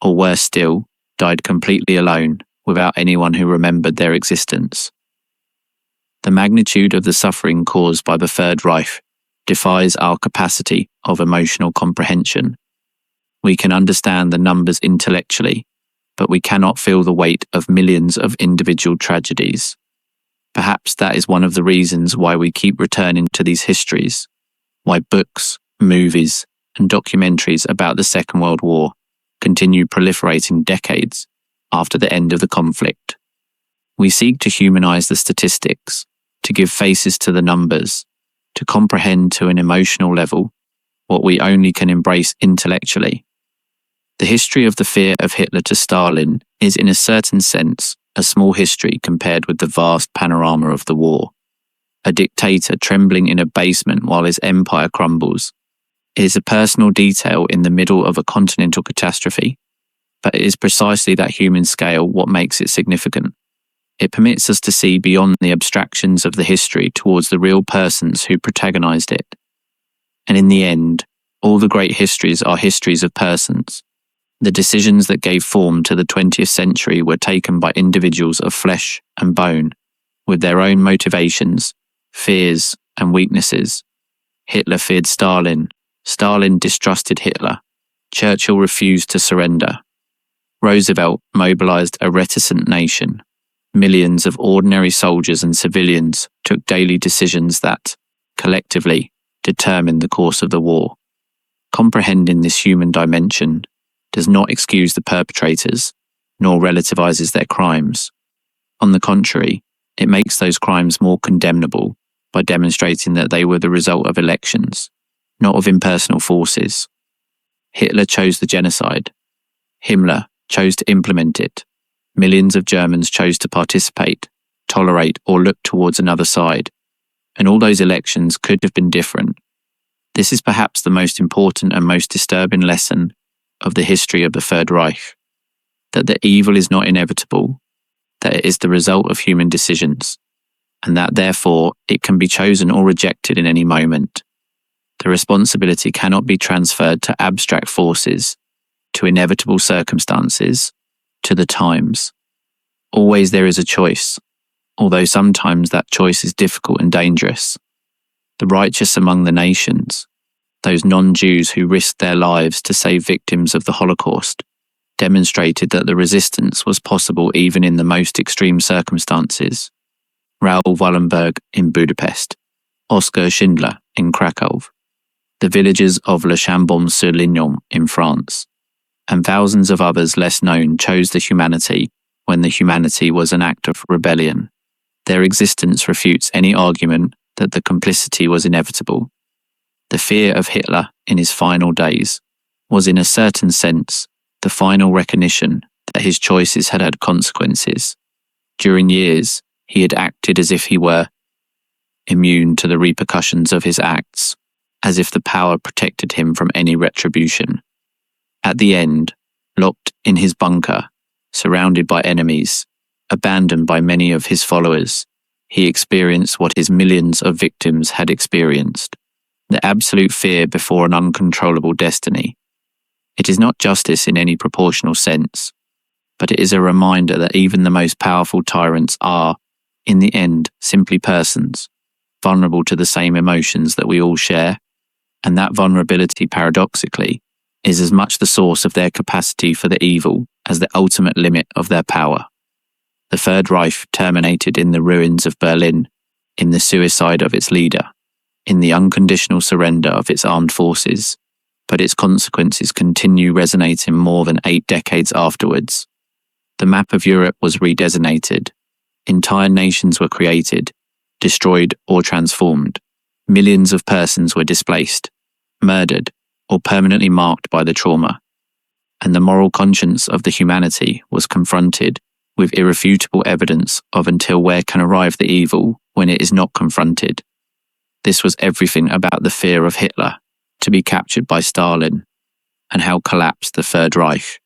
or worse still, died completely alone, without anyone who remembered their existence. The magnitude of the suffering caused by the Third Reich defies our capacity of emotional comprehension. We can understand the numbers intellectually, but we cannot feel the weight of millions of individual tragedies. Perhaps that is one of the reasons why we keep returning to these histories, why books, movies, and documentaries about the Second World War continue proliferating decades after the end of the conflict. We seek to humanize the statistics, to give faces to the numbers, to comprehend to an emotional level what we only can embrace intellectually. The history of the fear of Hitler to Stalin is in a certain sense a small history compared with the vast panorama of the war. A dictator trembling in a basement while his empire crumbles. It is a personal detail in the middle of a continental catastrophe, but it is precisely that human scale what makes it significant. It permits us to see beyond the abstractions of the history towards the real persons who protagonized it. And in the end, all the great histories are histories of persons. The decisions that gave form to the 20th century were taken by individuals of flesh and bone, with their own motivations, fears, and weaknesses. Hitler feared Stalin. Stalin distrusted Hitler. Churchill refused to surrender. Roosevelt mobilized a reticent nation. Millions of ordinary soldiers and civilians took daily decisions that, collectively, determined the course of the war. Comprehending this human dimension does not excuse the perpetrators, nor relativizes their crimes. On the contrary, it makes those crimes more condemnable by demonstrating that they were the result of elections, not of impersonal forces. Hitler chose the genocide. Himmler chose to implement it. Millions of Germans chose to participate, tolerate, or look towards another side. And all those elections could have been different. This is perhaps the most important and most disturbing lesson of the history of the Third Reich, that the evil is not inevitable, that it is the result of human decisions, and that therefore it can be chosen or rejected in any moment. The responsibility cannot be transferred to abstract forces, to inevitable circumstances, to the times. Always there is a choice, although sometimes that choice is difficult and dangerous. The righteous among the nations, those non-Jews who risked their lives to save victims of the Holocaust, demonstrated that the resistance was possible even in the most extreme circumstances. Raoul Wallenberg in Budapest, Oskar Schindler in Krakow, the villages of Le Chambon-sur-Lignon in France, and thousands of others less known chose the humanity when the humanity was an act of rebellion. Their existence refutes any argument that the complicity was inevitable. The fear of Hitler in his final days was in a certain sense the final recognition that his choices had had consequences. During years, he had acted as if he were immune to the repercussions of his acts, as if the power protected him from any retribution. At the end, locked in his bunker, surrounded by enemies, abandoned by many of his followers, he experienced what his millions of victims had experienced. The absolute fear before an uncontrollable destiny. It is not justice in any proportional sense, but it is a reminder that even the most powerful tyrants are, in the end, simply persons, vulnerable to the same emotions that we all share, and that vulnerability, paradoxically, is as much the source of their capacity for the evil as the ultimate limit of their power. The Third Reich terminated in the ruins of Berlin, in the suicide of its leader, in the unconditional surrender of its armed forces, but its consequences continue resonating more than 8 decades afterwards. The map of Europe was redesignated. Entire nations were created, destroyed or transformed. Millions of persons were displaced, murdered, or permanently marked by the trauma. And the moral conscience of the humanity was confronted with irrefutable evidence of until where can arrive the evil when it is not confronted. This was everything about the fear of Hitler to be captured by Stalin, and how collapsed the Third Reich.